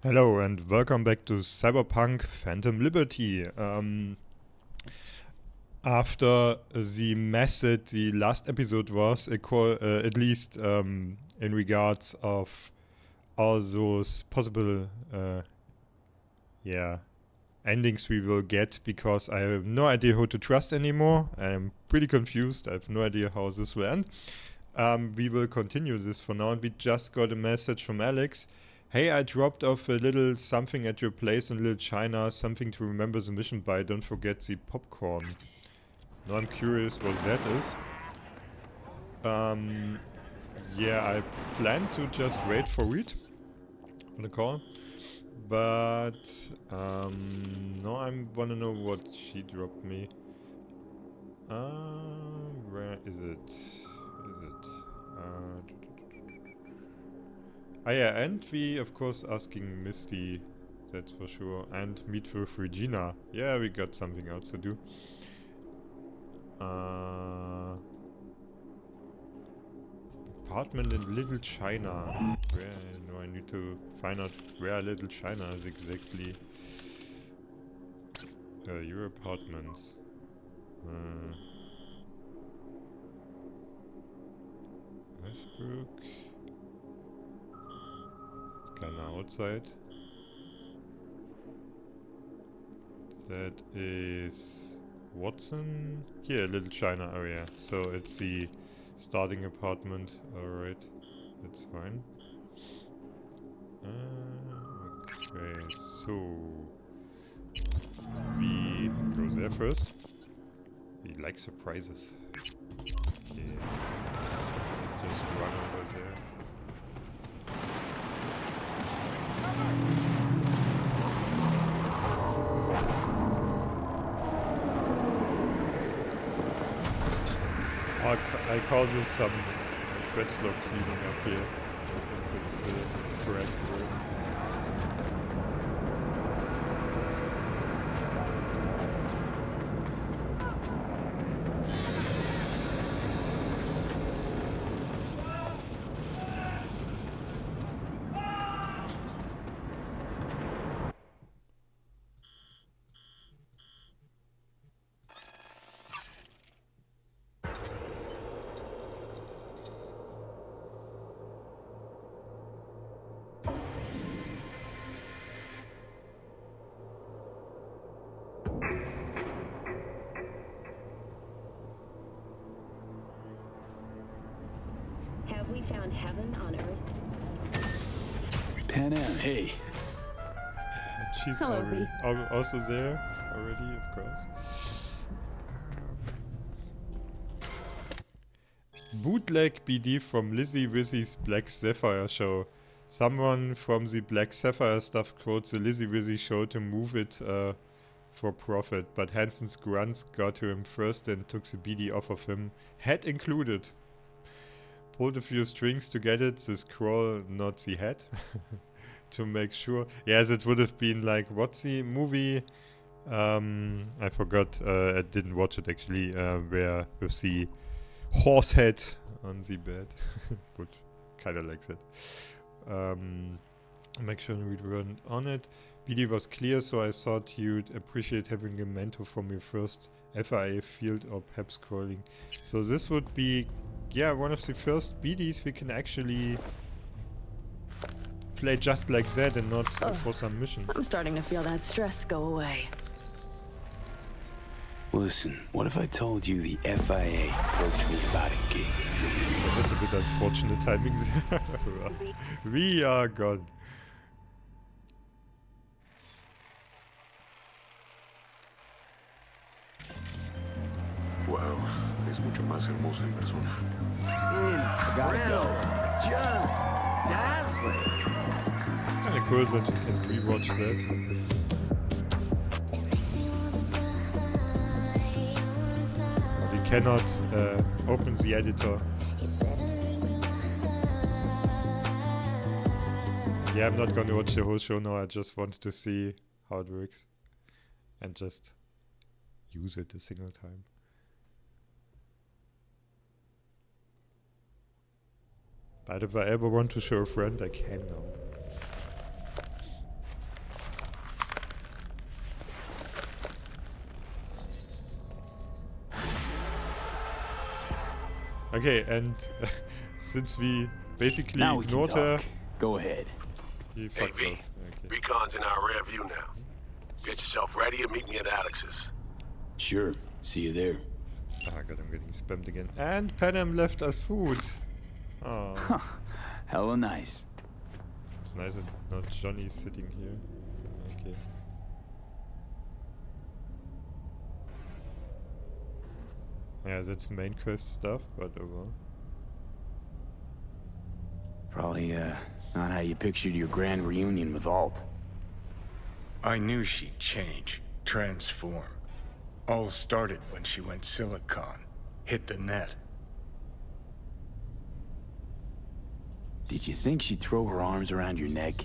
Hello and welcome back to Cyberpunk Phantom Liberty. After the mess that the last episode was, at least in regards of all those possible endings we will get, because I have no idea who to trust anymore. I'm pretty confused. I have no idea how this will end. We will continue this for now, and we just got a message from Alex. Hey, I dropped off a little something at your place in Little China, something to remember the mission by. Don't forget the popcorn. Now I'm curious what that is. Yeah, I plan to just wait for Reed on the call. But, now I wanna know what she dropped me. Where is it? Yeah, and we, of course, asking Misty, that's for sure, and meet with Regina. Yeah, we got something else to do. Apartment in Little China. Where, I need to find out where Little China is exactly. Your apartments. Westbrook. Kinda outside. That is Watson. Here, Little China area. So it's the starting apartment. Alright, that's fine. Okay, so we go there first. We like surprises. Yeah. Let's just run over there. I call this some quest log cleaning up here. I think it's the correct word. Have we found heaven on Earth? Pan Am, hey. She's Hello, already also there already, of course. Bootleg BD from Lizzie Wizzy's Black Sapphire show. Someone from the Black Sapphire stuff quotes the Lizzie Wizzy show to move it for profit, but Hanson's grunts got to him first and took the BD off of him. Head included. Pulled a few strings to get it, the scroll, not the head. To make sure. Yes, it would have been like, what's the movie? I forgot, I didn't watch it actually, where with the horse head on the bed. It would kind of like that. Make sure we run on it. BD was clear, so I thought you'd appreciate having a mentor from your first FIA field or perhaps scrolling. So this would be, yeah, one of the first BDs we can actually play just like that and not for some mission. I'm starting to feel that stress go away. Listen, what if I told you the FIA approached me about a gig? That's a bit unfortunate timing. We are gone. Wow, es mucho más hermosa en persona. Incredible! Just dazzling! Kinda cool that you can rewatch that. But we cannot open the editor. Yeah, I'm not gonna watch the whole show now. I just wanted to see how it works and just use it a single time. But if I ever want to show a friend, I can now. Okay, and since we basically Now we can ignored her, talk. Go ahead. he Hey, fucks V. off. Okay. Beacon's in our rear view now. Get yourself ready and meet me at Alex's. Sure. See you there. Ah, God, I'm getting spammed again. And Panem left us food. Oh, Hella nice. it's nice that not Johnny sitting here. Okay. Yeah, that's main quest stuff, but oh well. Probably, not how you pictured your grand reunion with Alt. I knew she'd change, transform. All started when she went Silicon, hit the net. Did you think she'd throw her arms around your neck?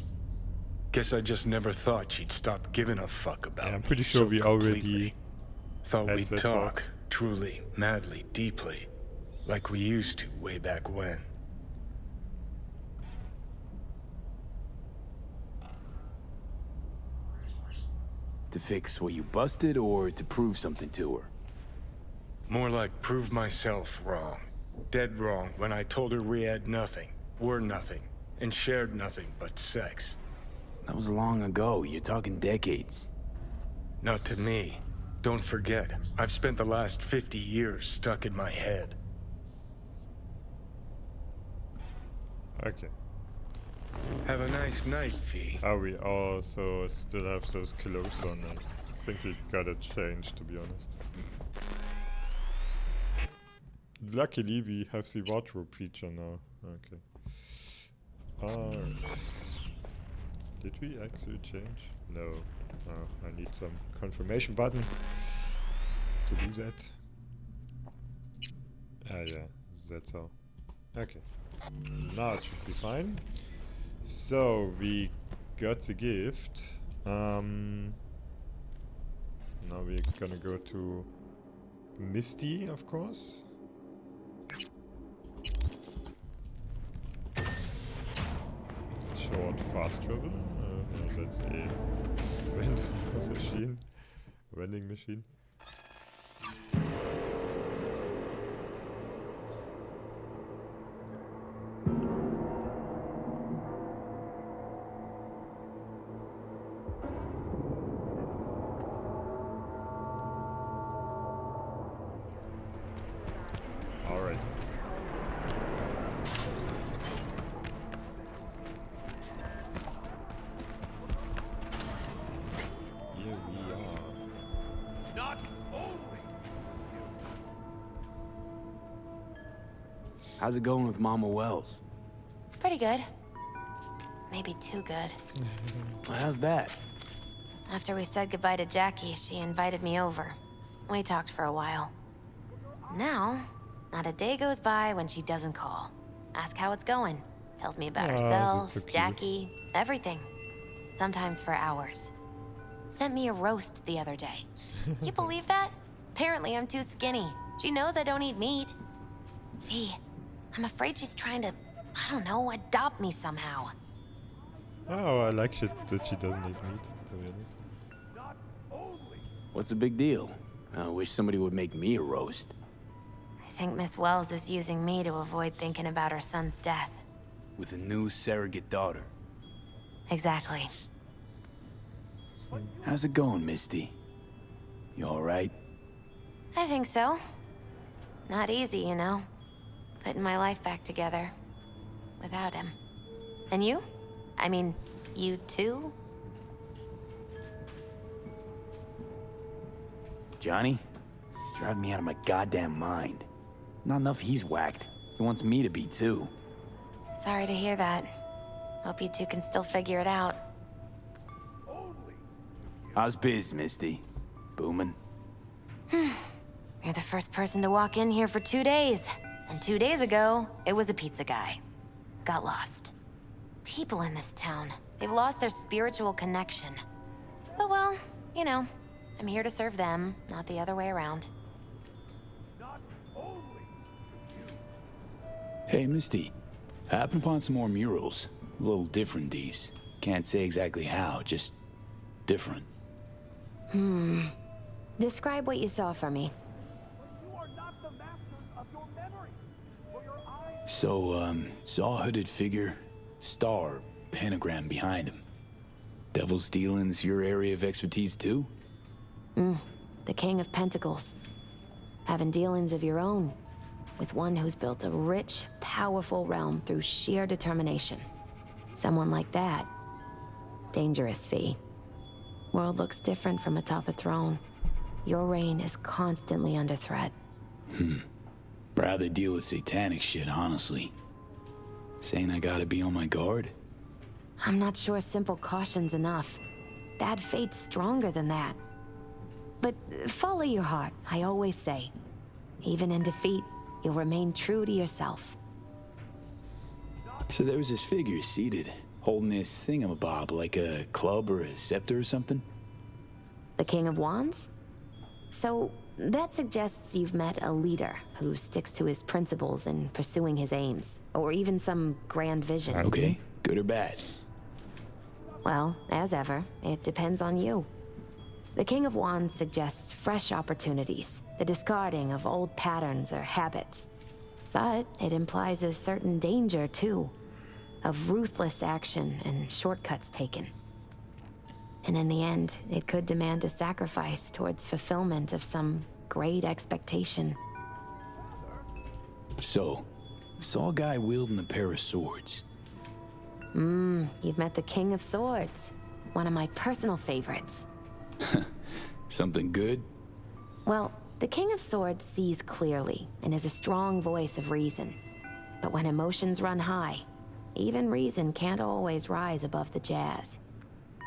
Guess I just never thought she'd stop giving a fuck about Yeah, I'm me pretty sure so we completely. already Thought had we'd that talk, talk. truly, madly, deeply, like we used to way back when. To fix what you busted or to prove something to her? More like prove myself wrong. Dead wrong when I told her we had nothing, were nothing, and shared nothing but sex. That was long ago. You're talking decades. Not to me. Don't forget, I've spent the last 50 years stuck in my head. Okay. Have a nice night, V. Oh, we also still have those clothes on. I think we gotta change, to be honest. Luckily, we have the wardrobe feature now. Okay. Alright. Did we actually change? No. Oh, I need some confirmation button to do that. Ah, yeah. That's all. Okay. Now it should be fine. So, we got the gift. Now we're gonna go to Misty, of course. Short fast travel. No, that's a vending machine. Vending machine. Alright. Here we are. How's it going with Mama Wells? Pretty good. Maybe too good. Well, how's that? After we said goodbye to Jackie, she invited me over. We talked for a while. Now, not a day goes by when she doesn't call. Ask how it's going. Tells me about Ah, herself, that's so cute. Jackie, everything. Sometimes for hours. Sent me a roast the other day. You believe that? Apparently I'm too skinny. She knows I don't eat meat. V, I'm afraid she's trying to, I don't know, adopt me somehow. Oh, I like it that she doesn't eat meat, to be honest. What's the big deal? I wish somebody would make me a roast. I think Miss Wells is using me to avoid thinking about her son's death. With a new surrogate daughter. Exactly. How's it going, Misty? You alright? I think so. Not easy, you know. Putting my life back together. Without him. And you? I mean, you too? Johnny? He's driving me out of my goddamn mind. Not enough he's whacked. He wants me to be too. Sorry to hear that. Hope you two can still figure it out. How's biz, Misty? Boomin'? You're the first person to walk in here for 2 days. And 2 days ago, it was a pizza guy. Got lost. People in this town, they've lost their spiritual connection. But well, you know, I'm here to serve them, not the other way around. Hey, Misty. I happened upon some more murals. A little different, these. Can't say exactly how, just different. Describe what you saw for me. Saw a hooded figure, star, pentagram behind him. Devil's dealings your area of expertise too? The King of Pentacles. Having dealings of your own, with one who's built a rich, powerful realm through sheer determination. Someone like that. Dangerous, V. World looks different from atop a throne. Your reign is constantly under threat. Rather deal with satanic shit, honestly. Saying I gotta be on my guard? I'm not sure simple caution's enough. Bad fate's stronger than that. But follow your heart, I always say. Even in defeat, you'll remain true to yourself. So there was this figure seated, holding this thingamabob, like a club or a scepter or something? The King of Wands? So, that suggests you've met a leader who sticks to his principles in pursuing his aims, or even some grand vision. Okay, good or bad? Well, as ever, it depends on you. The King of Wands suggests fresh opportunities, the discarding of old patterns or habits. But it implies a certain danger, too, of ruthless action and shortcuts taken. And in the end, it could demand a sacrifice towards fulfillment of some great expectation. So, saw a guy wielding a pair of swords. You've met the King of Swords, one of my personal favorites. Something good? Well, the King of Swords sees clearly and is a strong voice of reason. But when emotions run high, even reason can't always rise above the jazz.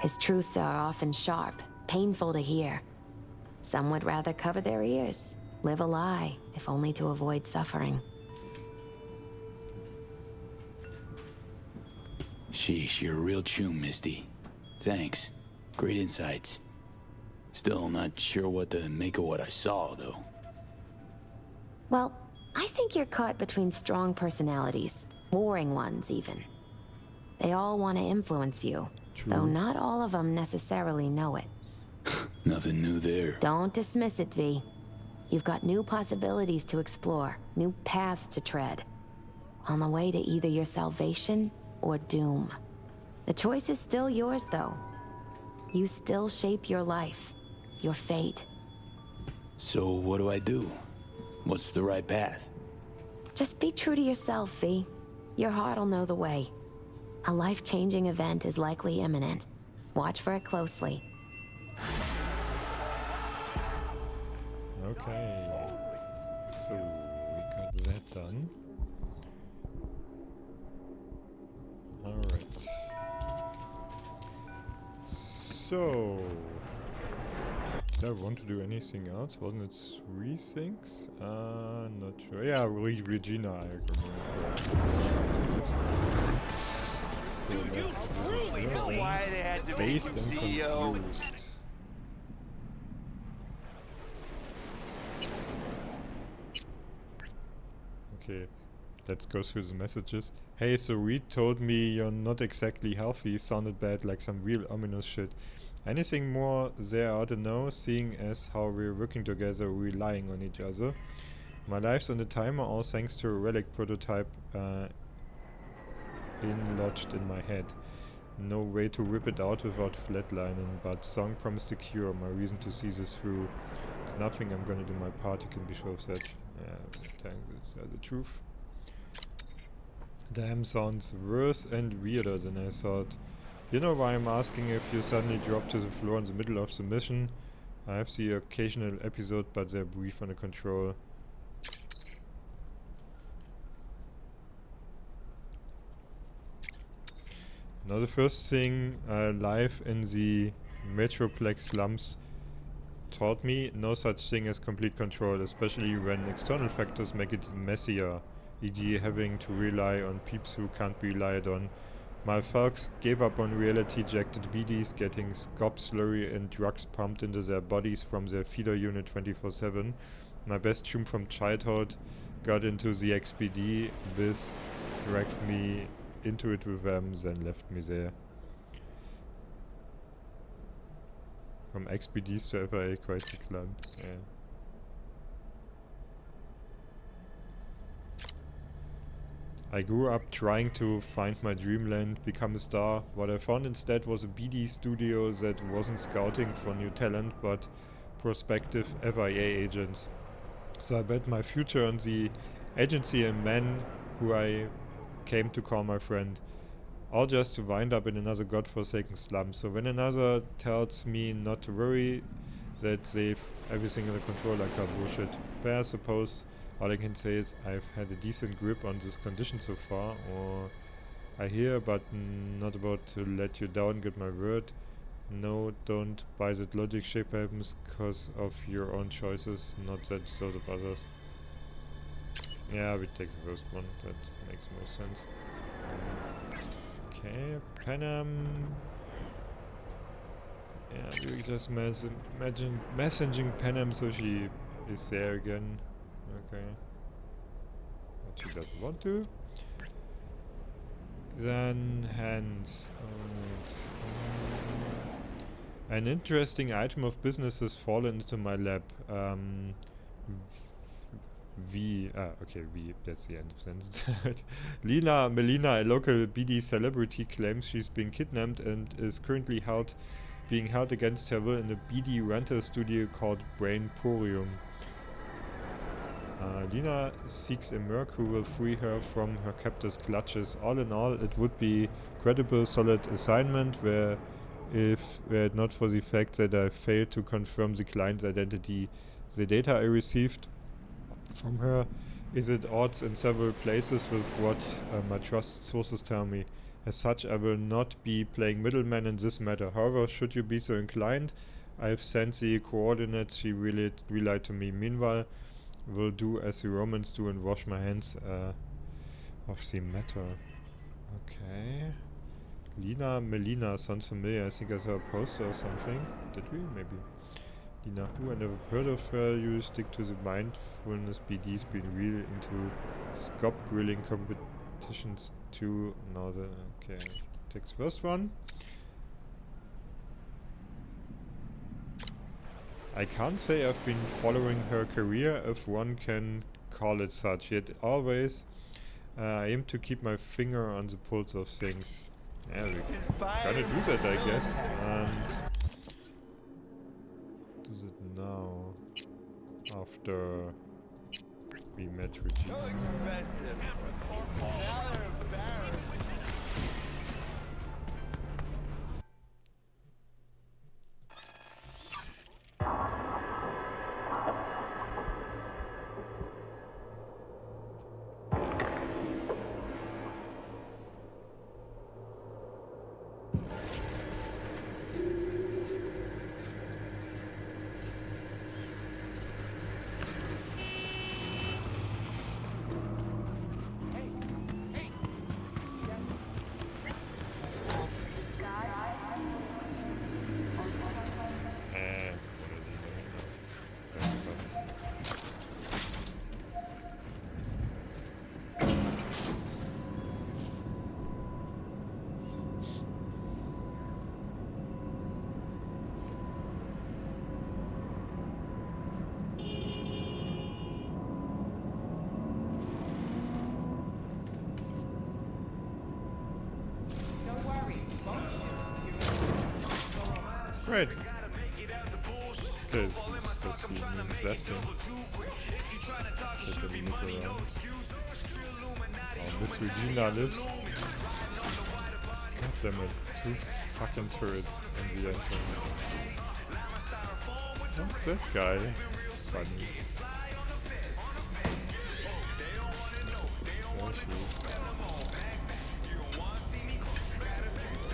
His truths are often sharp, painful to hear. Some would rather cover their ears, live a lie, if only to avoid suffering. Sheesh, you're a real chum, Misty. Thanks. Great insights. Still not sure what to make of what I saw, though. Well, I think you're caught between strong personalities, warring ones even. They all want to influence you, though not all of them necessarily know it. Nothing new there. Don't dismiss it, V. You've got new possibilities to explore, new paths to tread. On the way to either your salvation or doom. The choice is still yours, though. You still shape your life, your fate. So what do I do? What's the right path? Just be true to yourself, V. Your heart'll know the way. A life-changing event is likely imminent. Watch for it closely. Okay. So, we got that done. Alright. So... did I want to do anything else? Wasn't it 3 things? Not sure. Yeah, Regina, I remember. So let's Really know why they had to based make and him CEO. confused. Okay, let's go through the messages. Hey, so Reed told me you're not exactly healthy. Sounded bad, like some real ominous shit. Anything more there I ought to know, seeing as how we're working together, relying on each other? My life's on the timer, all thanks to a relic prototype lodged in my head. No way to rip it out without flatlining, but song promised a cure, my reason to see this through. It's nothing, I'm gonna do my part, you can be sure of that. Tell the truth. Damn, sounds worse and weirder than I thought. You know why I'm asking if you suddenly drop to the floor in the middle of the mission? I have the occasional episode, but they're brief under control. Now the first thing life in the Metroplex slums taught me, no such thing as complete control, especially when external factors make it messier, e.g. having to rely on peeps who can't be relied on. My folks gave up on reality-ejected BDs, getting scop slurry and drugs pumped into their bodies from their feeder unit 24/7. My best chum from childhood got into the XPD, this dragged me into it with them, then left me there. From XPDs to FIA, quite the climb. Yeah. I grew up trying to find my dreamland, become a star. What I found instead was a BD studio that wasn't scouting for new talent, but prospective FIA agents. So I bet my future on the agency and man who I came to call my friend. All just to wind up in another godforsaken slum. So when another tells me not to worry, that they've everything under control, I call bullshit. But I suppose all I can say is I've had a decent grip on this condition so far, or I hear, but not about to let you down, get my word. No, don't buy that logic shit happens because of your own choices, not that those of others. Yeah, we take the first one, that makes more sense. Okay, Panam. Yeah, we just imagine messaging Panam so she is there again. Okay. But she doesn't want to. Then hands. An interesting item of business has fallen into my lap. V, that's the end of sentence. Lina Melina, a local BD celebrity, claims she's been kidnapped and is currently being held against her will in a BD rental studio called Brainporium. Lina seeks a merc who will free her from her captor's clutches. All in all, it would be credible, solid assignment were it not for the fact that I failed to confirm the client's identity. The data I received from her is at odds in several places with what my trusted sources tell me. As such, I will not be playing middleman in this matter. However, should you be so inclined, I have sent the coordinates she relayed to me. Meanwhile, will do as the Romans do and wash my hands of the matter. Okay. Lina Melina sounds familiar. I think I saw a poster or something. Did we? Maybe. Lina who? I never heard of her. You stick to the mindfulness. BD's been real into scope grilling competitions too. Now the okay. Takes first one. I can't say I've been following her career, if one can call it such. Yet always I aim to keep my finger on the pulse of things. Yeah, we're gonna do that, I guess. And do that now. After we met Regina. So expensive. Now they're embarrassed. Great. Okay, this means that thing. Take a look around. Oh, Miss Regina lives. God damn it, 2 fucking turrets in the entrance. What's that guy? Funny. There she is.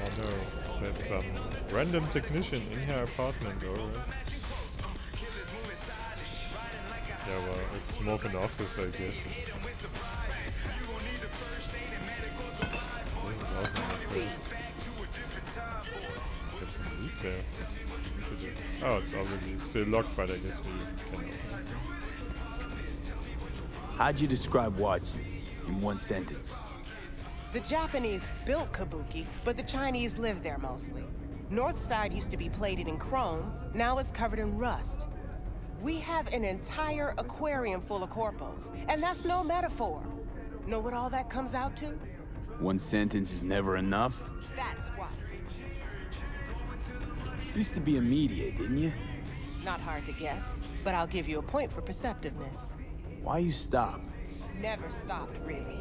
Oh no, that's some random technician in her apartment, alright. Yeah, well, it's more of an office, I guess. This is awesome, okay. Get some loot there. Oh, it's already still locked, but I guess we can open it. How'd you describe Watson in one sentence? The Japanese built Kabuki, but the Chinese live there mostly. North side used to be plated in chrome, now it's covered in rust. We have an entire aquarium full of corpos, and that's no metaphor. Know what all that comes out to? One sentence is never enough. That's Watson. Used to be a media, didn't you? Not hard to guess, but I'll give you a point for perceptiveness. Why you stop? Never stopped, really.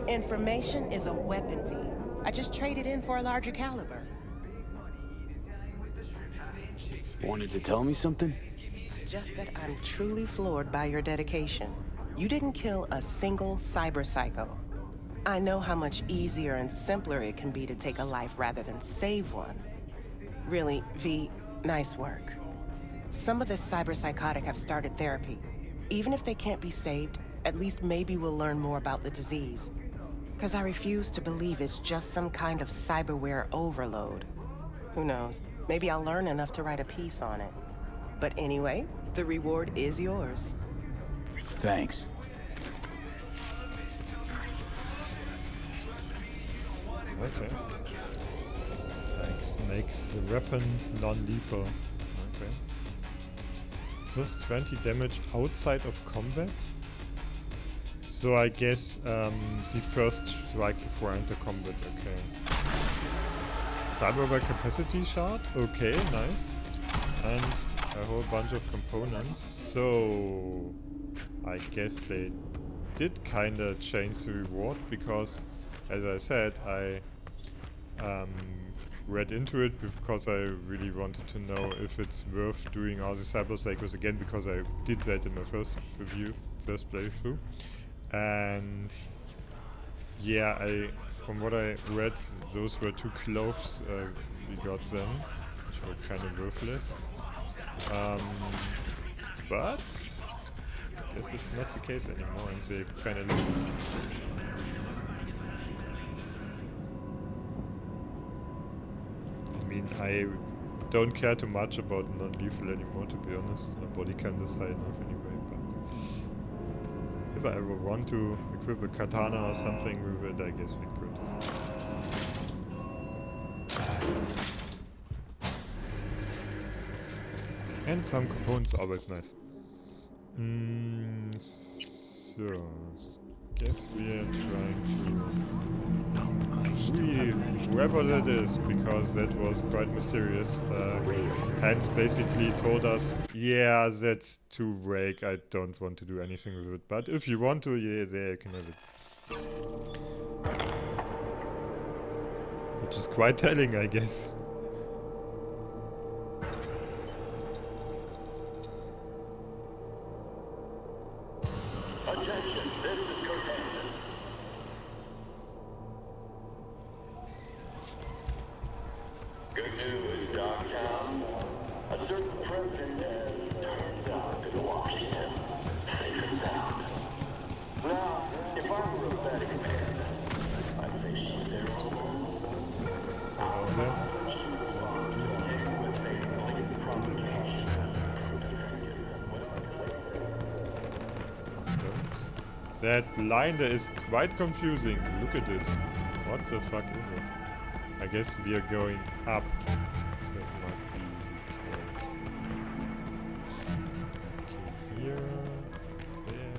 Information is a weapon, V. I just traded in for a larger caliber. Wanted to tell me something? Just that I'm truly floored by your dedication. You didn't kill a single cyber psycho. I know how much easier and simpler it can be to take a life rather than save one. Really, V, nice work. Some of the cyber psychotic have started therapy. Even if they can't be saved, at least maybe we'll learn more about the disease. Because I refuse to believe it's just some kind of cyberware overload. Who knows? Maybe I'll learn enough to write a piece on it. But anyway, the reward is yours. Thanks. Okay. Thanks. Makes the weapon non-lethal. Okay. Plus 20 damage outside of combat? So I guess the first strike before enter combat, okay. Cyberware capacity shard? Okay, nice. And a whole bunch of components. So I guess they did kinda change the reward because, as I said, I read into it because I really wanted to know if it's worth doing all the cyber cycles again, because I did that in my first playthrough. And yeah, from what I read, those were too close. We got them, which were kind of worthless. But I guess it's not the case anymore, and they kind of listened. I mean, I don't care too much about non-lethal anymore, to be honest. My body count is high enough anyway, but if I ever want to equip a katana or something with it, I guess we could. And some components are always nice. So, guess we are trying to... whoever that is, because that was quite mysterious. Hans basically told us, yeah, that's too vague, I don't want to do anything with it. But if you want to, yeah, there you can have it. Which is quite telling, I guess. Attention, this is Kurt Hansen. Good news, Dogtown. A certain president has turned up in Washington, safe and sound. Now, if I were a betting man, I'd say she's there all alone. That line there is quite confusing. Look at it. What the fuck is it? I guess we are going up. That might be the case. Okay, here, there.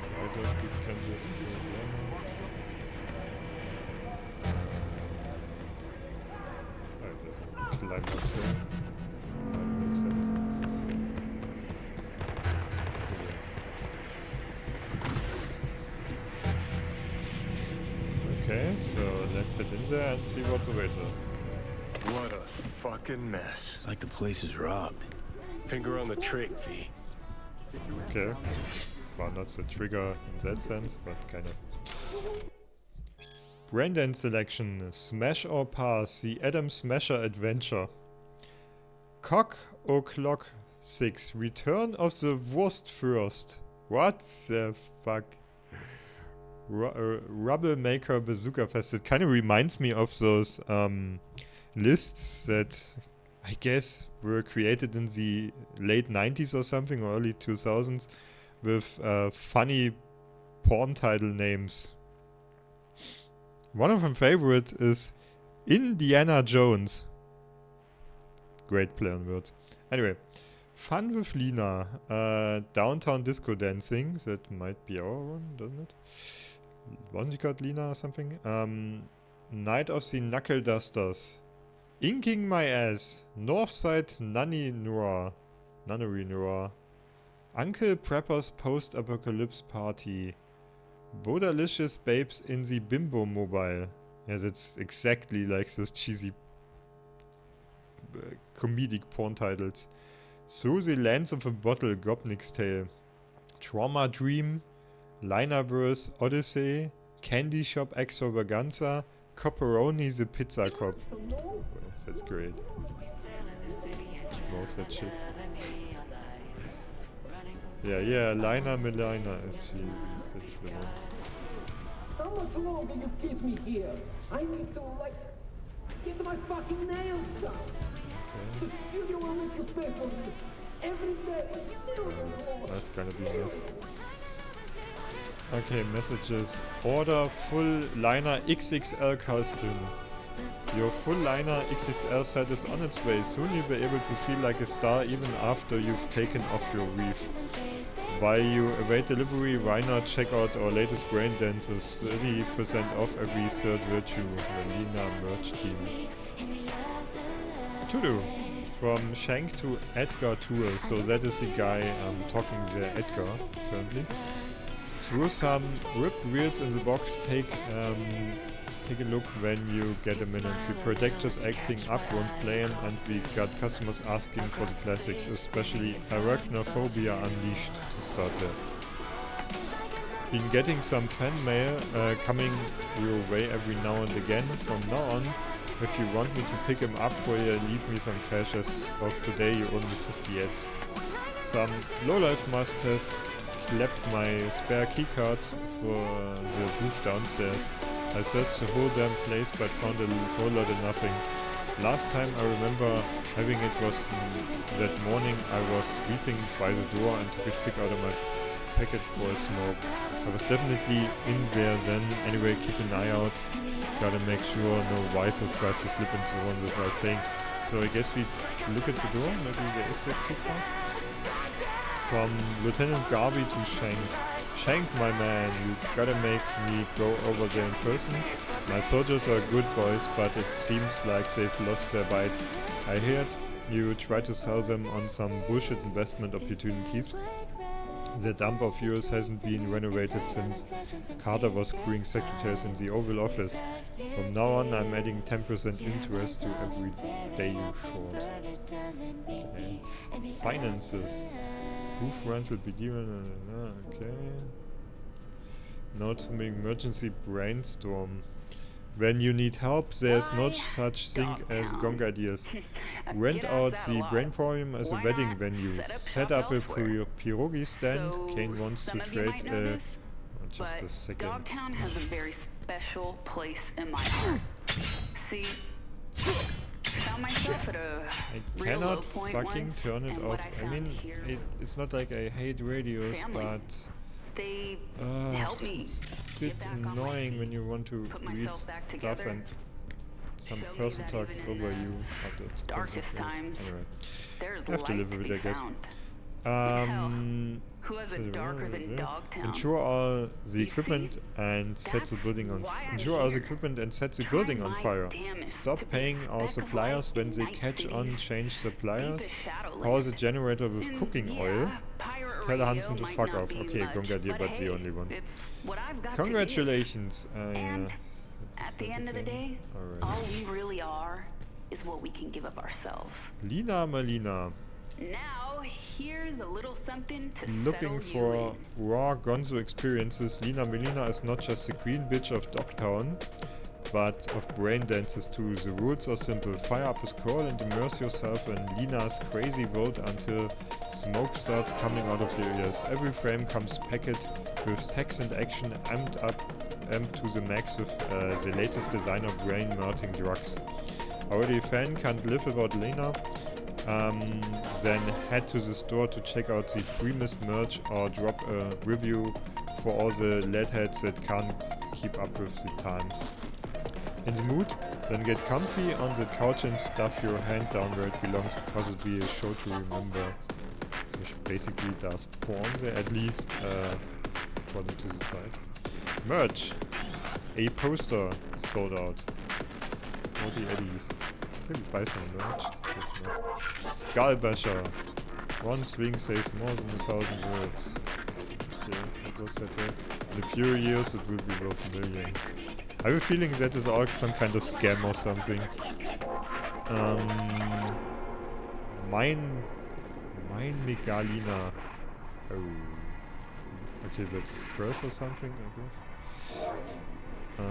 So I don't think we can just go there. I climb up there. That makes sense. Okay, so let's head in there and see what awaits us. What a fucking mess. It's like the place is robbed. Finger on the trick, V. Okay. Well, not the trigger in that sense, but kind of. Brandon selection. Smash or pass. The Adam Smasher Adventure. Cock O'Clock 6. Return of the Wurstfürst. What the fuck? Rubble Maker Bazooka Fest. It kind of reminds me of those lists that I guess were created in the late 90s or something, or early 2000s, with funny porn title names. One of my favorites is Indiana Jones. Great play on words. Anyway, Fun with Lena. Downtown disco dancing. That might be our one, doesn't it? Wasn't it called Lena or something? Night of the Knuckle Dusters. Inking my ass. Northside Nunnery Noir. Uncle Prepper's post-apocalypse party. Bodalicious babes in the bimbo mobile. Yeah, that's exactly like those cheesy comedic porn titles. Through the Lens of a Bottle, Gopnik's Tale. Trauma Dream. Linerverse Odyssey. Candy Shop Extravaganza. Copperoni the Pizza Cop. Well, that's great. Smokes that shit. Yeah, Lina Melina is she. That's the one. How much longer you keep me here? I need to, like, get my fucking nails done. The studio will make you pay for this. Every day. That's gonna be nice. Okay, messages. Order full liner XXL costume. Your full liner XXL set is on its way. Soon you'll be able to feel like a star even after you've taken off your weave. While you await delivery, why not check out our latest brain dances? 30% off every third virtue. Melina merch team. To do. From Shank to Edgar Tour. So that is the guy talking there, Edgar, currently. Through some ripped wheels in the box, take a look when you get a minute. The projectors acting up won't play them, and we got customers asking for the classics, especially Arachnophobia Unleashed to start there. Been getting some fan mail coming your way every now and again. From now on, if you want me to pick them up for you, leave me some cash. As of today, you owe me 50 ads. Some lowlife must have clapped my spare keycard for the booth downstairs. I searched the whole damn place but found a whole lot of nothing. Last time I remember having it was that morning I was sweeping by the door and took a stick out of my packet for a smoke. I was definitely in there then. Anyway, keep an eye out. Gotta make sure no Wisers tries to slip into the one without playing. So I guess we look at the door. Maybe there is a keycard. From Lieutenant Garvey to Shank. Shank, my man, you gotta make me go over there in person. My soldiers are good boys, but it seems like they've lost their bite. I heard you try to sell them on some bullshit investment opportunities. The dump of yours hasn't been renovated since Carter was screwing secretaries in the Oval Office. From now on, I'm adding 10% interest to every day you short. Okay. Finances. Booth rent will be given. Okay. Notes from emergency brainstorm. When you need help, there's no such thing as gong ideas. Rent out the Brainporium as a wedding venue. Set up a pierogi stand. Kane wants to trade a... just a second. Dogtown has a very special place in my heart. See, found myself at a I cannot fucking turn it off. I mean, it's not like I hate radios, but... They help me. It's a bit annoying when you want to read stuff and some person talks over you after darkest times. Anyway, there's I have to live with it, I guess. Who has it darker than Dogtown? Ensure all the equipment and set the building on fire. Ensure all the equipment and set the building on fire. Stop paying our suppliers when they catch on. Change suppliers. Power the generator with cooking oil. Tell Hansen to fuck off. Okay, Gongadier, but the only one. Congratulations. And at the end of the day, all we really are is what we can give of ourselves. Lina Malina. Now, here's a little something to looking for raw gonzo experiences. Lina Melina is not just the queen bitch of Dogtown, but of brain dances too. The rules are simple. Fire up a scroll and immerse yourself in Lina's crazy world until smoke starts coming out of your ears. Every frame comes packed with sex and action amped to the max with the latest design of brain-melting drugs. Already a fan can't live without Lina. Then head to the store to check out the pre-missed merch or drop a review for all the leadheads that can't keep up with the times. In the mood? Then get comfy on the couch and stuff your hand down where it belongs, because it'll be a show to remember. So she basically does porn there, at least according to the site. Merch! A poster sold out. 40 eddies. Can we buy some merch? Guess not. Skull Basher! One swing says more than 1,000 words. Okay, what was that there? In a few years it will be worth millions. I have a feeling that is all some kind of scam or something. Mine Megalina. Oh. Okay, that's a curse or something, I guess. A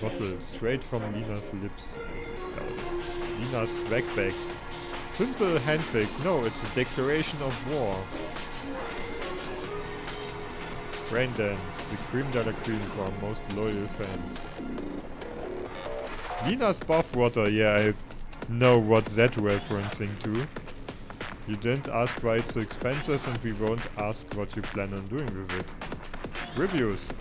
bottle straight from Lina's lips. Lina's swag bag. Simple handbag. No, it's a declaration of war. Brain dance. The cream de la cream for our most loyal fans. Lina's bathwater. Yeah, I know what that referencing to. You didn't ask why it's so expensive, and we won't ask what you plan on doing with it. Reviews.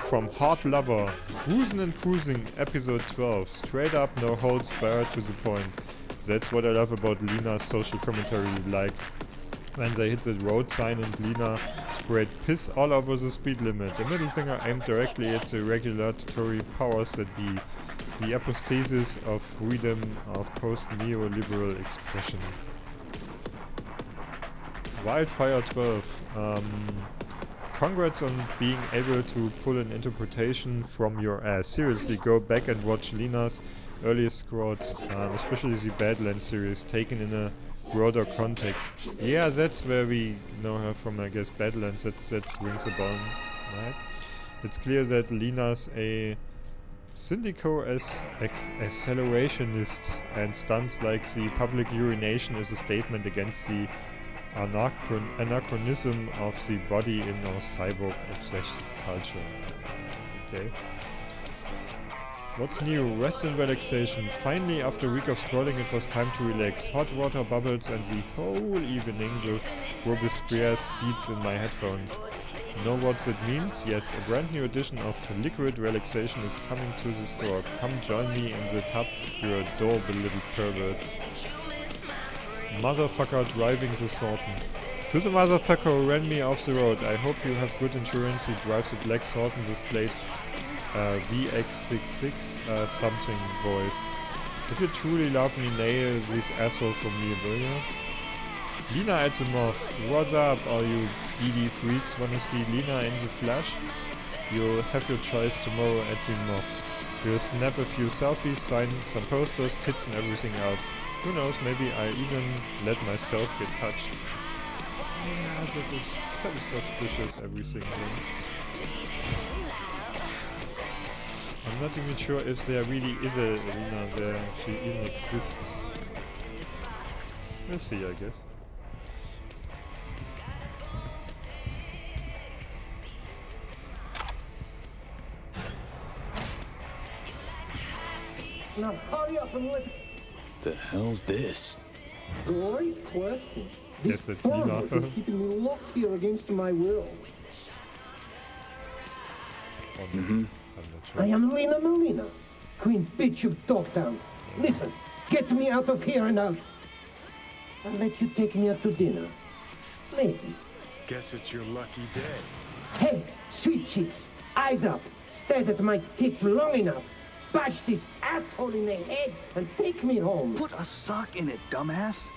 From Hard Lover, Boozin' and Cruising, episode 12. Straight up, no holds barred, to the point. That's what I love about Lina's social commentary, like when they hit the road sign and Lina sprayed piss all over the speed limit. A middle finger aimed directly at the regulatory powers that be. The apostasis of freedom of post-neoliberal expression. Wildfire 12. Congrats on being able to pull an interpretation from your ass. Seriously, go back and watch Lina's earliest scrots, especially the Badlands series, taken in a broader context. Yeah, that's where we know her from, I guess, Badlands. That rings a bell, right? It's clear that Lina's a accelerationist, and stunts like the public urination is a statement against the anachronism of the body in our cyborg-obsessed culture. Okay. What's new? Rest and relaxation. Finally, after a week of scrolling, it was time to relax. Hot water bubbles and the whole evening with Robespierre's beats in my headphones. Know what that means? Yes, a brand new edition of Liquid Relaxation is coming to the store. Come join me in the tub, you adorable little perverts. Motherfucker driving the Thornton. To the motherfucker who ran me off the road. I hope you have good insurance. He drives a black Thornton with plates VX66 something, boys. If you truly love me, nail this asshole for me, will you? Lina at the moth. What's up, all you BD freaks? Wanna see Lina in the flesh? You'll have your choice tomorrow at the moth. You'll snap a few selfies, sign some posters, tits and everything else. Who knows, maybe I even let myself get touched. Yeah, that is so suspicious, everything here. I'm not even sure if there really is a Lina there, she even exists. We'll see, I guess. Now hurry up and let... The hell's this? Great question. Yes, that's Lina. Keeping me locked here against my will. I'm not sure. I am Lina Melina, Queen Bitch of Dogtown. Listen, get me out of here and I'll let you take me out to dinner. Maybe. Guess it's your lucky day. Hey, sweet cheeks, eyes up, stare at my tits long enough. Bash this asshole in the head and take me home. Put a sock in it, dumbass.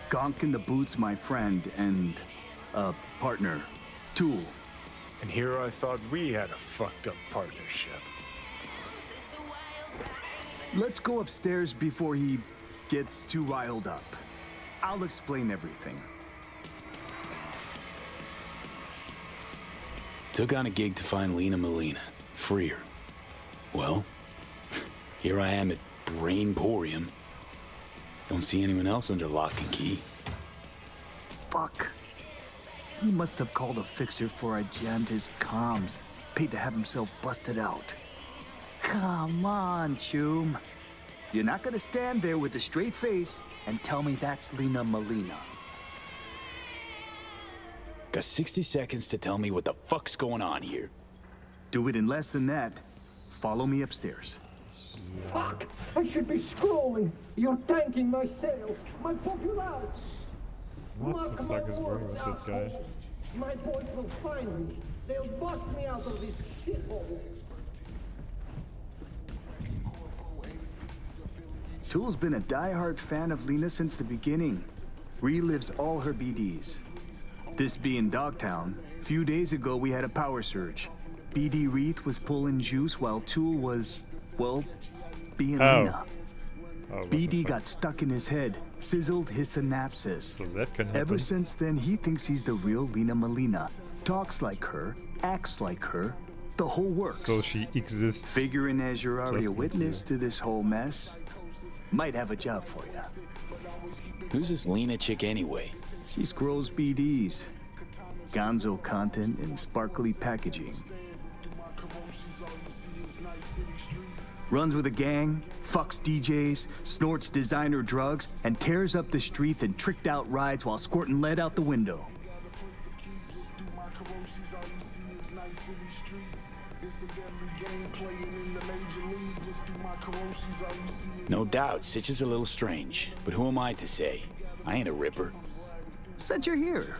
Gonk in the boots, my friend, and partner, tool. And here I thought we had a fucked up partnership. Let's go upstairs before he gets too riled up. I'll explain everything. Took on a gig to find Lina Melina. Free her. Well, here I am at Brainporium. Don't see anyone else under lock and key. Fuck. He must have called a fixer before I jammed his comms. Paid to have himself busted out. Come on, Choom. You're not gonna stand there with a straight face and tell me that's Lina Melina. Got 60 seconds to tell me what the fuck's going on here. Do it in less than that. Follow me upstairs. Fuck! I should be scrolling. You're tanking my sales, my popularity. What the fuck is wrong with that guy? My boys will find me. They'll bust me out of this shithole. Tool's been a die-hard fan of Lena since the beginning. Relives all her BDs. This being Dogtown, a few days ago we had a power surge. BD Wreath was pulling juice while Tool was, well, being Lena. BD got stuck in his head, sizzled his synapses. So that can happen. Ever since then, he thinks he's the real Lena Melina. Talks like her, acts like her, the whole works. So she exists. Figuring as you're already a witness to this whole mess, might have a job for you. Who's this Lena chick anyway? She scrolls BDs. Gonzo content and sparkly packaging. Runs with a gang, fucks DJs, snorts designer drugs, and tears up the streets in tricked out rides while squirting lead out the window. No doubt, Sitch is a little strange, but who am I to say? I ain't a ripper. Said you're here.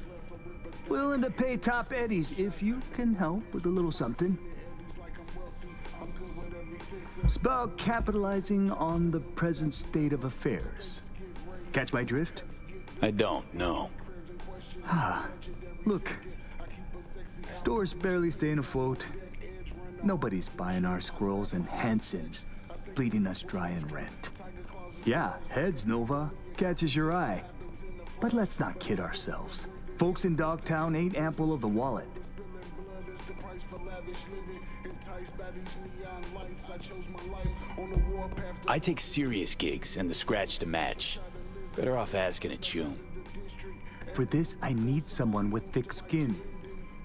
Willing to pay top eddies if you can help with a little something. It's about capitalizing on the present state of affairs. Catch my drift? I don't, no. Look. Store's barely staying afloat. Nobody's buying our scrolls and Hansons, bleeding us dry in rent. Yeah, heads, Nova. Catches your eye. But let's not kid ourselves. Folks in Dogtown ain't ample of the wallet. I take serious gigs and the scratch to match. Better off asking a chum. For this, I need someone with thick skin.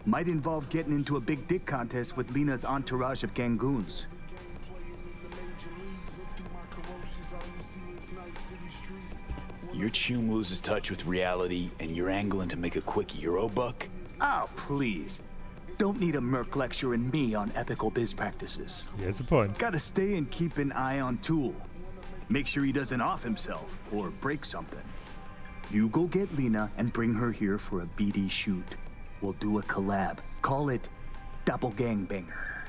Might involve getting into a big dick contest with Lena's entourage of gangoons. Your chum loses touch with reality and you're angling to make a quick Euro buck? Oh, please. Don't need a merc lecturing me on ethical biz practices. He has a point. Gotta stay and keep an eye on Tool. Make sure he doesn't off himself or break something. You go get Lena and bring her here for a BD shoot. We'll do a collab. Call it Doppelgangbanger.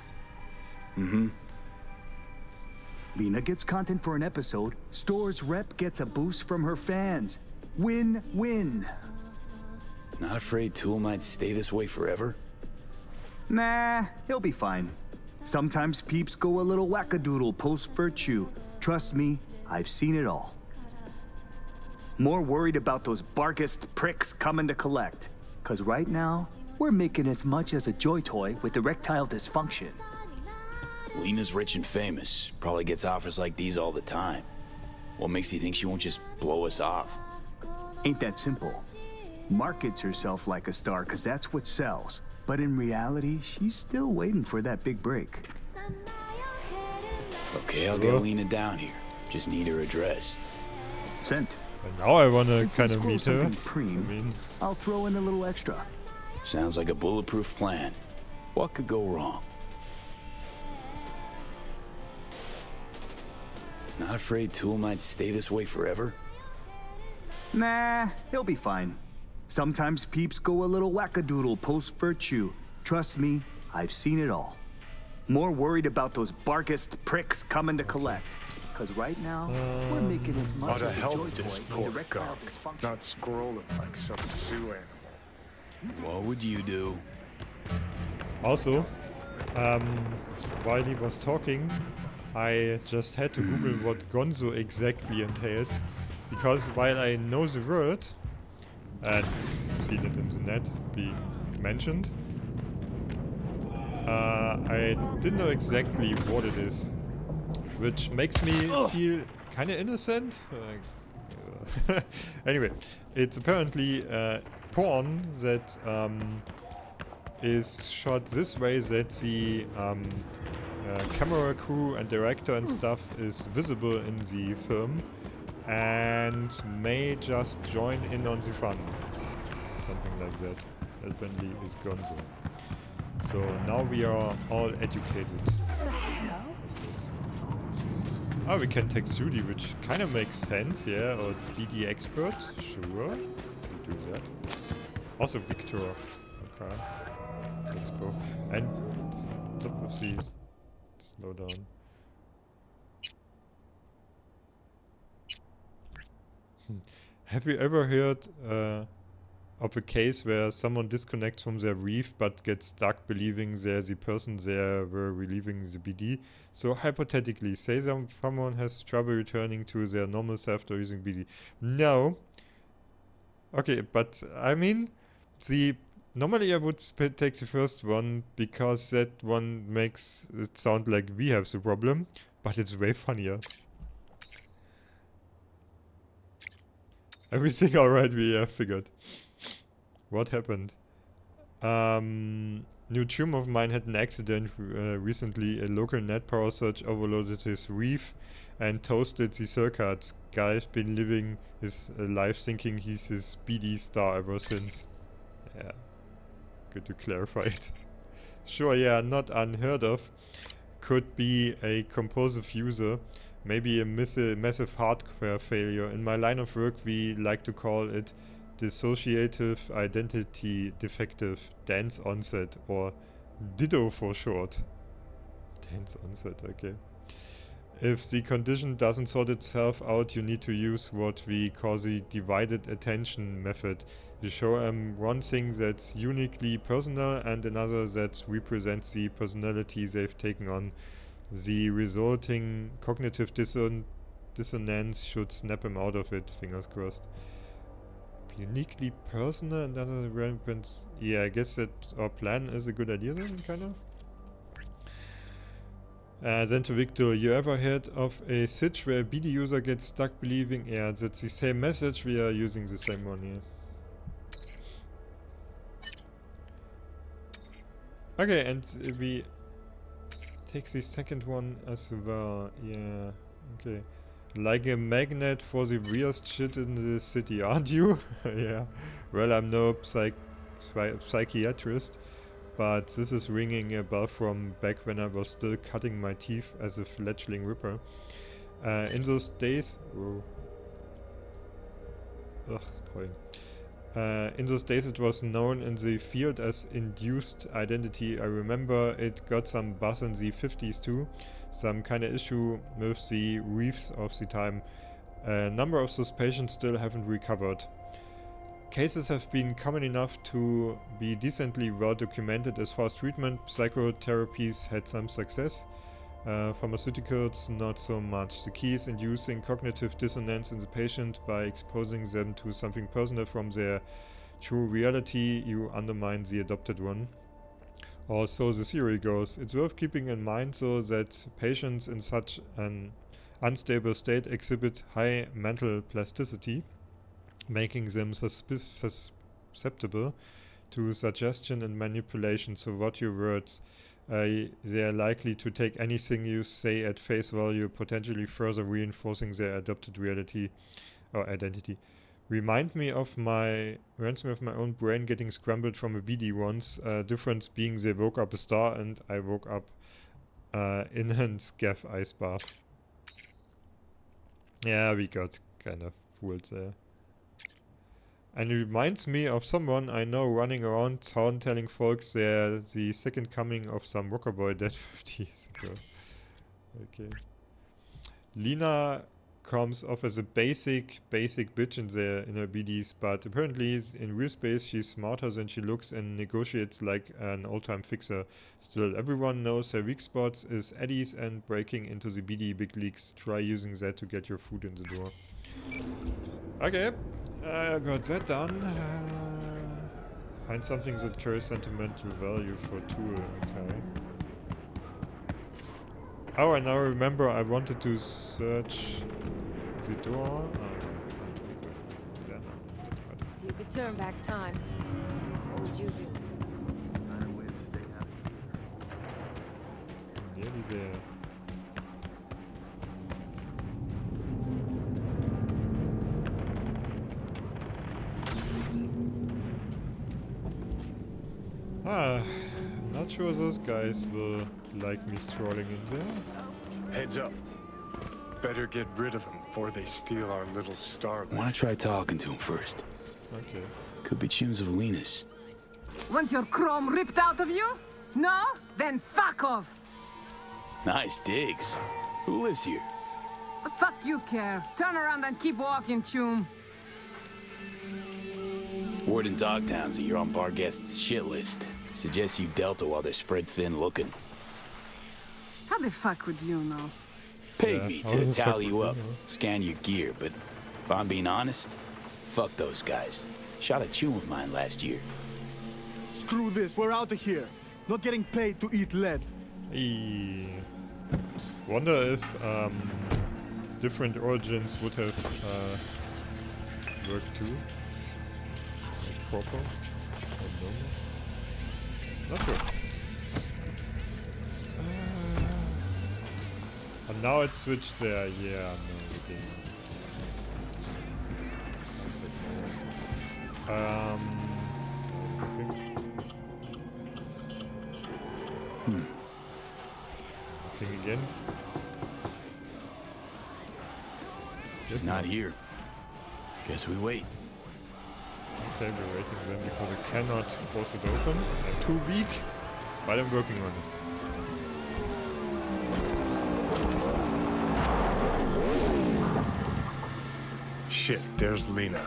Mm-hmm. Lena gets content for an episode. Store's rep gets a boost from her fans. Win-win. Not afraid Tool might stay this way forever? Nah, he'll be fine. Sometimes peeps go a little wackadoodle post-virtue. Trust me, I've seen it all. More worried about those barkist pricks coming to collect. 'Cause right now, we're making as much as a joy toy with erectile dysfunction. Lena's rich and famous. Probably gets offers like these all the time. What makes you think she won't just blow us off? Ain't that simple. Markets herself like a star 'cause that's what sells. But in reality, she's still waiting for that big break. Okay, I'll get Lena down here. Just need her address. Sent. And now I wanna If we kind of scroll meet her. something preem, I'll throw in a little extra. Sounds like a bulletproof plan. What could go wrong? Not afraid Tool might stay this way forever? Nah, he'll be fine. Sometimes peeps go a little wackadoodle post-virtue. Trust me, I've seen it all. More worried about those barkist pricks coming to collect. 'Cause right now, we're making as much Ought to as a help joy this toy poor with erectile gunk, dysfunction. not scrolling like some zoo animal. What would you do? Also, while he was talking, I just had to Google what Gonzo exactly entails, because while I know the word, and seen it in the net being mentioned, I didn't know exactly what it is, which makes me feel kind of innocent. Anyway, it's apparently porn that is shot this way that the camera crew and director and stuff is visible in the film and may just join in on the fun. Something like that. Apparently is Gonzo. So now we are all educated. The hell? Oh, we can text Judy, which kind of makes sense, yeah. Or BD expert, sure. We'll do that. Also Victor. Okay. Text both. And stop of these. Slow down. Have you ever heard of a case where someone disconnects from their reef but gets stuck believing they're the person they were relieving the BD? So hypothetically, say someone has trouble returning to their normal self after using BD. No. Okay, but I mean, normally I would take the first one because that one makes it sound like we have the problem, but it's way funnier. Everything alright, we have figured. What happened? New tomb of mine had an accident recently. A local net power surge overloaded his reef and toasted the circuits. Guy's been living his life thinking he's his BD star ever since. Yeah, good to clarify it. Sure, yeah, not unheard of. Could be a compulsive user. Maybe a massive hardware failure. In my line of work, we like to call it dissociative identity defective, dance onset, or DIDO for short. Dance onset, okay. If the condition doesn't sort itself out, you need to use what we call the divided attention method. You show them one thing that's uniquely personal and another that represents the personality they've taken on. The resulting cognitive dissonance should snap him out of it, fingers crossed. Uniquely personal and other rampant. Yeah, I guess that our plan is a good idea then, kind of. Then to Victor, you ever heard of a sitch where a BD user gets stuck believing, yeah, that's the same message, we are using the same one here. Okay, and we take the second one as well, yeah, okay. Like a magnet for the weirdest shit in the city, aren't you? Yeah. Well, I'm no psychiatrist, but this is ringing a bell from back when I was still cutting my teeth as a fledgling ripper. In those days... Whoa. Ugh, scrolling. In those days it was known in the field as induced identity. I remember it got some buzz in the 50s too. Some kind of issue with the reefs of the time. A number of those patients still haven't recovered. Cases have been common enough to be decently well documented as far as treatment. Psychotherapies had some success. Pharmaceuticals not so much. The key is inducing cognitive dissonance in the patient by exposing them to something personal from their true reality. You undermine the adopted one. Or so the theory goes. It's worth keeping in mind though that patients in such an unstable state exhibit high mental plasticity, making them susceptible to suggestion and manipulation. So what your words, they are likely to take anything you say at face value, potentially further reinforcing their adopted reality or identity. Reminds me of my own brain getting scrambled from a BD once. Difference being they woke up a star and I woke up in a scaff ice bath. Yeah, we got kind of fooled there. And it reminds me of someone I know running around town telling folks they're the second coming of some rocker boy dead 50 years ago. Okay. Lena comes off as a basic bitch in her BDs, but apparently in real space she's smarter than she looks and negotiates like an old-time fixer. Still, everyone knows her weak spots is eddies and breaking into the BD big leagues. Try using that to get your foot in the door. Okay, I got that done. Find something that carries sentimental value for a tool. Okay. Oh, I now remember I wanted to search the door. You could turn back time. What would you do? Find a way to stay out of here. Nearly there. Not sure those guys will like me strolling in there. Heads up. Better get rid of them before they steal our little star. I want to try talking to him first. Okay. Could be tunes of Lena's. Want your chrome ripped out of you? No? Then fuck off! Nice digs. Who lives here? The fuck you care? Turn around and keep walking, Choom. Word in Dogtown's that you're on bar guests' shit list. Suggest you Delta while they're spread thin looking. How the fuck would you know? Paid me to tally you up, scan your gear, but if I'm being honest, fuck those guys. Shot a chum of mine last year. Screw this, we're out of here. Not getting paid to eat lead. Wonder if different origins would have worked too. Like proper or normal. Not sure. And now it switched there. Yeah, no, okay. Looking again. He's not here. Guess we wait. Okay, we're waiting then because I cannot force it open. I'm too weak, but I'm working on it. Shit, there's Lena.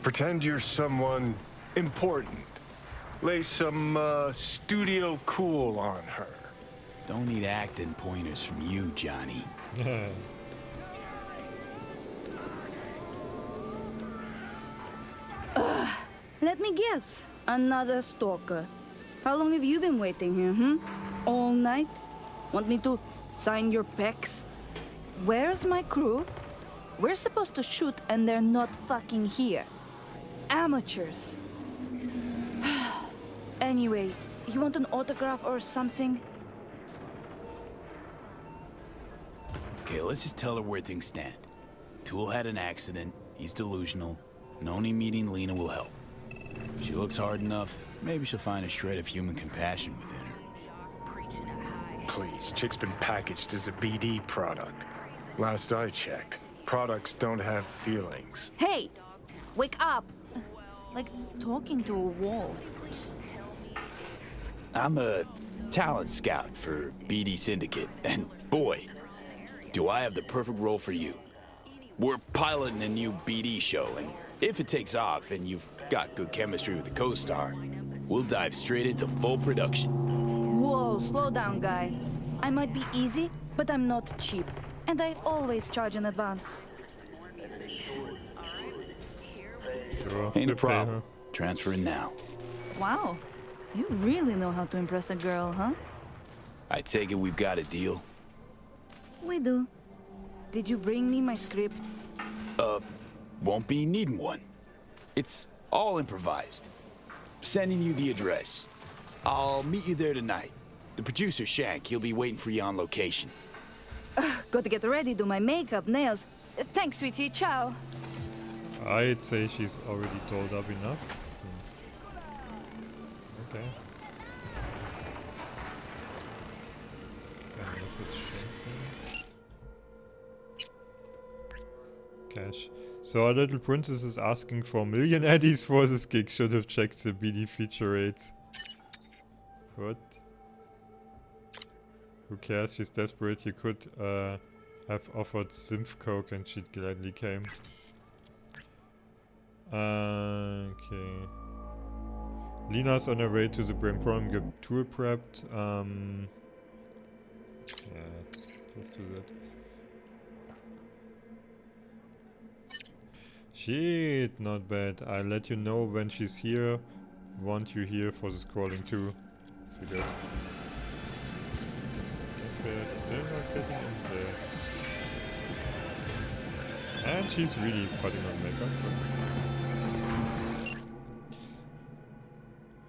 Pretend you're someone important. Lay some studio cool on her. Don't need acting pointers from you, Johnny. Let me guess. Another stalker. How long have you been waiting here, All night? Want me to sign your pecs? Where's my crew? We're supposed to shoot and they're not fucking here. Amateurs. Anyway, you want an autograph or something? Okay, let's just tell her where things stand. Tool had an accident, he's delusional, and only meeting Lena will help. If she looks hard enough, maybe she'll find a shred of human compassion within her. Please, chick's been packaged as a BD product. Last I checked, products don't have feelings. Hey! Wake up! Like talking to a wall. I'm a talent scout for BD Syndicate, and boy, do I have the perfect role for you. We're piloting a new BD show, and if it takes off and you've got good chemistry with the co-star, we'll dive straight into full production. Whoa, slow down, guy. I might be easy, but I'm not cheap. And I always charge in advance. Sure. Ain't a problem. Transferring now. Wow. You really know how to impress a girl, huh? I take it we've got a deal? We do. Did you bring me my script? Won't be needing one. It's all improvised. Sending you the address. I'll meet you there tonight. The producer, Shank, he'll be waiting for you on location. Got to get ready, do my makeup, nails. Thanks, sweetie. Ciao. I'd say she's already told up enough. Okay. Message Cash. So our little princess is asking for 1 million eddies for this gig. Should have checked the BD feature rates. What? Who cares? She's desperate. You could have offered Symph Coke and she gladly came. Okay. Lena's on her way to the Brain Problem. Get tool prepped. Yeah, let's do that. Shit, not bad. I'll let you know when she's here. Want you here for the scrolling too. Figured. Guess we're still not getting in there. And she's really putting on makeup.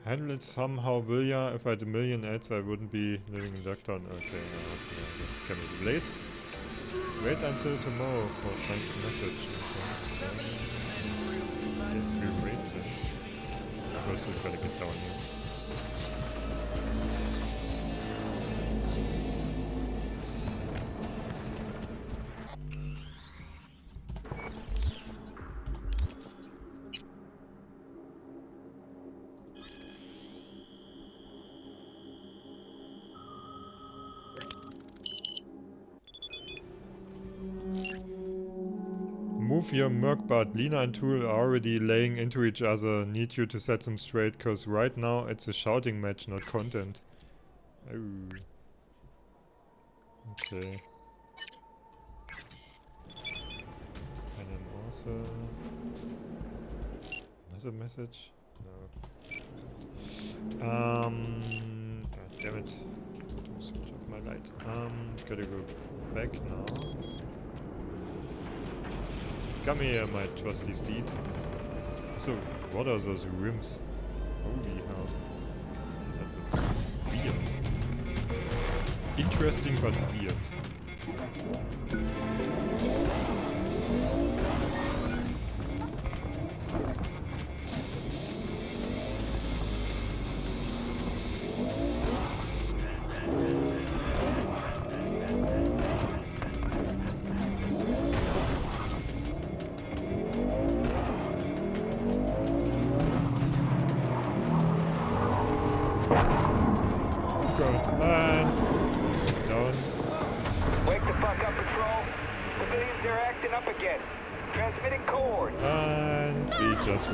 Handle it somehow, will ya? If I had 1 million ads, I wouldn't be living in Ducktown. Okay, no, that's kind of late. Wait until tomorrow for Shank's message. Okay. Guess we'll wait then. First we gotta get down here. Move your merc bot. Lena and Tool are already laying into each other. Need you to set them straight, cause right now it's a shouting match, not content. Oh. Okay. And then also another message? No. Oh, damn it. Don't switch off my light. Gotta go back now. Come here, my trusty steed. So, what are those rims? Holy hell. That looks weird. Interesting but weird.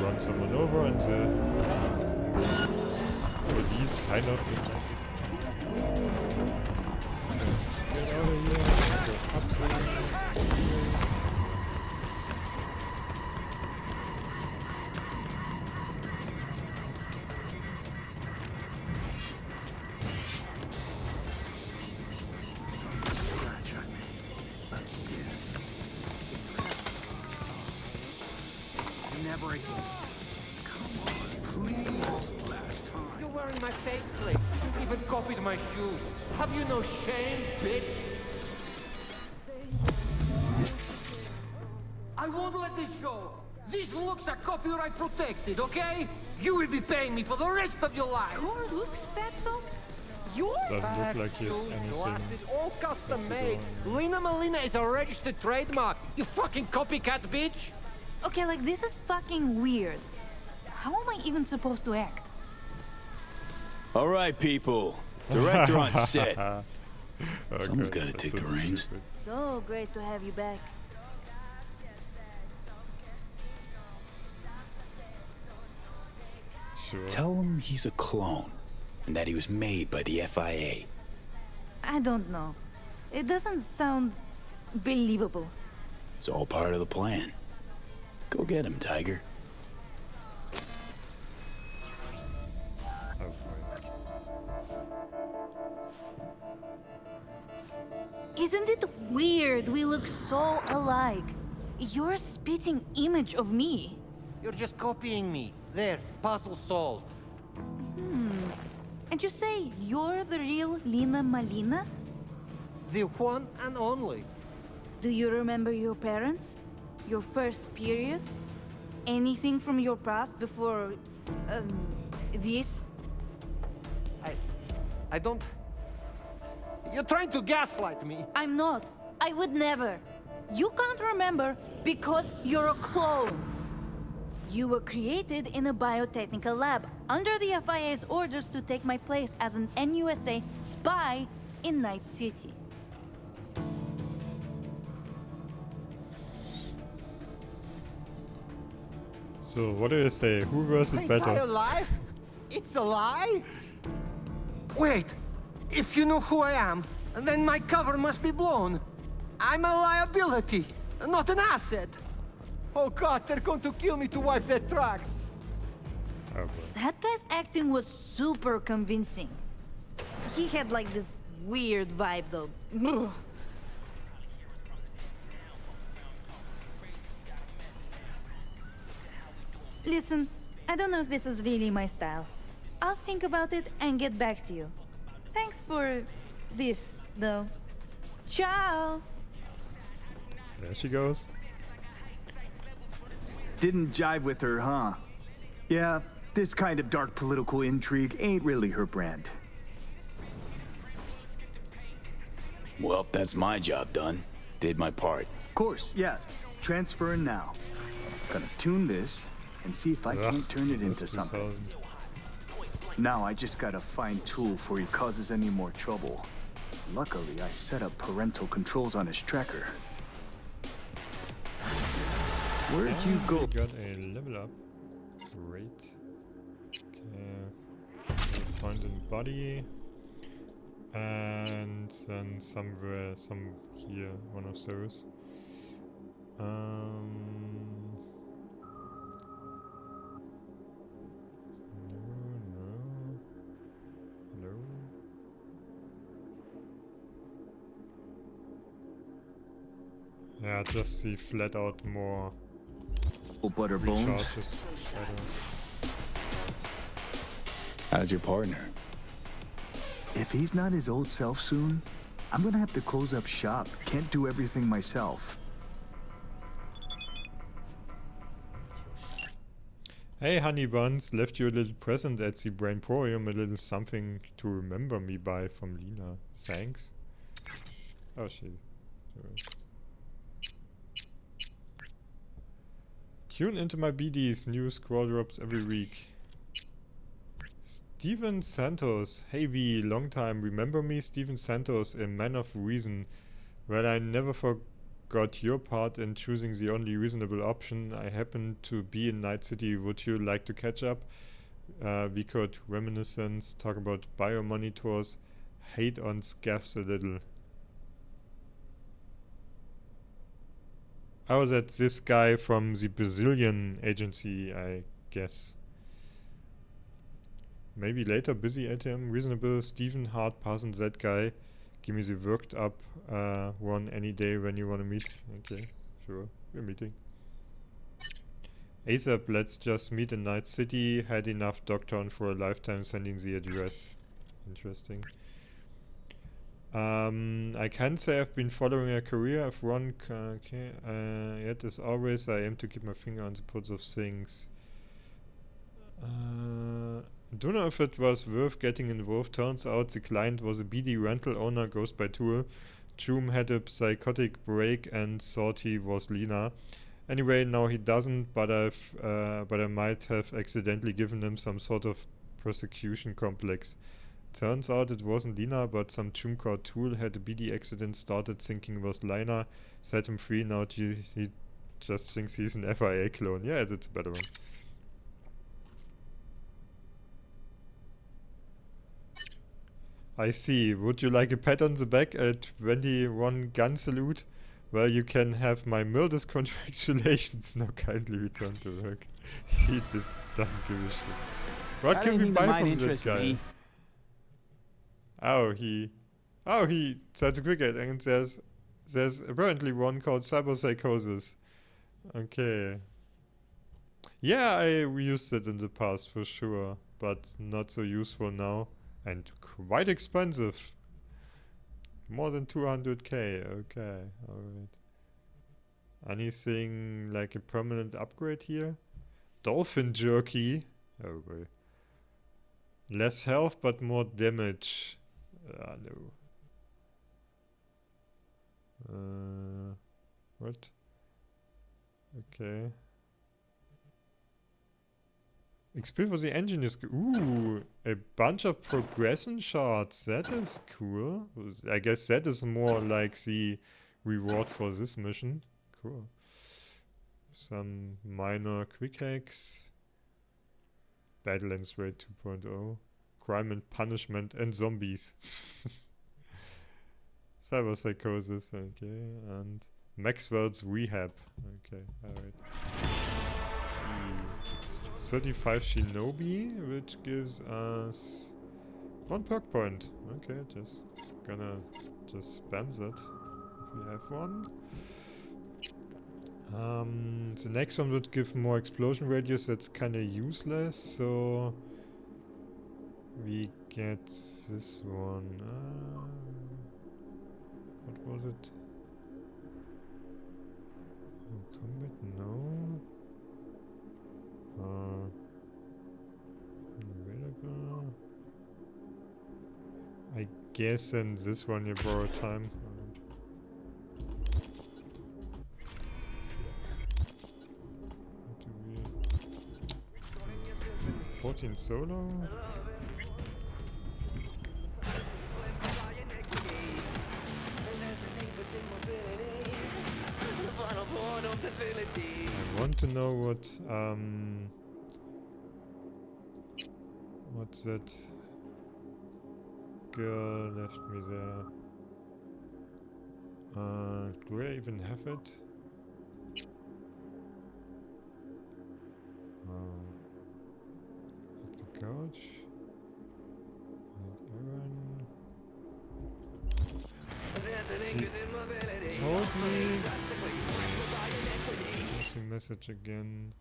Run someone over and the police kind of look like it. Let's get out of here. Go up there. Never again. Come on, please. Last time. You're wearing my faceplate. You even copied my shoes. Have you no shame, bitch? I won't let this go. These looks are copyright protected, okay? You will be paying me for the rest of your life. Your looks, Fatso? Your doesn't look like he's anything. Glasses, all custom made. Lena Malina is a registered trademark. You fucking copycat bitch. Okay, like, this is fucking weird. How am I even supposed to act? All right, people. Director on set. Okay, Someone's got to take the reins. Stupid. So great to have you back. Sure. Tell him he's a clone and that he was made by the FIA. I don't know. It doesn't sound believable. It's all part of the plan. Go get him, Tiger. Isn't it weird we look so alike? You're a spitting image of me. You're just copying me. There, puzzle solved. And you say you're the real Lena Malina? The one and only. Do you remember your parents? Your first period? Anything from your past before, this? I don't... You're trying to gaslight me. I'm not. I would never. You can't remember because you're a clone. You were created in a biotechnical lab under the FIA's orders to take my place as an NUSA spy in Night City. So, what do you say? Who was it better? Entire life? It's a lie? Wait, if you know who I am, then my cover must be blown. I'm a liability, not an asset. Oh God, they're going to kill me to wipe their tracks. Oh boy. That guy's acting was super convincing. He had like this weird vibe though. Ugh. Listen, I don't know if this is really my style. I'll think about it and get back to you. Thanks for this, though. Ciao! There she goes. Didn't jive with her, huh? Yeah, this kind of dark political intrigue ain't really her brand. Well, that's my job done. Did my part. Of course, yeah. Transferring now. Gonna tune this and see if I can't turn it into something. Now I just gotta find Tool before he causes any more trouble. Luckily, I set up parental controls on his tracker. Where'd you go? We got a level up. Great. Okay. Point in body. And then somewhere, here, one of those. No. Yeah, just see flat out more. Oh, butter bones. Recharges. How's your partner? If he's not his old self soon, I'm gonna have to close up shop. Can't do everything myself. Hey, honey buns, left you a little present at the Brainporium, a little something to remember me by from Lena. Thanks. Oh shit. Sorry. Tune into my BDs, new scroll drops every week. Steven Santos. Hey V, long time. Remember me? Steven Santos, a man of reason. Well, I never forgot your part in choosing the only reasonable option. I happen to be in Night City. Would you like to catch up? We could reminiscence, talk about biomonitors, hate on scaffs a little. Oh, that's this guy from the Brazilian agency, I guess. Maybe later, busy ATM, reasonable, Stephen, hard passing that guy. Give me the worked up one any day when you want to meet. Okay, sure, we're meeting. ASAP, let's just meet in Night City. Had enough Doctor for a lifetime, sending the address. Interesting. I can't say I've been following a career. If one okay, yet as always, I aim to keep my finger on the pulse of things. Don't know if it was worth getting involved. Turns out the client was a BD rental owner, goes by tour. Choom had a psychotic break and thought he was Lena. Anyway, now he doesn't, but I might have accidentally given him some sort of persecution complex. Turns out it wasn't Lena, but some Choom tool had a BD accident, started thinking it was Lina, set him free. Now he just thinks he's an FIA clone. Yeah, that's a better one. I see. Would you like a pat on the back at 21 gun salute? Well, you can have my mildest congratulations. Now kindly return to work. He just doesn't give a shit. What can we buy from this guy? He that's a quick ad, and there's apparently one called Cyberpsychosis. Okay. Yeah, I used it in the past for sure, but not so useful now. And quite expensive. More than 200k. Okay, alright. Anything like a permanent upgrade here? Dolphin jerky. Oh boy. Less health but more damage. No. What? Okay. XP for the engine is good. Ooh, a bunch of progression shards. That is cool. I guess that is more like the reward for this mission. Cool. Some minor quick hacks. Badlands Raid 2.0. Crime and punishment and zombies. Cyberpsychosis, okay. And Maxwell's rehab. Okay, alright. 35 Shinobi, which gives us 1 perk point. Okay, just spend that if we have one. The next one would give more explosion radius. That's kind of useless, so we get this one. What was it? Combat? No. Available. I guess in this one you borrow time. 14 solo. I want to know what what's that girl left me there. Do I even have it? The couch. She told me. Missing message again.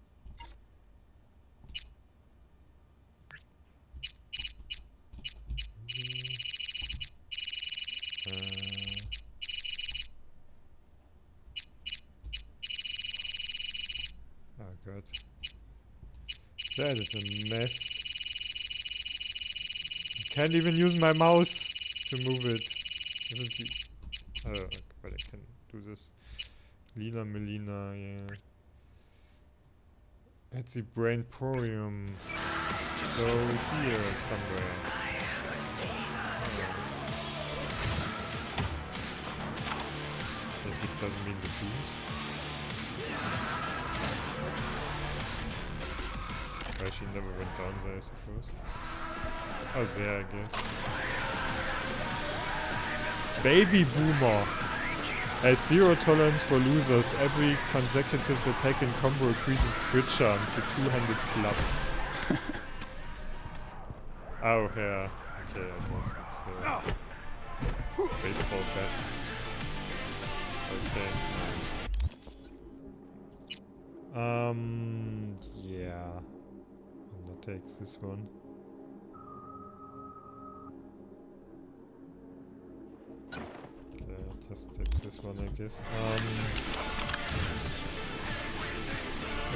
Oh god. That is a mess. I can't even use my mouse to move it. Isn't the... Oh, okay, but I can do this. Lila Melina, yeah. It's the Brainporium. So here somewhere. Guess it doesn't mean the boost. Well, she never went down there, I suppose. Oh, there, I guess. Baby Boomer has 0 tolerance for losers. Every consecutive attack and combo increases crit chance. The two-handed club. Oh, yeah. Okay, I guess it's baseball bat. Okay. Yeah. I'm gonna take this one. Just take this one, I guess.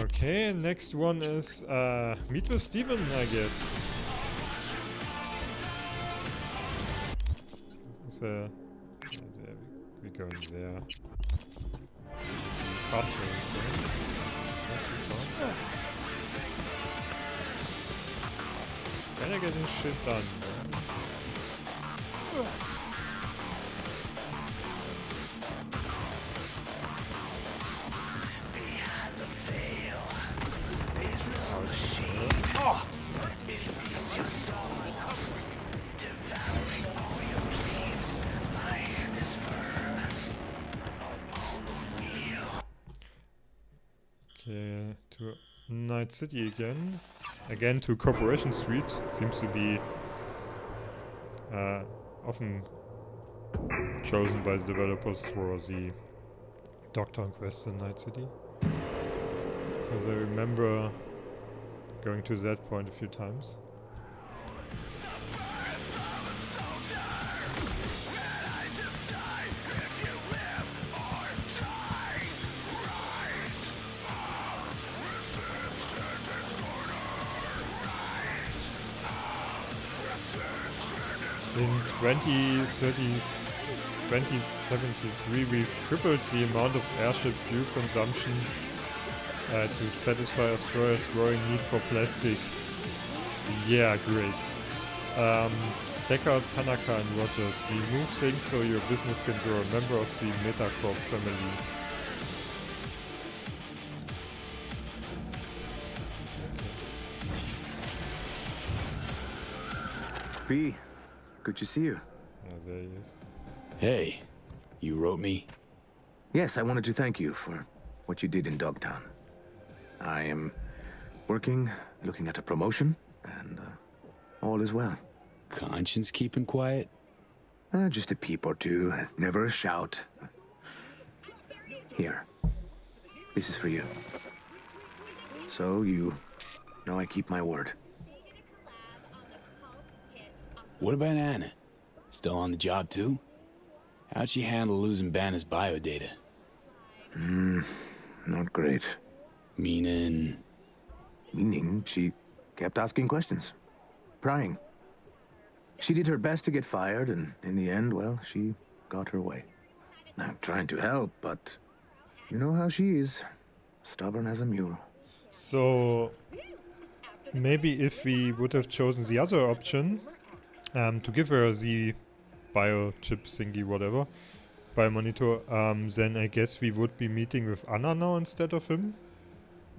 Okay, next one is meet with Steven, I guess. So, there we go in there. Faster, right? Kinda getting shit done. Okay, to Night City again. Again to Corporation Street. Seems to be often chosen by the developers for the Dogtown quests in Night City. Because I remember going to that point a few times. In 2030s, 2073, we've tripled the amount of airship fuel consumption to satisfy Australia's growing need for plastic. Yeah, great. Decker, Tanaka and Rogers, we move things so your business can grow. A member of the Metacorp family. B, good to see you. Yeah, there he is. Hey, you wrote me? Yes, I wanted to thank you for what you did in Dogtown. I am working, looking at a promotion, and all is well. Conscience keeping quiet? Just a peep or two, never a shout. Here, this is for you. So you know I keep my word. What about Anna? Still on the job too? How'd she handle losing Banner's biodata? Not great. Meaning she kept asking questions. Prying. She did her best to get fired, and in the end, well, she got her way. I'm trying to help, but you know how she is. Stubborn as a mule. So, maybe if we would have chosen the other option, to give her the biochip thingy, whatever, by monitor, then I guess we would be meeting with Anna now instead of him.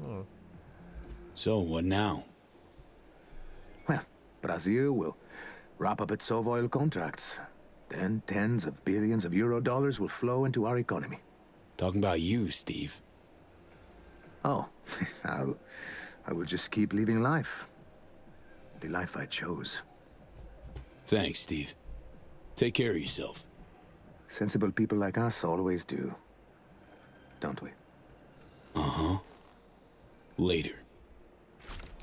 Oh. So, what now? Well, Brazil will wrap up its oil contracts. Then tens of billions of euro dollars will flow into our economy. Talking about you, Steve. Oh, I will just keep living life. The life I chose. Thanks, Steve. Take care of yourself. Sensible people like us always do. Don't we? Uh-huh. Later.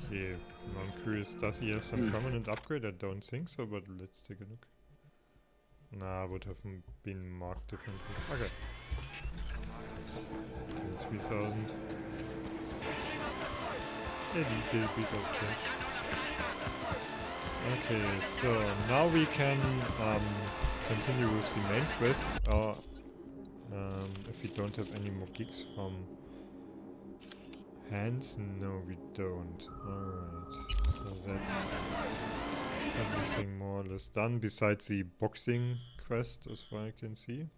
Okay, I'm curious, does he have some permanent upgrade? I don't think so, but let's take a look. Nah, would have been marked differently. Okay. 3,000. A little bit of change. Okay, so now we can continue with the main quest. If we don't have any more gigs from Hans, no, we don't. Alright, so that's everything more or less done, besides the boxing quest, as far as I can see.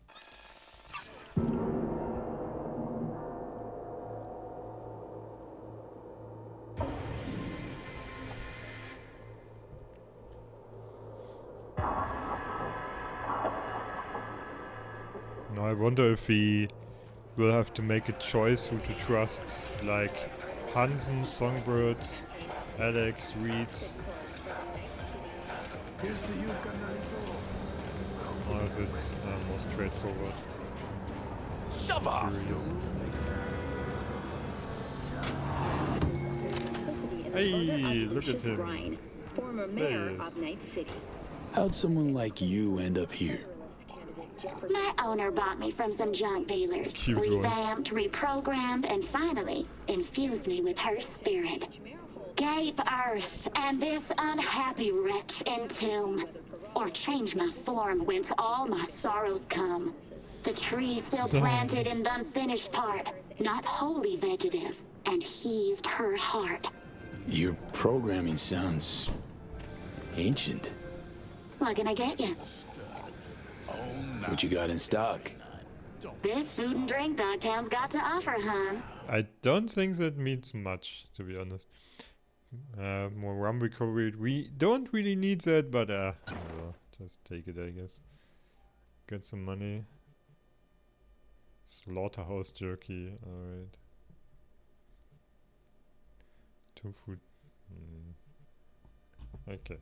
Now I wonder if we will have to make a choice who to trust, like Hansen, Songbird, Alex, Reed. Here's to you, Carnalito. Or if it's more straightforward. Shove off! Hey, look at him. Bryan, former mayor of Night City. How'd someone like you end up here? My owner bought me from some junk dealers. Cute one. Revamped, reprogrammed, and finally infused me with her spirit. Gape Earth and this unhappy wretch entomb, or change my form whence all my sorrows come. The tree still planted in the unfinished part, not wholly vegetative, and heaved her heart. Your programming sounds ancient. What can I get you? What you got in stock? This food and drink Dogtown's got to offer, hon. I don't think that means much, to be honest. More rum recovery. We don't really need that, but just take it, I guess. Get some money. Slaughterhouse jerky. Alright. Tofu. Okay.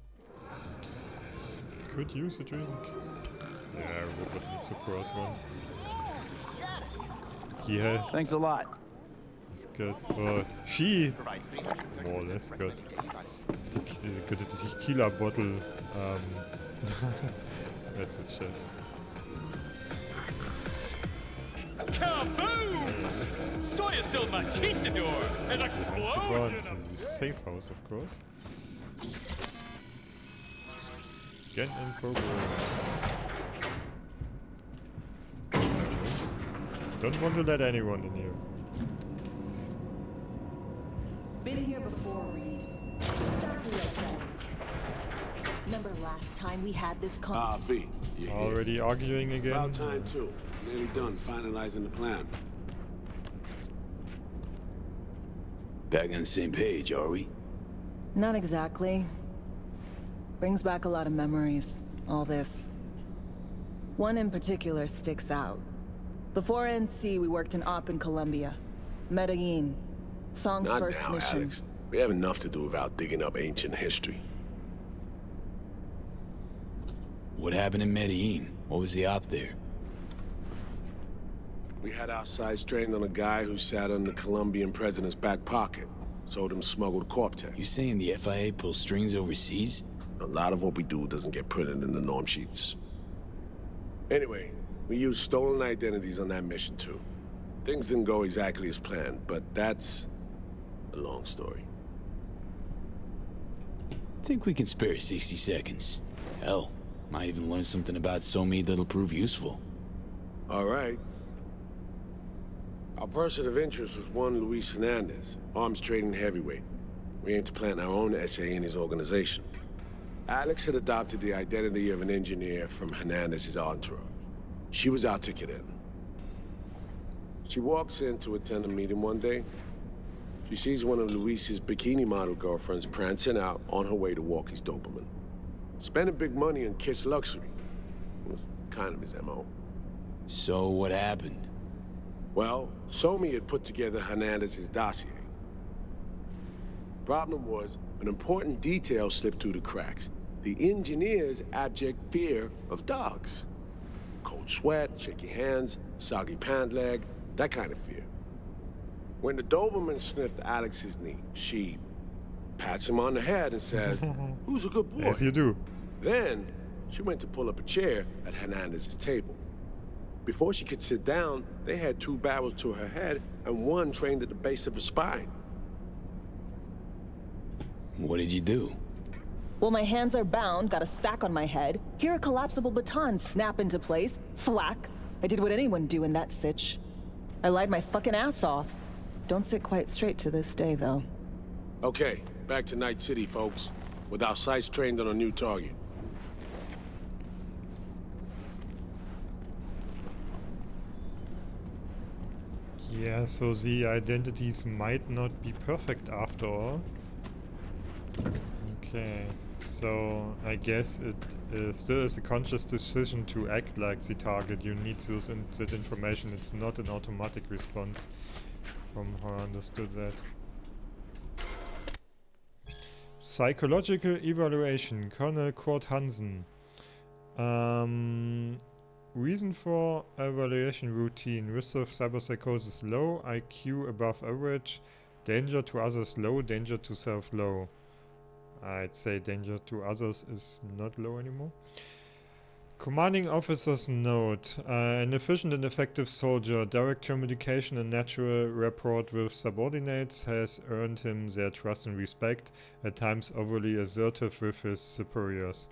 Could use a drink. Yeah, Robert needs a cross one. He has. Thanks a lot. He's good. Or she more or less got the tequila bottle at the chest. Kaboom! Soya Silva Conquistador! An explosion! To the safe house, of course. Get in program. Don't want to let anyone in here. Been here before, Reed. Remember last time we had this V. Already arguing again? About time too. Nearly done finalizing the plan. Back on the same page, are we? Not exactly. Brings back a lot of memories, all this. One in particular sticks out. Before NC, we worked in Op in Colombia. Medellin. Song's Not first now, mission. Alex. We have enough to do without digging up ancient history. What happened in Medellin? What was the op there? We had our sights trained on a guy who sat on the Colombian president's back pocket. Sold him smuggled Corp-Tech. You saying the FIA pulls strings overseas? A lot of what we do doesn't get printed in the norm sheets. Anyway, we used stolen identities on that mission too. Things didn't go exactly as planned, but that's a long story. Think we can spare 60 seconds. Hell, might even learn something about SoMe that'll prove useful. All right. Our person of interest was one Luis Hernandez, arms trading heavyweight. We aim to plant our own SA in his organization. Alex had adopted the identity of an engineer from Hernandez's entourage. She was our ticket in. She walks in to attend a meeting one day. She sees one of Luis's bikini model girlfriends prancing out on her way to Walkie's Doberman. Spending big money on kitsch luxury. It was kind of his MO. So what happened? Well, Somi had put together Hernandez's dossier. Problem was, an important detail slipped through the cracks. The engineer's abject fear of dogs. Cold sweat, shaky hands, soggy pant leg, that kind of fear. When the Doberman sniffed Alex's knee, she pats him on the head and says, "Who's a good boy?" Yes, you do. Then, she went to pull up a chair at Hernandez's table. Before she could sit down, they had 2 barrels to her head and one trained at the base of her spine. What did you do? Well, my hands are bound, got a sack on my head. Here a collapsible baton snap into place. Thwack. I did what anyone do in that sitch. I lied my fucking ass off. Don't sit quite straight to this day, though. Okay, back to Night City, folks. With our sights trained on a new target. Yeah, so the identities might not be perfect after all. Okay, so I guess it still is a conscious decision to act like the target. You need that information. It's not an automatic response, from how I understood that. Psychological evaluation, Colonel Kurt Hansen. Reason for evaluation routine: risk of cyberpsychosis low, IQ above average, danger to others low, danger to self low. I'd say danger to others is not low anymore. Commanding officer's note: an efficient and effective soldier, direct communication and natural rapport with subordinates has earned him their trust and respect, at times overly assertive with his superiors.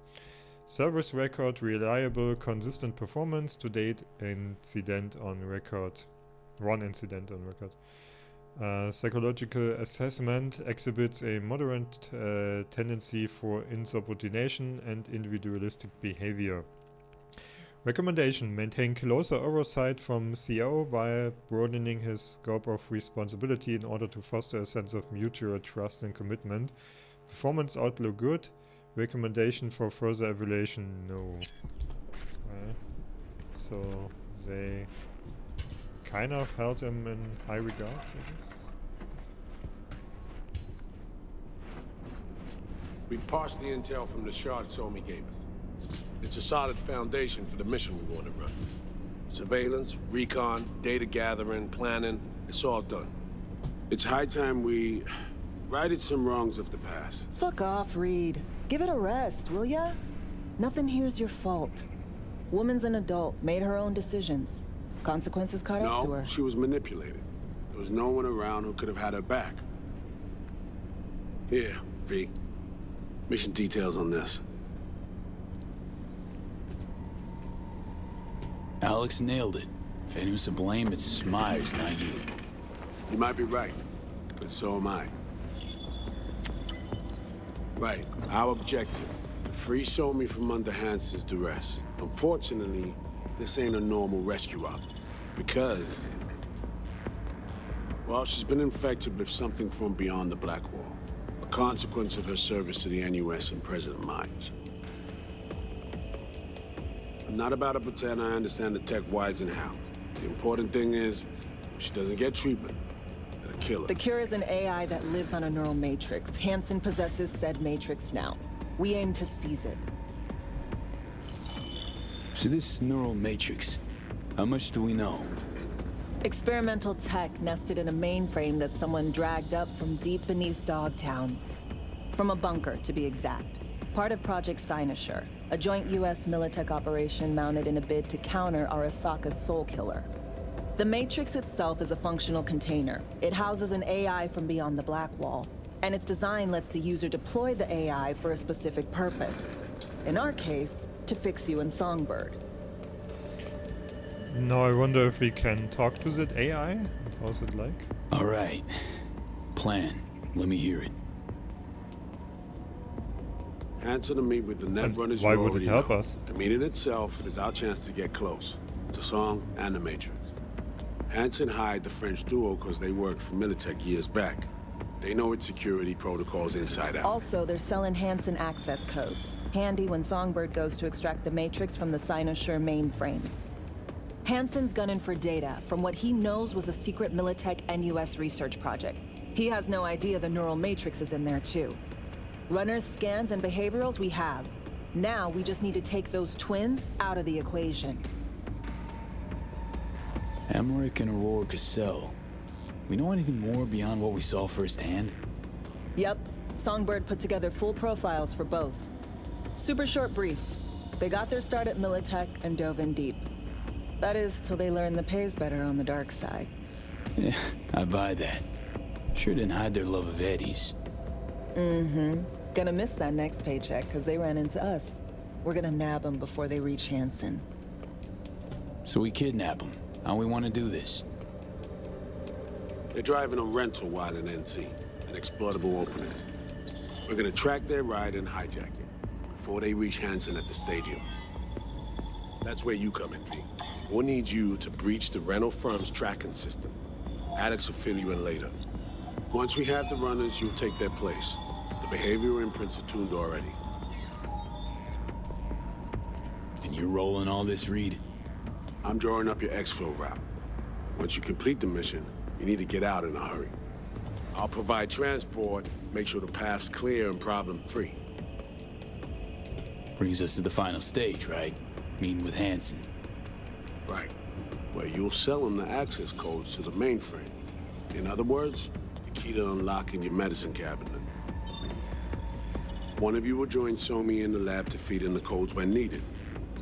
Service record: reliable, consistent performance, to date incident on record. 1 incident on record. Psychological assessment: exhibits a moderate tendency for insubordination and individualistic behavior. Recommendation: maintain closer oversight from CO while broadening his scope of responsibility in order to foster a sense of mutual trust and commitment. Performance outlook good. Recommendation for further evaluation: no. Okay. So they kind of held him in high regards, I guess. We parsed the intel from the shards Somi gave us. It's a solid foundation for the mission we want to run. Surveillance, recon, data gathering, planning, it's all done. It's high time we righted some wrongs of the past. Fuck off, Reed. Give it a rest, will ya? Nothing here's your fault. Woman's an adult, made her own decisions. Consequences caught up to her. No, she was manipulated. There was no one around who could have had her back. Here, V. Mission details on this. Alex nailed it. If anyone's to blame, it's Myers, not you. You might be right, but so am I. Right, our objective: free Somi from under Hansen's duress. Unfortunately, this ain't a normal rescue op, because, well, she's been infected with something from beyond the Black Wall. A consequence of her service to the NUS and President Myers. I'm not about to pretend I understand the tech whys and how. The important thing is, if she doesn't get treatment, it'll kill her. The cure is an AI that lives on a neural matrix. Hansen possesses said matrix now. We aim to seize it. So this neural matrix, how much do we know? Experimental tech nested in a mainframe that someone dragged up from deep beneath Dogtown. From a bunker, to be exact. Part of Project Cynosure, a joint US Militech operation mounted in a bid to counter Arasaka's Soul Killer. The Matrix itself is a functional container. It houses an AI from beyond the Black Wall, and its design lets the user deploy the AI for a specific purpose. In our case, to fix you in Songbird. Now I wonder if we can talk to that AI, and how's it like? Alright. Plan. Let me hear it. Answer to meet with the Netrunners. Why would it help us? The meeting itself is our chance to get close. The song and the Matrix. Hansen hired the French duo because they worked for Militech years back. They know its security protocols inside out. Also, they're selling Hansen access codes. Handy when Songbird goes to extract the Matrix from the Cynosure mainframe. Hansen's gunning for data from what he knows was a secret Militech NUS research project. He has no idea the neural matrix is in there too. Runners, scans, and behaviorals we have. Now we just need to take those twins out of the equation. Emmerich and Aurora Cassell. We know anything more beyond what we saw firsthand? Yep. Songbird put together full profiles for both. Super short brief. They got their start at Militech and dove in deep. That is, till they learned the pay's better on the dark side. Yeah, I buy that. Sure didn't hide their love of Eddie's. Mm-hmm. Gonna miss that next paycheck, because they ran into us. We're gonna nab them before they reach Hansen. So we kidnap them. How we want to do this? They're driving a rental while in NT, an exploitable opening. We're gonna track their ride and hijack it before they reach Hansen at the stadium. That's where you come in, V. We'll need you to breach the rental firm's tracking system. Alex will fill you in later. Once we have the runners, you'll take their place. The behavioral imprints are tuned already. And you're rolling all this, Reed? I'm drawing up your exfil route. Once you complete the mission, you need to get out in a hurry. I'll provide transport, make sure the path's clear and problem-free. Brings us to the final stage, right? Meeting with Hansen. Right. Where you'll sell them the access codes to the mainframe. In other words, the key to unlocking your medicine cabinet. One of you will join Somi in the lab to feed in the codes when needed.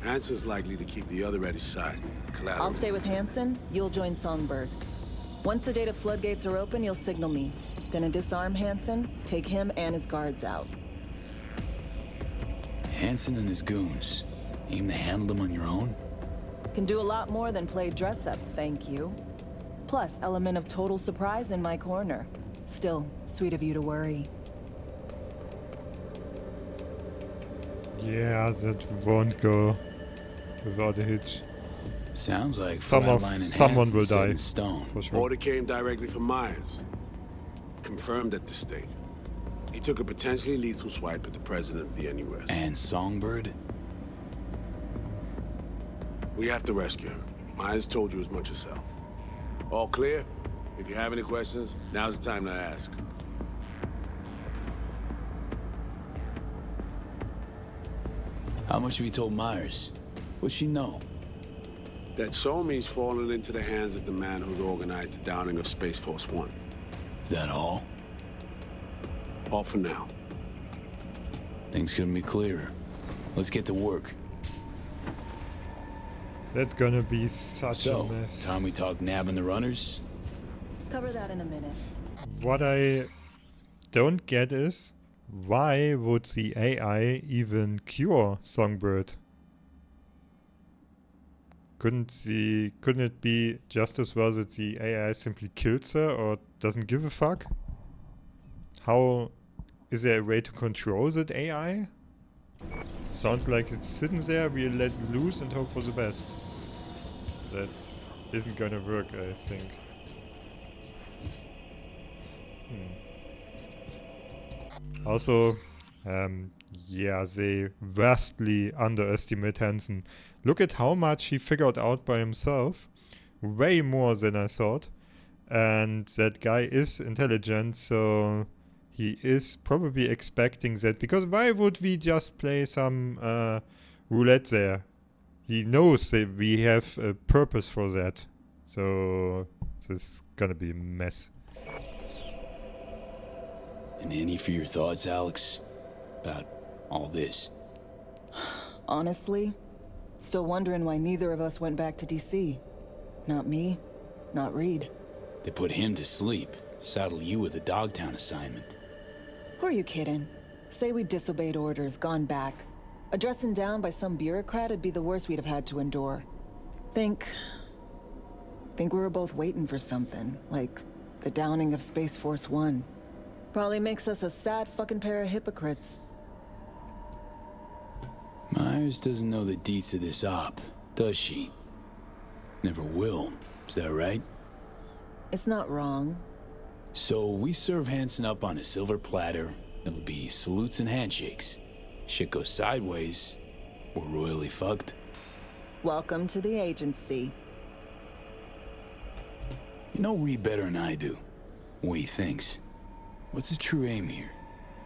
Hansen's likely to keep the other at his side. Collateral. I'll stay with Hansen, you'll join Songbird. Once the data floodgates are open, you'll signal me. Gonna disarm Hansen, take him and his guards out. Hansen and his goons. Aim to handle them on your own? Can do a lot more than play dress-up, thank you. Plus, element of total surprise in my corner. Still, sweet of you to worry. Yeah, that won't go without a hitch. Sounds like someone will die. For sure. Order came directly from Myers. Confirmed at the state. He took a potentially lethal swipe at the president of the NUS. And Songbird? We have to rescue her. Myers told you as much herself. All clear? If you have any questions, now's the time to ask. How much have you told Myers? What's she know? That Somi's fallen into the hands of the man who'd organized the downing of Space Force One. Is that all? All for now. Things couldn't be clearer. Let's get to work. That's gonna be such a mess. Time we talk nabbing the runners? Cover that in a minute. What I don't get is, why would the AI even cure Songbird? Couldn't it be just as well that the AI simply kills her or doesn't give a fuck? How is there a way to control that AI? Sounds like it's sitting there, we let loose and hope for the best. That isn't gonna work, I think. Also, yeah, they vastly underestimate Hansen. Look at how much he figured out by himself. Way more than I thought. And that guy is intelligent, so he is probably expecting that. Because why would we just play some roulette there? He knows that we have a purpose for that. So this is gonna be a mess. And any for your thoughts, Alex? About all this? Honestly, still wondering why neither of us went back to DC. Not me, not Reed. They put him to sleep. Saddle you with a Dogtown assignment. Who are you kidding? Say we disobeyed orders, gone back. A dressing down by some bureaucrat would be the worst we'd have had to endure. Think we were both waiting for something, like the downing of Space Force One. Probably makes us a sad fucking pair of hypocrites. Myers doesn't know the deets of this op, does she? Never will. Is that right? It's not wrong. So we serve Hansen up on a silver platter. It'll be salutes and handshakes. Shit goes sideways, we're royally fucked. Welcome to the agency. You know Reed better than I do. What he thinks. What's his true aim here?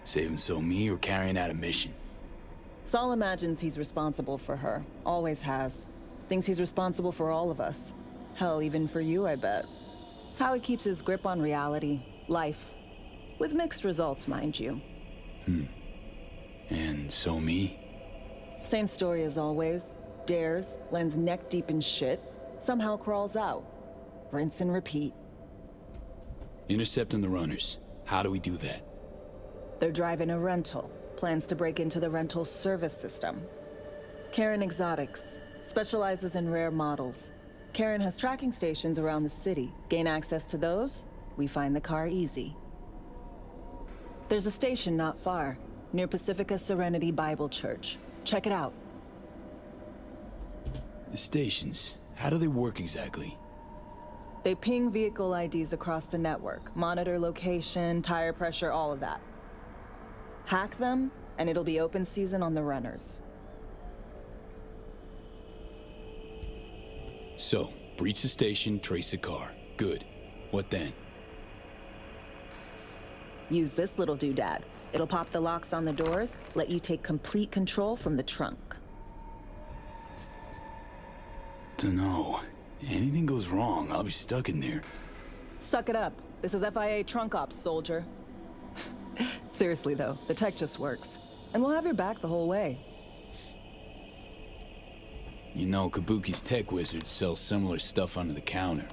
Saving So-Mi or carrying out a mission? Saul imagines he's responsible for her. Always has. Thinks he's responsible for all of us. Hell, even for you, I bet. It's how he keeps his grip on reality, life. With mixed results, mind you. And So-Mi? Same story as always. Dares, lands neck deep in shit, somehow crawls out. Rinse and repeat. Intercepting the runners. How do we do that? They're driving a rental. Plans to break into the rental service system. Karen Exotics. Specializes in rare models. Karen has tracking stations around the city. Gain access to those, we find the car easy. There's a station not far, near Pacifica Serenity Bible Church. Check it out. The stations, how do they work exactly? They ping vehicle IDs across the network, monitor location, tire pressure, all of that. Hack them, and it'll be open season on the runners. So, breach the station, trace the car. Good. What then? Use this little doodad. It'll pop the locks on the doors, let you take complete control from the trunk. Dunno. Anything goes wrong, I'll be stuck in there. Suck it up. This is FIA trunk ops, soldier. Seriously though, the tech just works. And we'll have your back the whole way. You know, Kabuki's tech wizards sell similar stuff under the counter.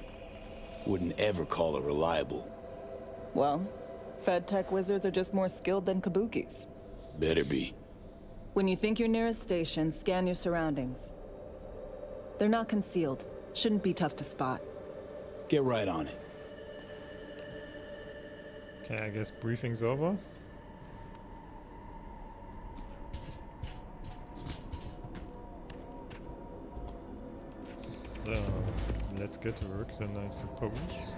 Wouldn't ever call it reliable. Well, Fed tech wizards are just more skilled than Kabuki's. Better be. When you think you're near a station, scan your surroundings. They're not concealed. Shouldn't be tough to spot. Get right on it. Okay, I guess briefing's over. So, let's get to work then, I suppose.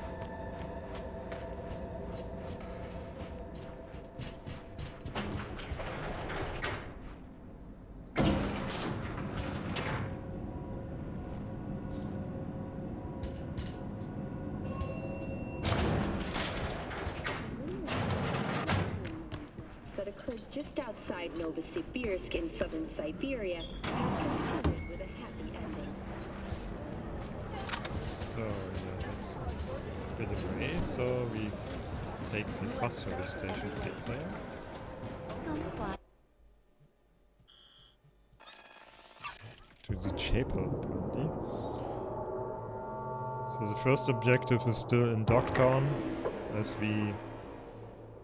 That occurred just outside Novosibirsk in southern Siberia has concluded with a happy ending. So, yeah, that's a bit away. So, we take the fast service station to get there. To the chapel, apparently. So, the first objective is still in Dogtown. As we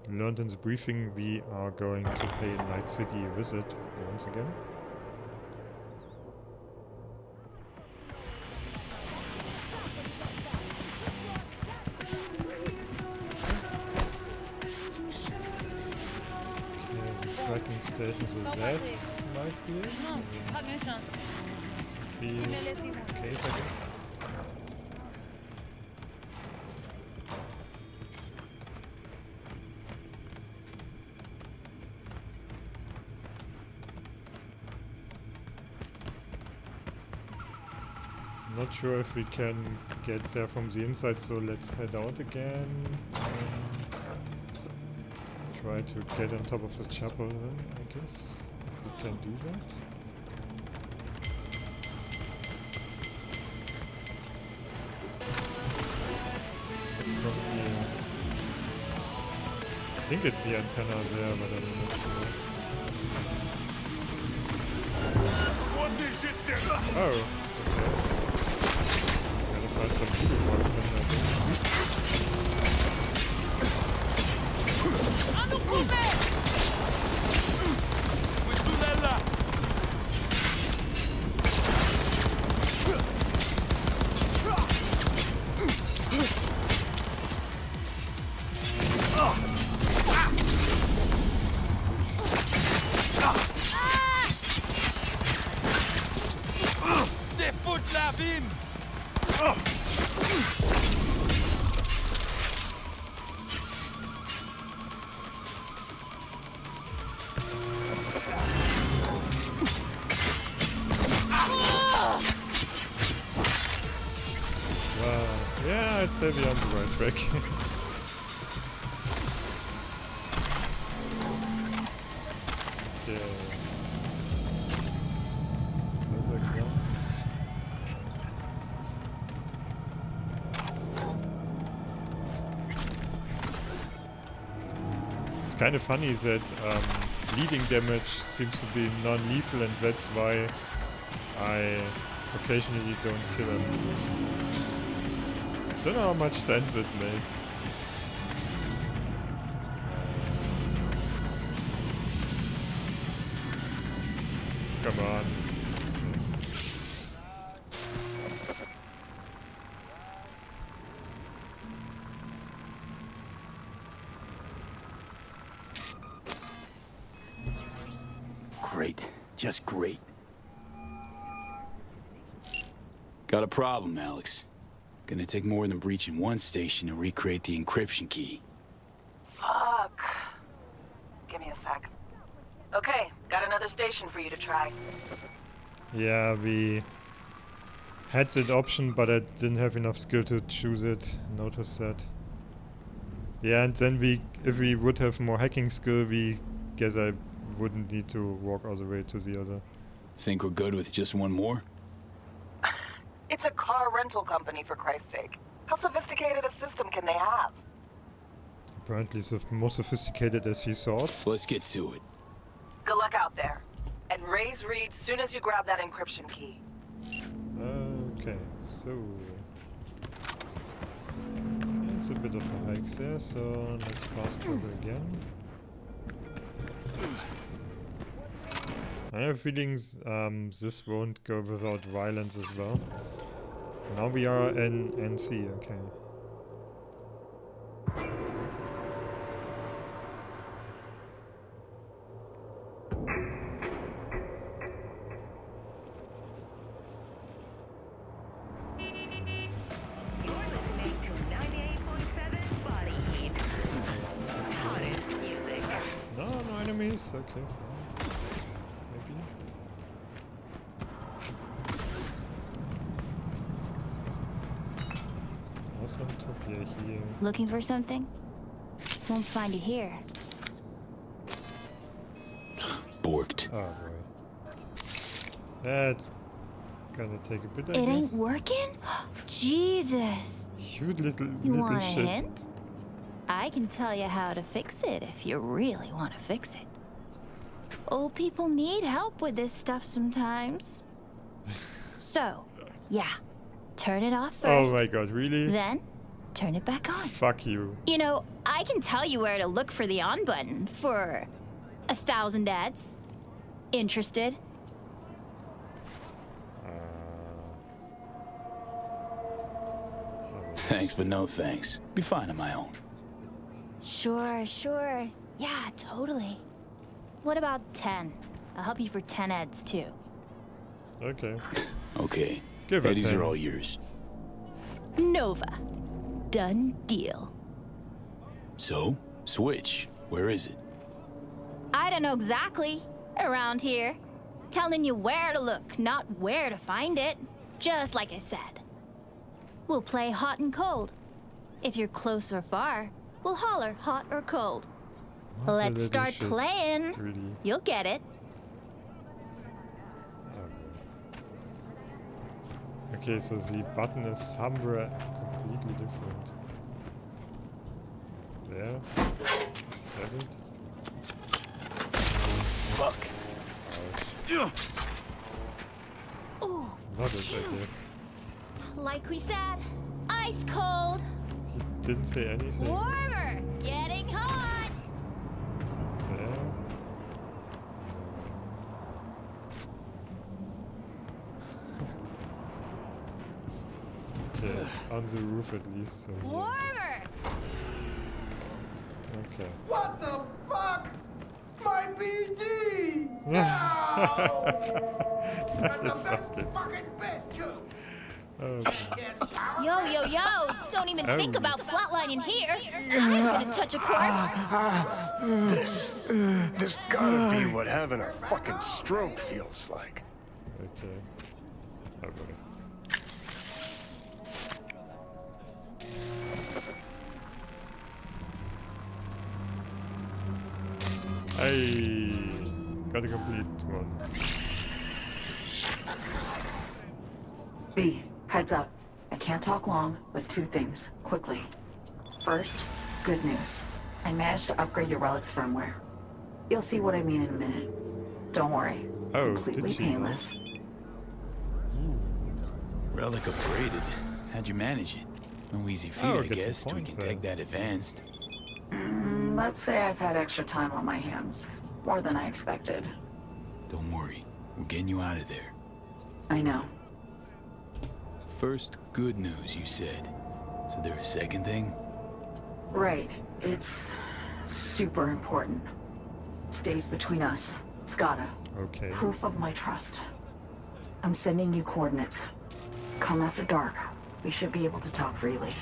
learned in the briefing, we are going to pay Night City a visit once again. Tracking stations, so that might be it. Be the case, I guess. Not sure if we can get there from the inside, so let's head out again. Try to get on top of the chapel then, I guess, if we can do that. From here. I think it's the antenna there, but I'm not sure. Oh, okay. Gotta find some people box in there. Yeah, I'd say we're on the right track. Okay. Where's that gun? It's kind of funny that bleeding damage seems to be non-lethal, and that's why I occasionally don't kill him. Don't know how much sense it made. Come on. Great. Just great. Got a problem, Alex. Gonna take more than breaching one station to recreate the encryption key. Fuck. Give me a sec. Okay, got another station for you to try. Yeah, we had that option, but I didn't have enough skill to choose it. Notice that. Yeah, and then if we would have more hacking skill, we guess I wouldn't need to walk all the way to the other. Think we're good with just one more? It's a car rental company, for Christ's sake. How sophisticated a system can they have? Apparently more sophisticated as he thought. Let's get to it. Good luck out there. And raise Reed soon as you grab that encryption key. Okay, so... It's a bit of a hike there, so let's fast travel again. I have feelings this won't go without violence as well. Now we are in NC, okay. No enemies, okay, fine. Maybe. Also on top, yeah, here. Looking for something? Won't find it here. Borked. Oh boy. That's gonna take a bit, I It guess. ain't working? Jesus. You little You little want a shit. hint? I can tell you how to fix it if you really want to fix it. Old people need help with this stuff sometimes. So, yeah. Turn it off first. Oh my god, really? Then, turn it back on. Fuck you. You know, I can tell you where to look for the on button for 1,000 ads. Interested? Thanks, but no thanks. Be fine on my own. Sure. Yeah, totally. What about 10? I'll help you for 10 ads too. Okay. Okay. Give it These 10. are all yours. Nova. Done deal. So, Switch. Where is it? I don't know exactly. Around here. Telling you where to look, not where to find it. Just like I said. We'll play hot and cold. If you're close or far, we'll holler hot or cold. What a Let's little start shit, playing. really. You'll get it. Okay, so the button is somewhere completely different. There. Have it. Fuck. Ooh, Not it, I guess. like we said, ice cold. He didn't say anything. Warmer. Getting hot. There. Okay, on the roof at least. So yeah. Warmer. Okay. What the fuck? My BD! No! That's the best fucking bit, too! Yo, yo, yo! Don't even think about flatlining here. I ain't gonna touch a corpse. This gotta be what having a fucking stroke feels like. Okay. Hey, got a complete one. B, heads up. I can't talk long, but 2 things, quickly. First, good news. I managed to upgrade your relic's firmware. You'll see what I mean in a minute. Don't worry. Oh, completely did she? painless. Relic upgraded. How'd you manage it? No easy feat, I get some guess, till we points can take that advanced. Let's say I've had extra time on my hands. More than I expected. Don't worry. We're getting you out of there. I know. First, good news, you said. So there a second thing? Right. It's super important. Stays between us. It's gotta. Okay. Proof of my trust. I'm sending you coordinates. Come after dark. We should be able to talk freely.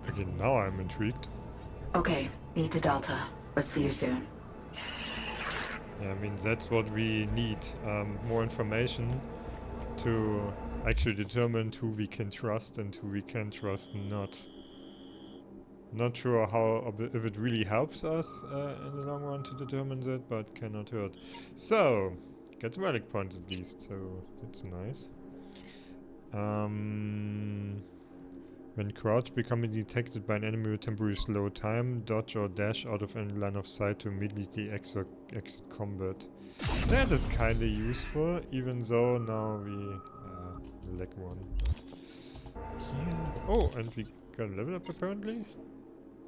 Again, now I'm intrigued. Okay, E to Delta. But see you soon. Yeah, I mean, that's what we need. More information to actually determine who we can trust and who we can trust not. Not sure how if it really helps us in the long run to determine that, but cannot hurt. So, get some relic points at least, so that's nice. When crouched, becoming detected by an enemy with temporary slow time, dodge or dash out of any line of sight to immediately exit combat. That is kinda useful, even though now we lack one. Yeah. Oh, and we got a level up apparently?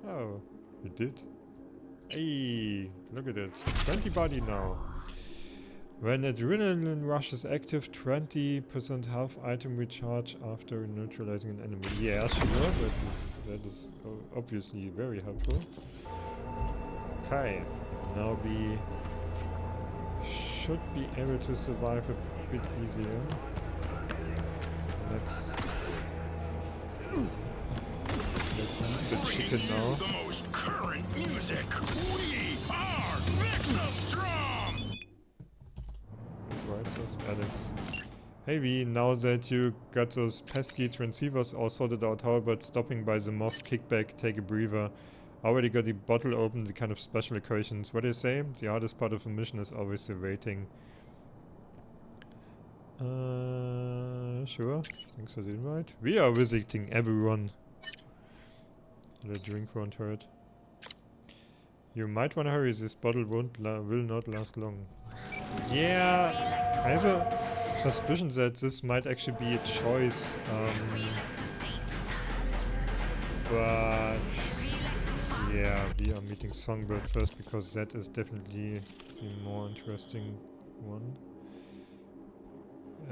Oh, we did. Hey, look at it. 20 body now. When adrenaline rush is active, 20% health item recharge after neutralizing an enemy. Yeah, sure, that is obviously very helpful. Okay, now we should be able to survive a bit easier. Let's eat the chicken now. The most current music. We are Vexostrom! Right, says Alex. Hey V, now that you got those pesky transceivers all sorted out, how about stopping by the moth kickback, take a breather? Already got the bottle open, the kind of special equations. What do you say? The hardest part of a mission is always the waiting. Sure. Thanks for the invite. We are visiting everyone. The drink won't hurt. You might want to hurry, this bottle will not last long. Yeah, I have a suspicion that this might actually be a choice. But yeah, we are meeting Songbird first because that is definitely the more interesting one. I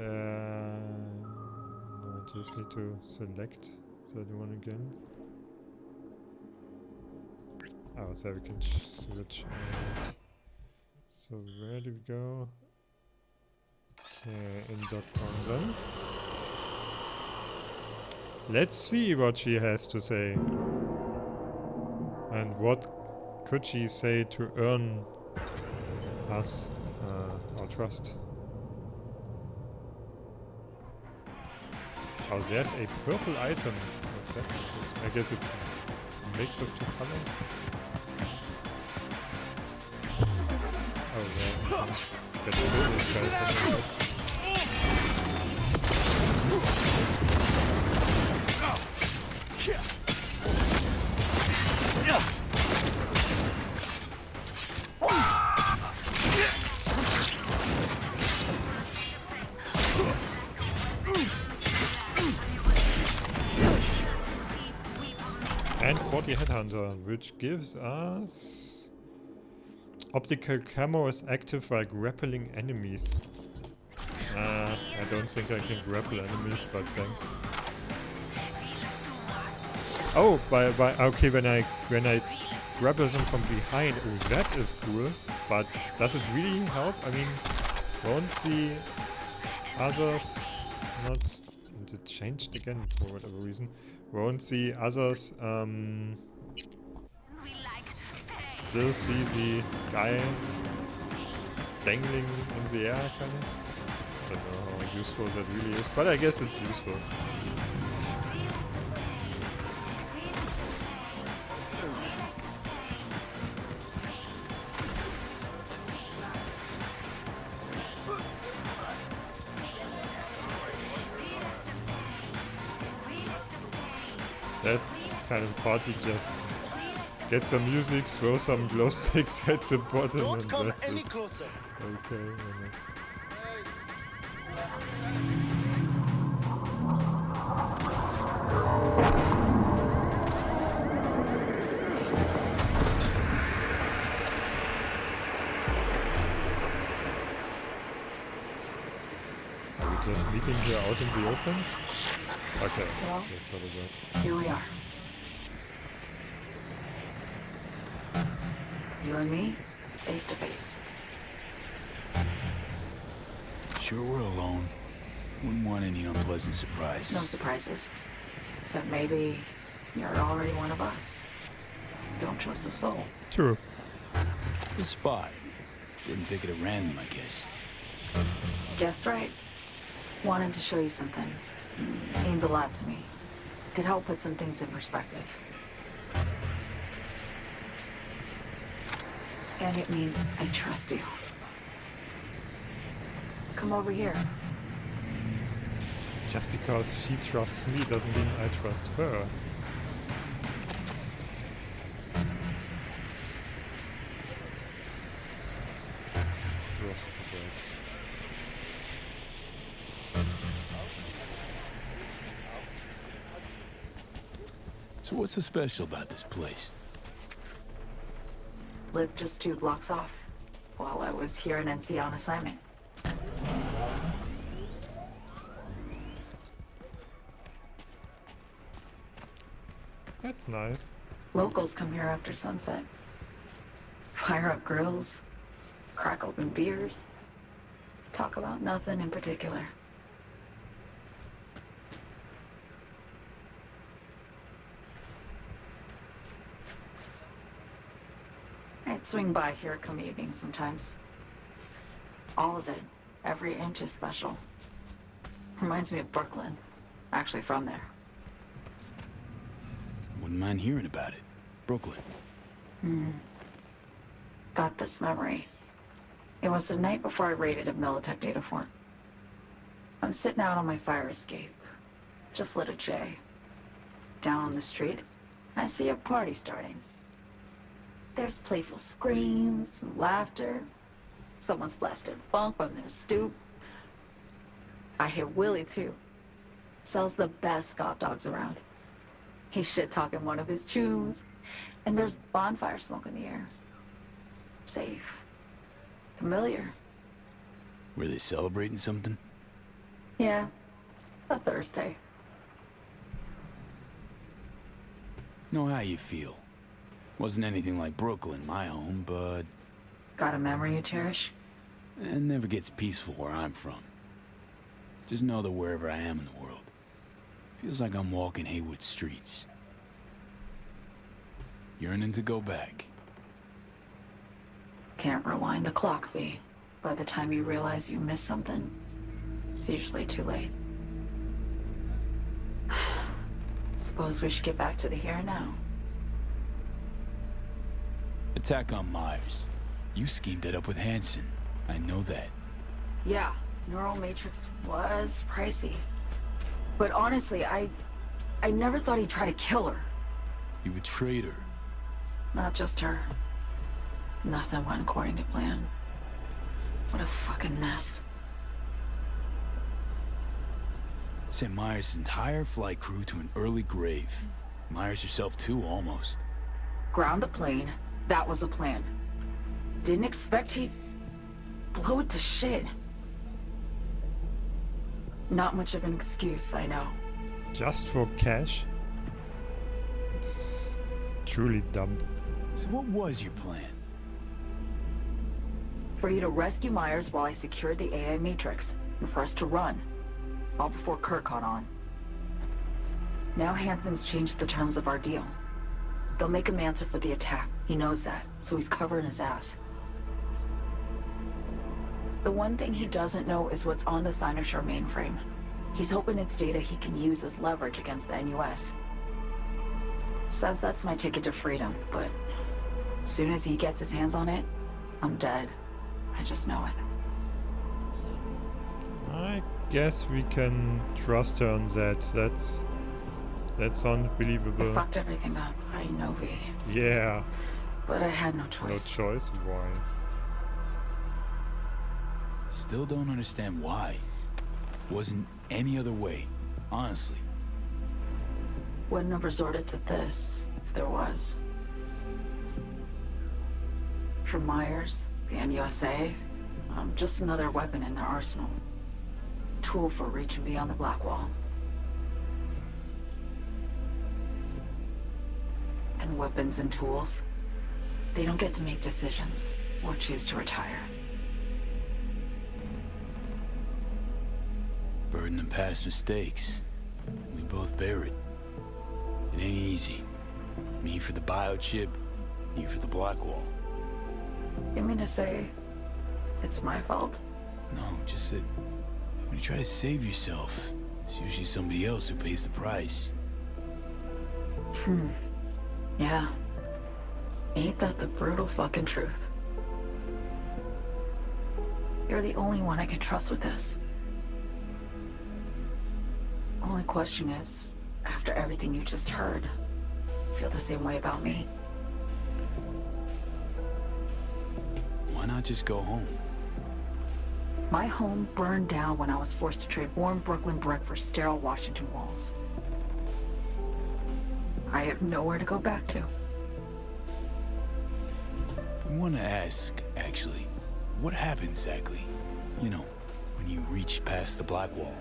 just need to select that one again. Oh, so we can switch out. So where do we go? In Dogtown then. Let's see what she has to say. And what could she say to earn us our trust? Oh, there's a purple item. What's that? I guess it's a mix of 2 colors. Oh, yeah. Get rid of those and 40 Headhunter, which gives us... Optical camo is active while grappling enemies. I don't think I can grapple enemies, but thanks. Oh, okay, when I grapple them from behind, oh, that is cool. But does it really help? I mean, won't the others not and it changed again for whatever reason. Won't the others still see the guy dangling in the air, kind of? I don't know how useful that really is, but I guess it's useful. That's kind of party, just get some music, throw some glow sticks at the bottom. Don't and come that's any it. closer. Okay. Are we just meeting here out in the open? Okay. Well, that's what it was. here we are. You and me, face to face. Sure we're alone. Wouldn't want any unpleasant surprises. No surprises. Except maybe you're already one of us. Don't trust a soul. True. The spot. Didn't pick it at random, I guess. Guessed right. Wanted to show you something. Means a lot to me. Could help put some things in perspective. And it means I trust you. Come over here. Just because she trusts me doesn't mean I trust her. So what's so special about this place? Lived just 2 blocks off while I was here in NC on assignment. That's nice. Locals come here after sunset. Fire up grills, crack open beers, talk about nothing in particular. I'd swing by here come evening sometimes. All of it, every inch is special. Reminds me of Brooklyn. Actually from there. Wouldn't mind hearing about it. Brooklyn. Got this memory. It was the night before I raided a Militech data fort. I'm sitting out on my fire escape. Just lit a J. Down on the street, I see a party starting. There's playful screams and laughter. Someone's blasting funk from their stoop. I hear Willie, too. Sells the best Scott dogs around. He's shit-talking one of his chooms. And there's bonfire smoke in the air. Safe. Familiar. Were they celebrating something? Yeah. A Thursday. Know how you feel. Wasn't anything like Brooklyn, my home, but... Got a memory you cherish? It never gets peaceful where I'm from. Just know that wherever I am in the world, feels like I'm walking Haywood streets. Yearning to go back. Can't rewind the clock, V. By the time you realize you missed something, it's usually too late. Suppose we should get back to the here and now. Attack on Myers. You schemed it up with Hansen. I know that. Yeah, Neural Matrix was pricey. But honestly, I never thought he'd try to kill her. You betrayed her. Not just her. Nothing went according to plan. What a fucking mess. Sent Myers' entire flight crew to an early grave. Myers herself too, almost. Ground the plane. That was the plan. Didn't expect he'd blow it to shit. Not much of an excuse, I know. Just for cash? It's truly dumb. So what was your plan? For you to rescue Myers while I secured the AI Matrix, and for us to run. All before Kirk caught on. Now Hansen's changed the terms of our deal. They'll make him answer for the attack. He knows that, so he's covering his ass. The one thing he doesn't know is what's on the Cynosure mainframe. He's hoping it's data he can use as leverage against the NUS. Says that's my ticket to freedom, but as soon as he gets his hands on it, I'm dead. I just know it. I guess we can trust her on that. That's unbelievable. I fucked everything up. I know, V. Yeah. But I had no choice. No choice? Why? Still don't understand why. Wasn't any other way, honestly. Wouldn't have resorted to this if there was. For Myers, the NUSA, I'm just another weapon in their arsenal. Tool for reaching beyond the Black Wall. And weapons and tools, they don't get to make decisions or choose to retire. Burden of past mistakes. We both bear it. It ain't easy. Me for the biochip, you for the Black Wall. You mean to say it's my fault? No, just that when you try to save yourself, it's usually somebody else who pays the price. Yeah. Ain't that the brutal fucking truth? You're the only one I can trust with this. Only question is, after everything you just heard, feel the same way about me? Why not just go home? My home burned down when I was forced to trade warm Brooklyn brick for sterile Washington walls. I have nowhere to go back to. I want to ask, actually, what happened exactly? You know, when you reached past the Black Wall.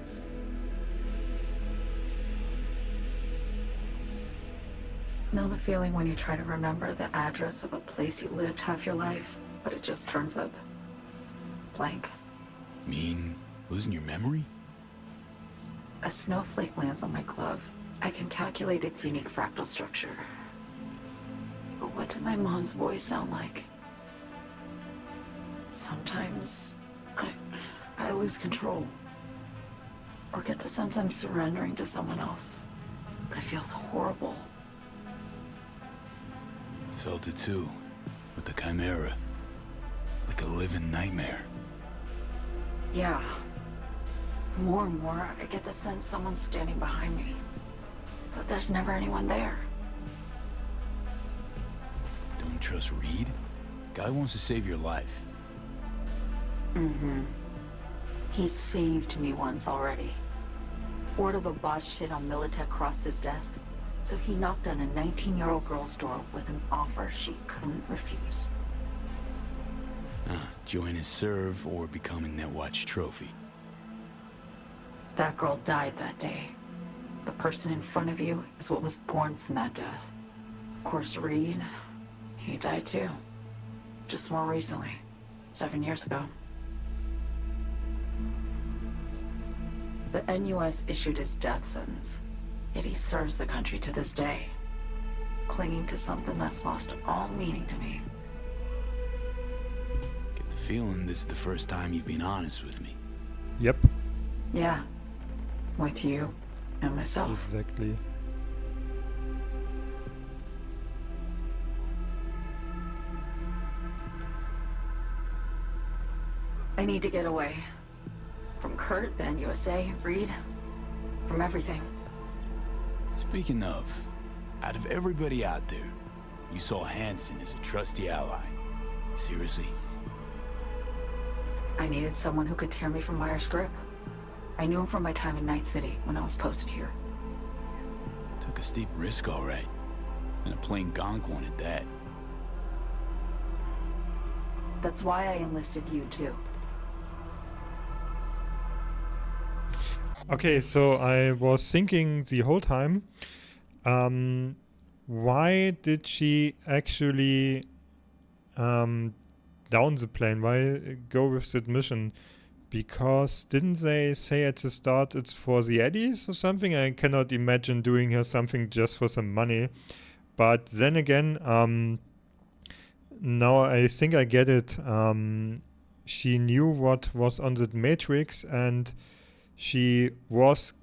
Know the feeling when you try to remember the address of a place you lived half your life, but it just turns up blank. Mean losing your memory? A snowflake lands on my glove. I can calculate its unique fractal structure. But what did my mom's voice sound like? Sometimes I lose control. Or get the sense I'm surrendering to someone else. But it feels horrible. Felt it too, with the Chimera. Like a living nightmare. Yeah. More and more, I get the sense someone's standing behind me. But there's never anyone there. Don't trust Reed? Guy wants to save your life. He saved me once already. Word of a boss shit on Militech crossed his desk, so he knocked on a 19-year-old girl's door with an offer she couldn't refuse. Join his serve or become a Netwatch trophy. That girl died that day. The person in front of you is what was born from that death. Of course, Reed, he died too. Just more recently. 7 years ago. The NUS issued his death sentence, yet he serves the country to this day, clinging to something that's lost all meaning to me. Get the feeling this is the first time you've been honest with me. Yep. Yeah. With you and myself. Exactly. I need to get away. From Kurt, the NUSA, Reed, from everything. Speaking of, out of everybody out there, you saw Hansen as a trusty ally. Seriously? I needed someone who could tear me from Myers' grip. I knew him from my time in Night City when I was posted here. Took a steep risk, all right. And a plain gonk one at that. That's why I enlisted you, too. Okay, so I was thinking the whole time, why did she actually down the plane? Why go with that mission? Because didn't they say at the start it's for the Eddies or something? I cannot imagine doing her something just for some money. But then again, now I think I get it. She knew what was on the Matrix, and she was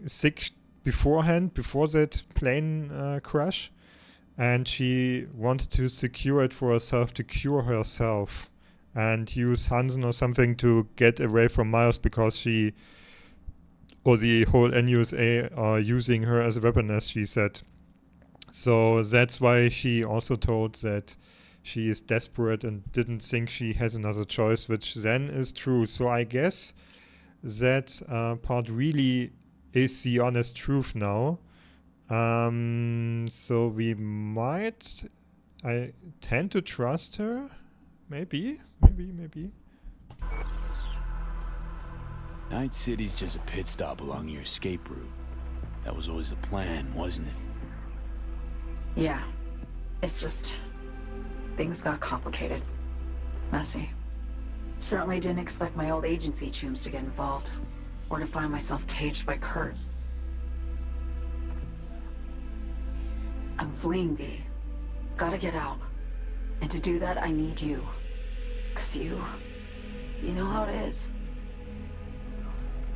sick beforehand, before that plane crash, and she wanted to secure it for herself, to cure herself, and use Hansen or something to get away from Miles, because she, or the whole NUSA, are using her as a weapon, as she said. So that's why she also told that she is desperate and didn't think she has another choice, which then is true. So I guess that part really is the honest truth now. So we might... I tend to trust her. Maybe. Night City's just a pit stop along your escape route. That was always the plan, wasn't it? Yeah. It's just... things got complicated. Messy. Certainly didn't expect my old agency chooms to get involved. Or to find myself caged by Kurt. I'm fleeing, V. Gotta get out. And to do that, I need you. 'Cause you know how it is.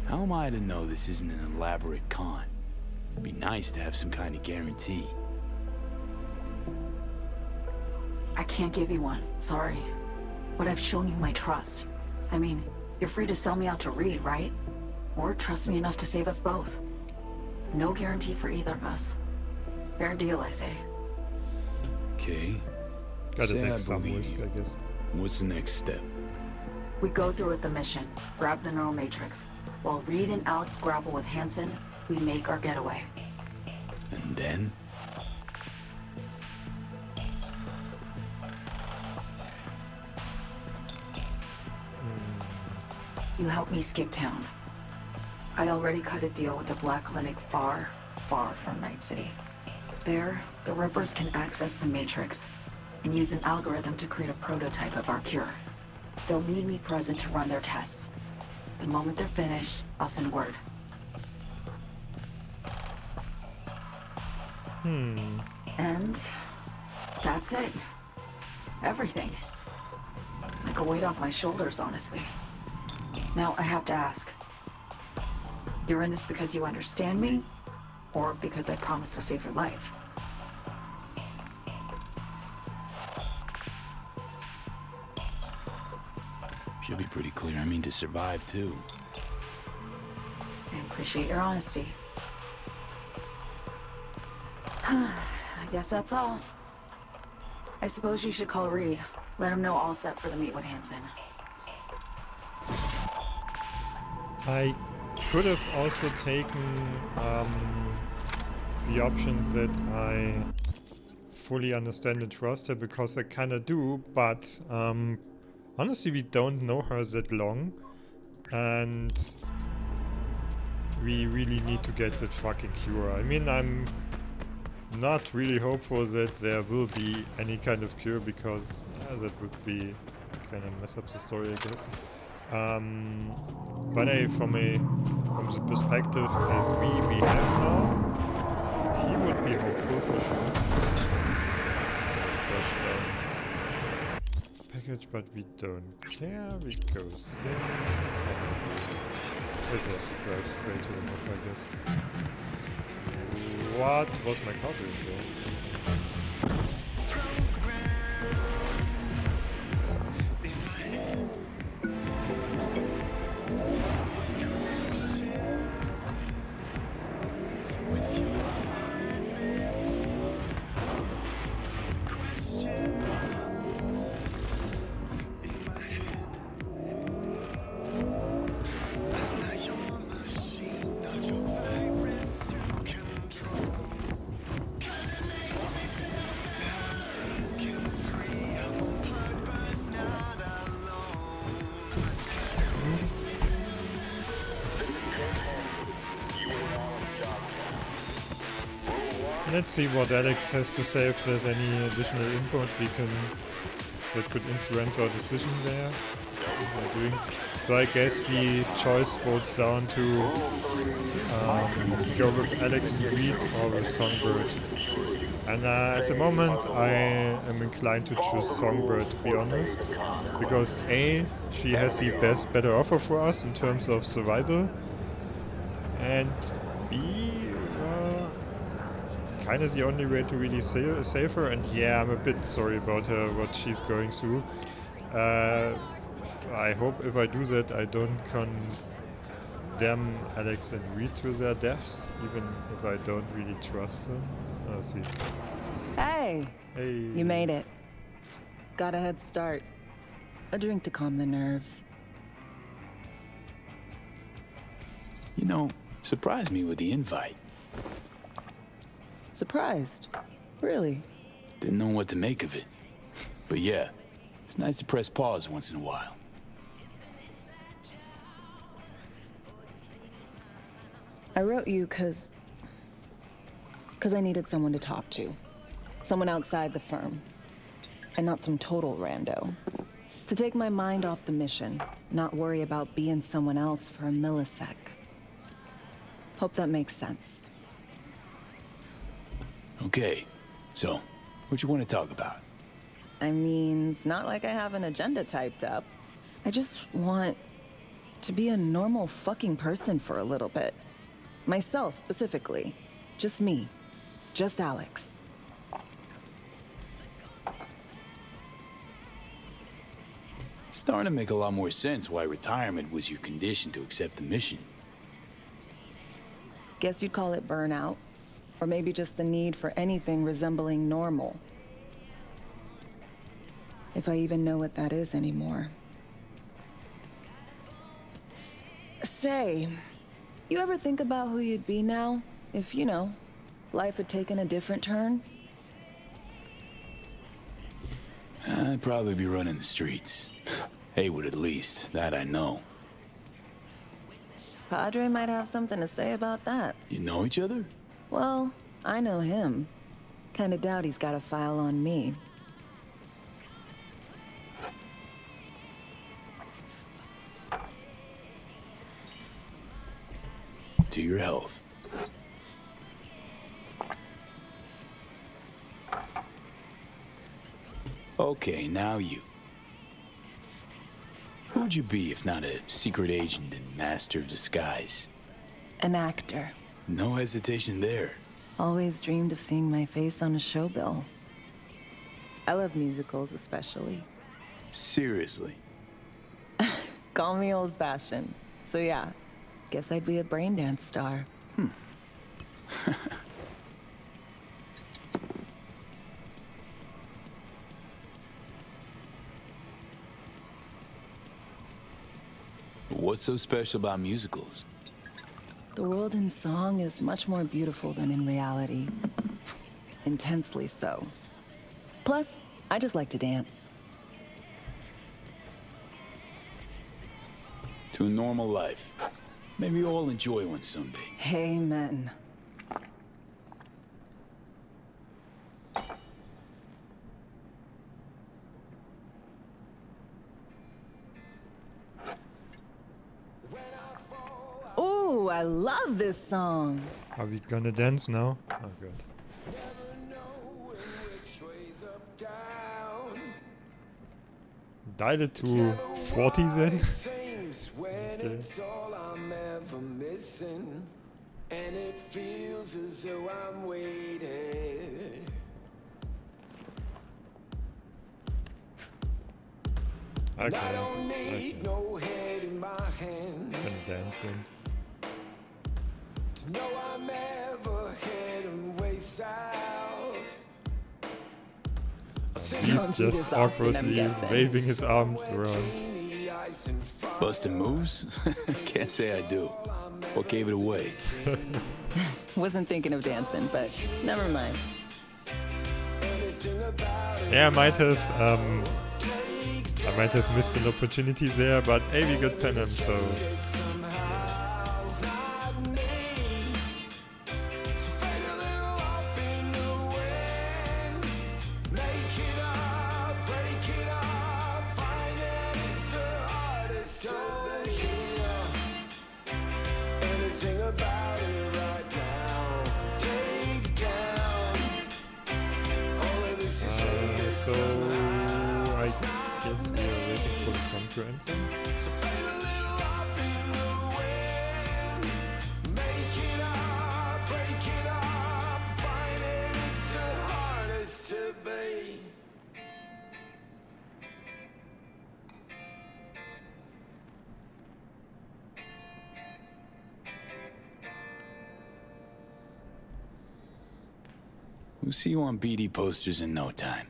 How am I to know this isn't an elaborate con? It'd be nice to have some kind of guarantee. I can't give you one, sorry. But I've shown you my trust. I mean, you're free to sell me out to Reed, right? Or trust me enough to save us both. No guarantee for either of us. Fair deal, I say. Okay. Gotta take some risk, I guess. What's the next step? We go through with the mission, grab the neural matrix. While Reed and Alex grapple with Hansen, we make our getaway. And then? You help me skip town. I already cut a deal with the Black Clinic far, far from Night City. There, the Rippers can access the Matrix and use an algorithm to create a prototype of our cure. They'll need me present to run their tests. The moment they're finished, I'll send word. And that's it. Everything. Like a weight off my shoulders, honestly. Now, I have to ask. You're in this because you understand me? Or because I promised to save your life? Should be pretty clear. I mean to survive, too. I appreciate your honesty. I guess that's all. I suppose you should call Reed. Let him know all set for the meet with Hansen. I could have also taken the option that I fully understand and trust her, because I kinda do, but honestly we don't know her that long, and we really need to get that fucking cure. I mean, I'm not really hopeful that there will be any kind of cure, because that would be kind of mess up the story, I guess. But from the perspective as we have now, he would be hopeful for sure. Package, but we don't care. We go there. It was great to enough, I guess. What was my car doing though? Let's see what Alex has to say, if there's any additional input that could influence our decision there. What we're doing. So I guess the choice boils down to go with Alex and Reed or with Songbird. And at the moment I am inclined to choose Songbird, to be honest. Because A, she has the better offer for us in terms of survival. And B, kind of the only way to really save her. And yeah, I'm a bit sorry about her, what she's going through. I hope if I do that I don't condemn Alex and Reed to their deaths, even if I don't really trust them. Let's see. Hey! Hey. You made it. Got a head start. A drink to calm the nerves. You know, surprised me with the invite. Surprised? Really? Didn't know what to make of it. But yeah, it's nice to press pause once in a while. I wrote you because I needed someone to talk to. Someone outside the firm. And not some total rando. To take my mind off the mission, not worry about being someone else for a millisec. Hope that makes sense. Okay, so, what you want to talk about? I mean, it's not like I have an agenda typed up. I just want to be a normal fucking person for a little bit. Myself, specifically. Just me. Just Alex. Starting to make a lot more sense why retirement was your condition to accept the mission. Guess you'd call it burnout. Or maybe just the need for anything resembling normal. If I even know what that is anymore. Say, you ever think about who you'd be now? If, you know, life had taken a different turn? I'd probably be running the streets. Haywood at least, that I know. Padre might have something to say about that. You know each other? Well, I know him. Kinda doubt he's got a file on me. To your health. Okay, now you. Who would you be if not a secret agent and master of disguise? An actor. No hesitation there. Always dreamed of seeing my face on a show bill. I love musicals especially. Seriously? Call me old-fashioned. So yeah, guess I'd be a brain dance star. What's so special about musicals? The world in song is much more beautiful than in reality. Intensely so. Plus, I just like to dance. To a normal life. Maybe we'll all enjoy one someday. Amen. Ooh, I love this song. Are we gonna dance now? Oh god. Dial it to 40 then? Okay. And it feels as though I'm waiting. Okay. I don't need no head in my hands. I'm dancing. To know I'm ever heading way south. He's just awkwardly waving his arms around. Busting moves? Can't say I do. What gave it away? Wasn't thinking of dancing, but never mind. Yeah, I might have missed an opportunity there, but hey, we got Penham, so... We'll see you on BD posters in no time.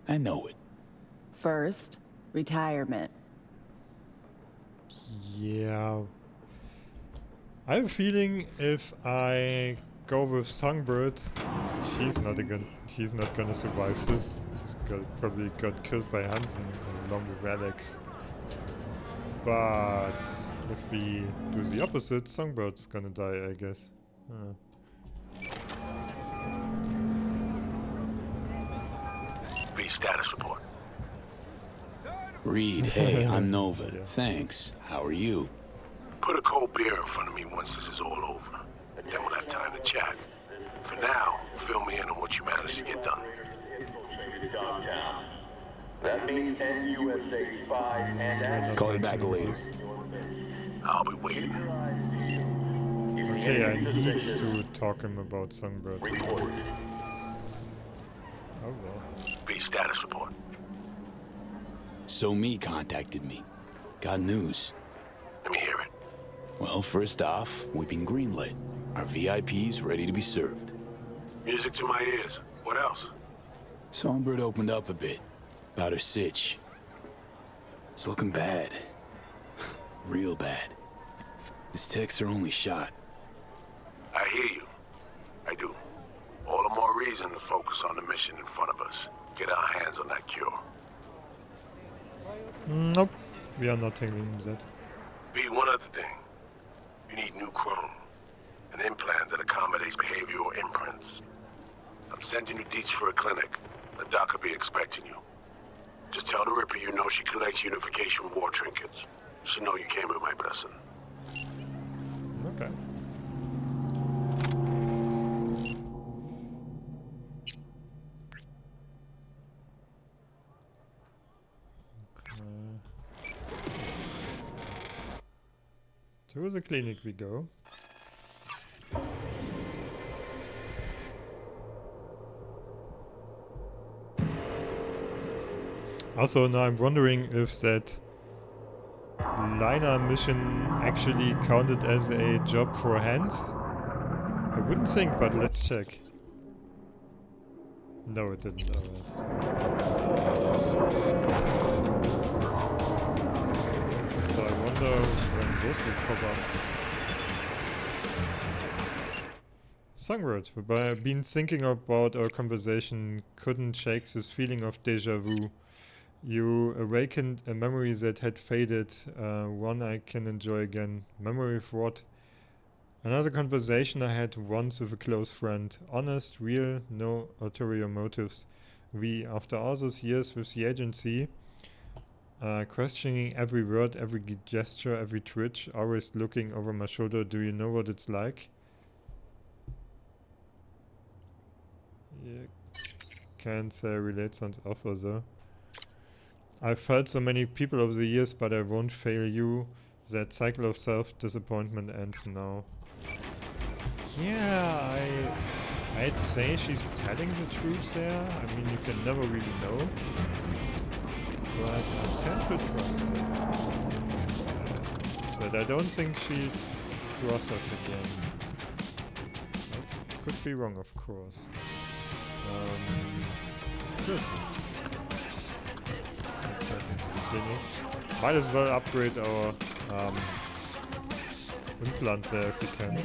I know it. First, retirement. Yeah. I have a feeling if I go with Songbird, she's not gonna survive this. Probably got killed by Hansen along with Alex. But if we do the opposite, Songbird's gonna die, I guess. V, status report. Reed, hey, I'm Nova. Thanks. How are you? Put a cold beer in front of me once this is all over. Then we'll have time to chat. For now, fill me in on what you managed to get done. That means NUSA spies and Call you back later. I'll be waiting. Okay, I need to talk him about Songbird. Oh well. B, status report. So Me contacted me. Got news. Let me hear it. Well, first off, we've been greenlit. Our VIP's ready to be served. Music to my ears. What else? Songbird opened up a bit about her sitch. It's looking bad. Real bad. His tech's her only shot. I hear you. I do. All the more reason to focus on the mission in front of us. Get our hands on that cure. Nope. We are not handling that. B, one other thing. You need new chrome. An implant that accommodates behavioral imprints. I'm sending you deets for a clinic. The doc will be expecting you. Just tell the Ripper you know she collects unification war trinkets. She know you came with my blessing. Okay. To the clinic we go. Also, now I'm wondering if that liner mission actually counted as a job for hands. I wouldn't think, but let's check. No, it didn't. So I wonder when those will pop up. Songbird, I've been thinking about our conversation, couldn't shake this feeling of déjà vu. You awakened a memory that had faded, one I can enjoy again. Memory of what? Another conversation I had once with a close friend. Honest, real, no ulterior motives. We, after all those years with the agency, questioning every word, every gesture, every twitch, always looking over my shoulder, do you know what it's like? Yeah, can't say I relate, sounds awful though. I've felt so many people over the years, but I won't fail you. That cycle of self-disappointment ends now. Yeah, I'd say she's telling the truth there. I mean, you can never really know. But I tend to trust her. Said I don't think she'd cross us again. I could be wrong, of course. Just might as well upgrade our implant there if we can.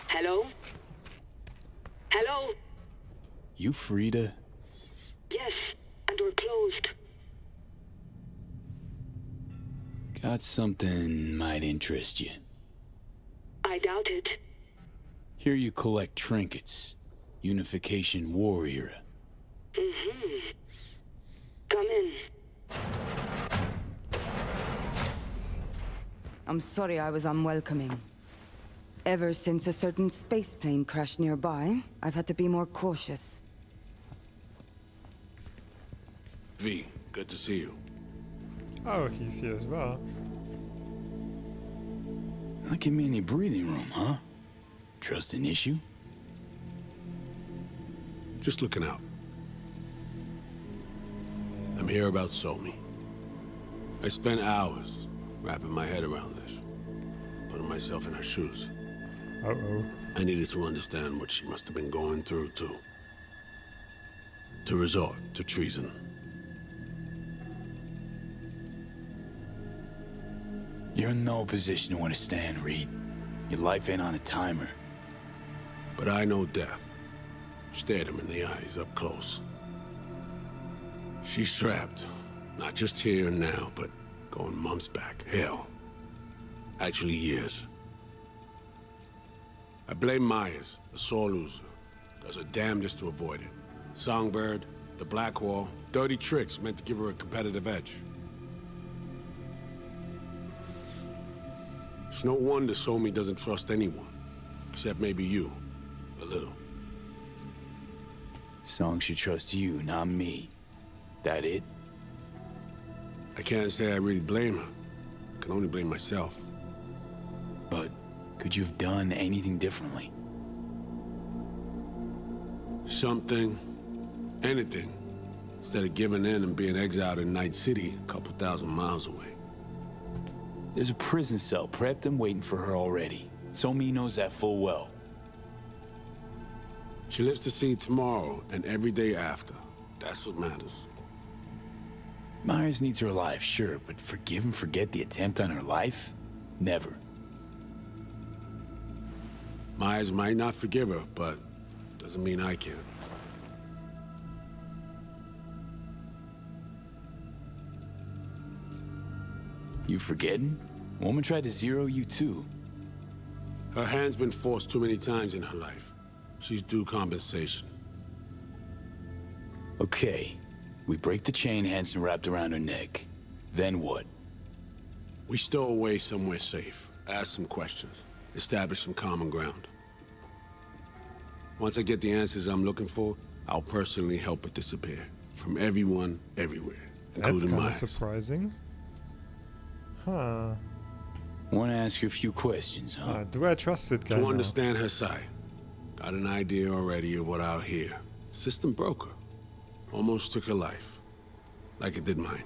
Hello? Hello? You Frida? Yes, and we're closed. Got something might interest you. I doubt it. Here you collect trinkets. Unification War era. Mm-hmm. Come in. I'm sorry I was unwelcoming. Ever since a certain space plane crashed nearby, I've had to be more cautious. V, good to see you. Oh, he's here as well. Not give me any breathing room, huh? Trust an issue? Just looking out. I'm here about Somi. I spent hours wrapping my head around this, putting myself in her shoes. Uh-oh. I needed to understand what she must have been going through, too. To resort to treason. You're in no position to understand, Reed. Your life ain't on a timer. But I know death. Stared him in the eyes up close. She's trapped. Not just here and now, but going months back. Hell. Actually years. I blame Myers, a sore loser. Does her damnedest to avoid it. Songbird, the Blackwall, dirty tricks meant to give her a competitive edge. It's no wonder Somi doesn't trust anyone. Except maybe you. A little. Song should trust you, not me. That it? I can't say I really blame her. I can only blame myself. But could you have done anything differently? Something. Anything. Instead of giving in and being exiled in Night City, a couple thousand miles away. There's a prison cell prepped and waiting for her already. Somi knows that full well. She lives to see tomorrow and every day after. That's what matters. Myers needs her alive, sure, but forgive and forget the attempt on her life? Never. Myers might not forgive her, but doesn't mean I can. You forgetting? Woman tried to zero you too. Her hand's been forced too many times in her life. She's due compensation. Okay. We break the chain Hansen wrapped around her neck. Then what? We stow away somewhere safe. Ask some questions. Establish some common ground. Once I get the answers I'm looking for, I'll personally help it disappear. From everyone, everywhere. That's Including kind of Myers. surprising. Huh. Want to ask you a few questions, huh? Do I trust it, guy? To understand her side. Got an idea already of what I'll hear. System broke her. Almost took her life. Like it did mine.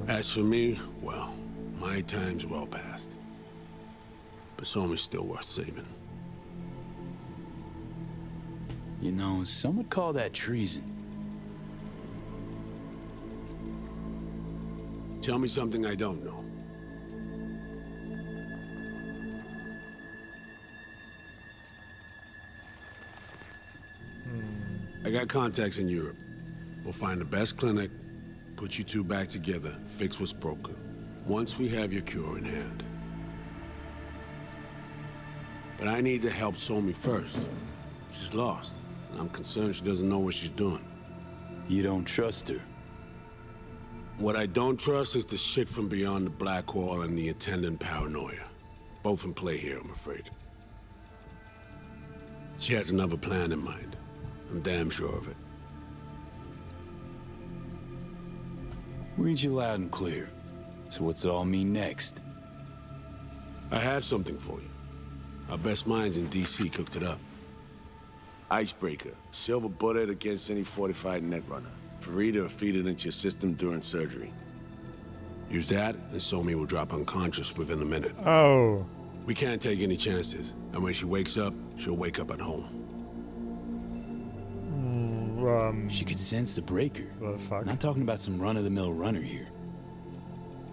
As for me, well, my time's well past. But Somi's still worth saving. You know, some would call that treason. Tell me something I don't know. I got contacts in Europe. We'll find the best clinic, put you two back together, fix what's broken. Once we have your cure in hand. But I need to help Somi first. She's lost, and I'm concerned she doesn't know what she's doing. You don't trust her? What I don't trust is the shit from beyond the Blackwall and the attendant paranoia. Both in play here, I'm afraid. She has another plan in mind. I'm damn sure of it. Read you loud and clear. So what's it all mean next? I have something for you. Our best minds in DC cooked it up. Icebreaker. Silver bullet against any fortified netrunner. Farida will feed it into your system during surgery. Use that, and Somi will drop unconscious within a minute. Oh. We can't take any chances. And when she wakes up, she'll wake up at home. She could sense the breaker. Not talking about some run-of-the-mill runner here.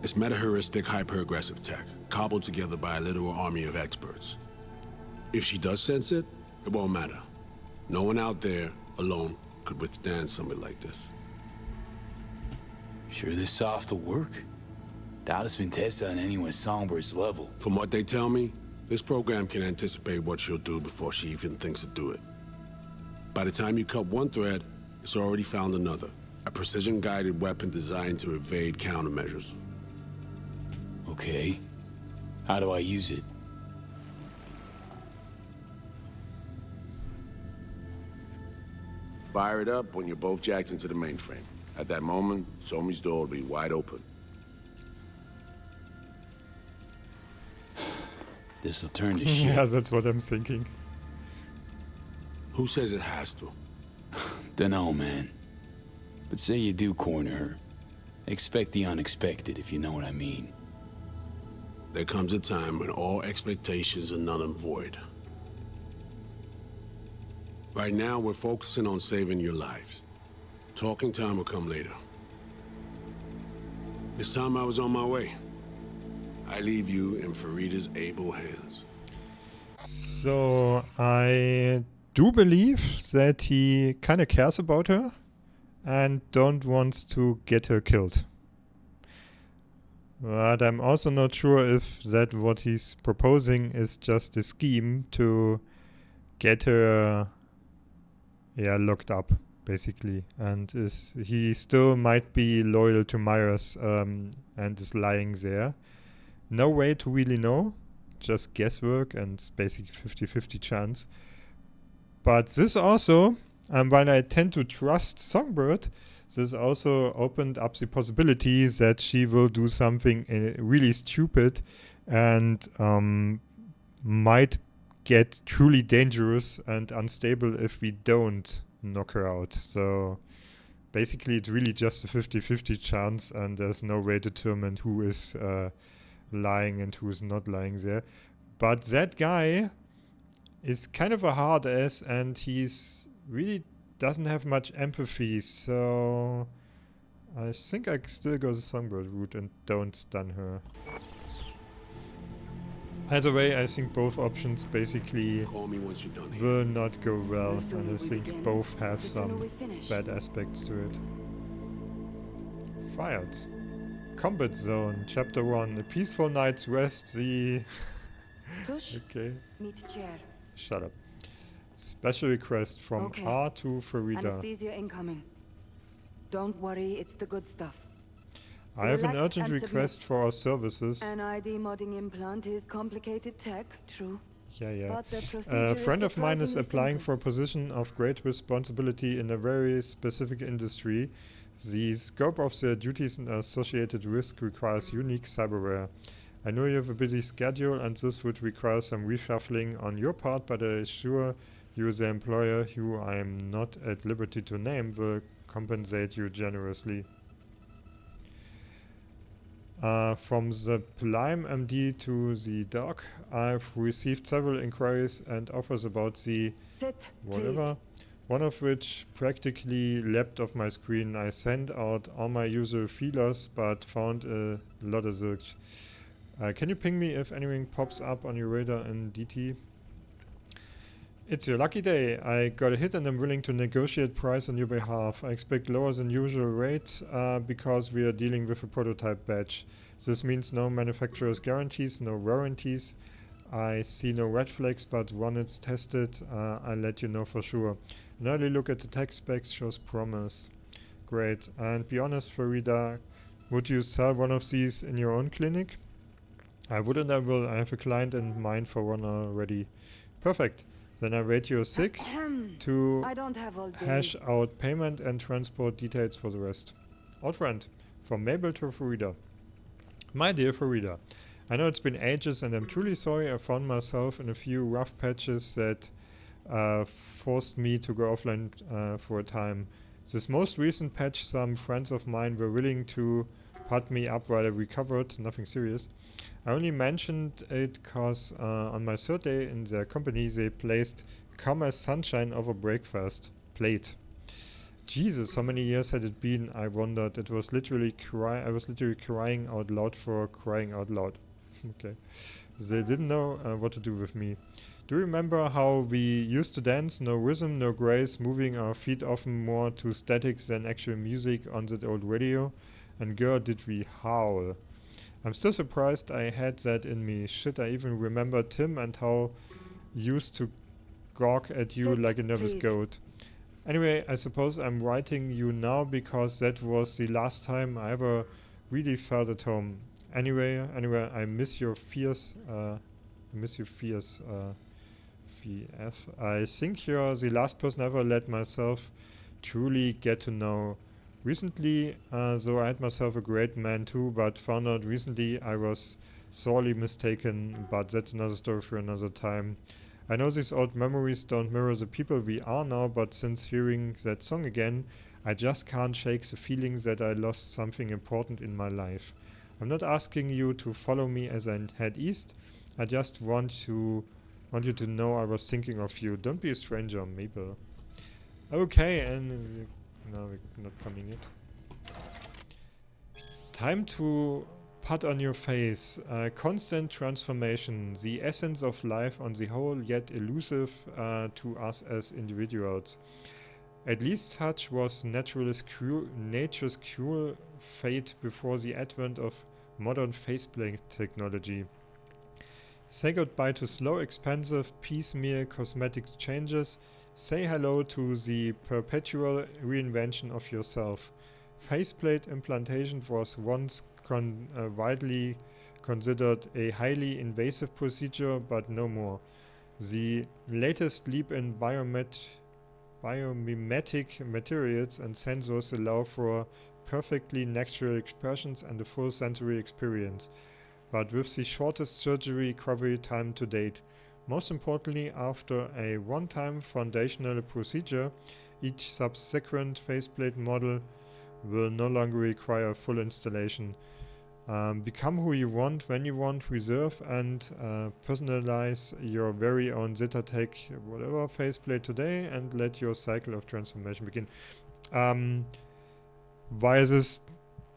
It's meta-heuristic hyper-aggressive tech, cobbled together by a literal army of experts. If she does sense it, it won't matter. No one out there, alone, could withstand something like this. Sure this soft will work? Doubt it's been tested on anyone Songbird's level. From what they tell me, this program can anticipate what she'll do before she even thinks to do it. By the time you cut one thread, it's already found another. A precision-guided weapon designed to evade countermeasures. Okay. How do I use it? Fire it up when you're both jacked into the mainframe. At that moment, Somi's door will be wide open. This'll turn to shit. Yeah, that's what I'm thinking. Who says it has to? Dunno, man. But say you do corner her. Expect the unexpected, if you know what I mean. there comes a time when all expectations are null and void. Right now, we're focusing on saving your lives. Talking time will come later. This time I was on my way. I leave you in Farida's able hands. So I do believe that he kind of cares about her and don't want to get her killed. But I'm also not sure if that what he's proposing is just a scheme to get her locked up, basically. And he still might be loyal to Myers and is lying there. No way to really know. Just guesswork and it's basically 50-50 chance. But this also, while I tend to trust Songbird, this also opened up the possibility that she will do something really stupid and might get truly dangerous and unstable if we don't knock her out. So basically it's really just a 50-50 chance and there's no way to determine who is lying and who is not lying there. But that guy is kind of a hard ass and he's really doesn't have much empathy, so I think I still go the Songbird route and don't stun her. Either way, I think both options basically will not go well, and I think both have some bad aspects to it. Fired. Combat Zone, Chapter 1. A peaceful night's rest, the... Okay. Shut up. Special request from R to Farida. Anesthesia incoming. Don't worry, it's the good stuff. I have an urgent request for our services. An ID modding implant is complicated tech, true. Yeah. But the A friend of mine is applying for a position of great responsibility in a very specific industry. The scope of their duties and associated risk requires unique cyberware. I know you have a busy schedule and this would require some reshuffling on your part, but I assure you the employer, who I am not at liberty to name, will compensate you generously. From the Plime MD to the doc, I've received several inquiries and offers about the whatever, please. One of which practically leapt off my screen. I sent out all my usual feelers, but found a lot of zilch. Can you ping me if anything pops up on your radar in DT? It's your lucky day. I got a hit and I'm willing to negotiate price on your behalf. I expect lower than usual rate because we are dealing with a prototype batch. This means no manufacturer's guarantees, no warranties. I see no red flags, but when it's tested, I'll let you know for sure. An early look at the tech specs shows promise. Great. And be honest, Farida, would you sell one of these in your own clinic? I would and I will. I have a client in mind for one already. Perfect. Then I rate you sick to hash out payment and transport details for the rest. Old friend, from Mabel to Farida. My dear Farida, I know it's been ages and I'm truly sorry I found myself in a few rough patches that forced me to go offline for a time. This most recent patch, some friends of mine were willing to put me up while I recovered, nothing serious. I only mentioned it because on my third day in their company they placed Come as Sunshine over breakfast plate. Jesus, how many years had it been? I wondered. It was literally I was literally crying out loud for crying out loud. Okay. They didn't know what to do with me. Do you remember how we used to dance? No rhythm, no grace, moving our feet often more to statics than actual music on that old radio? And girl, did we howl. I'm still surprised I had that in me. Shit, I even remember Tim and how used to gawk at you like a nervous goat. Anyway, I suppose I'm writing you now because that was the last time I ever really felt at home. Anyway, I miss your fierce, VF. I think you're the last person I ever let myself truly get to know. Recently, though I had myself a great man too, but found out recently I was sorely mistaken, but that's another story for another time. I know these old memories don't mirror the people we are now, but since hearing that song again, I just can't shake the feeling that I lost something important in my life. I'm not asking you to follow me as I head east. I just want you to know I was thinking of you. Don't be a stranger, Mabel. Okay, and no, we're not coming yet. Time to put on your face. Constant transformation, the essence of life on the whole, yet elusive to us as individuals. At least such was nature's cruel fate before the advent of modern faceplate technology. Say goodbye to slow, expensive, piecemeal cosmetic changes. Say hello to the perpetual reinvention of yourself. Faceplate implantation was once widely considered a highly invasive procedure, but no more. The latest leap in biomimetic materials and sensors allow for perfectly natural expressions and a full sensory experience, but with the shortest surgery recovery time to date. Most importantly, after a one-time foundational procedure, each subsequent faceplate model will no longer require full installation. Become who you want, when you want, reserve and personalize your very own Zittertech whatever faceplate today and let your cycle of transformation begin. While this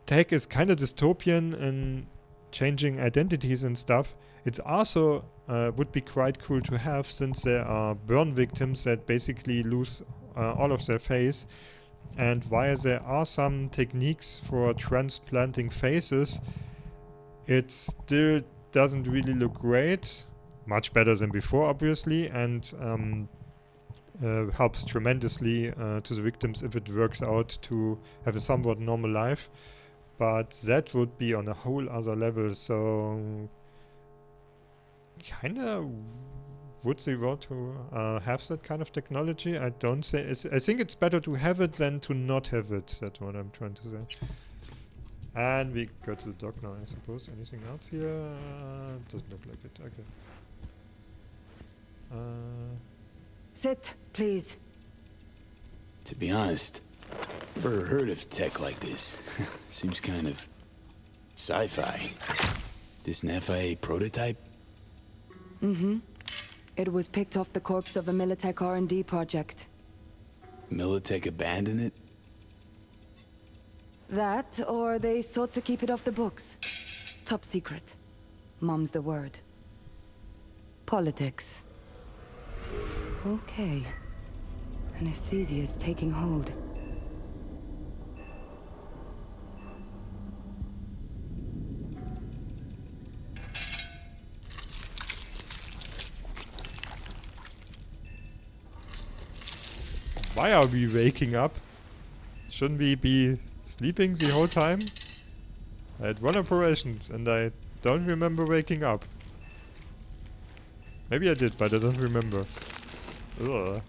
tech is kind of dystopian and changing identities and stuff, it's also would be quite cool to have, since there are burn victims that basically lose all of their face. And while there are some techniques for transplanting faces, it still doesn't really look great. Much better than before, obviously, and helps tremendously to the victims if it works out to have a somewhat normal life. But that would be on a whole other level, so kinda would they want to have that kind of technology? I don't say. I think it's better to have it than to not have it. That's what I'm trying to say. And we go to the dock now, I suppose. Anything else here? Doesn't look like it. Okay. Sit, please. To be honest, never heard of tech like this. Seems kind of sci-fi. This an FIA prototype? Mm-hmm. It was picked off the corpse of a Militech R&D project. Militech abandoned it? That, or they sought to keep it off the books. Top secret. Mom's the word. Politics. Okay. Anesthesia's taking hold. Why are we waking up? Shouldn't we be sleeping the whole time? I had one operation and I don't remember waking up. Maybe I did, but I don't remember. Ugh.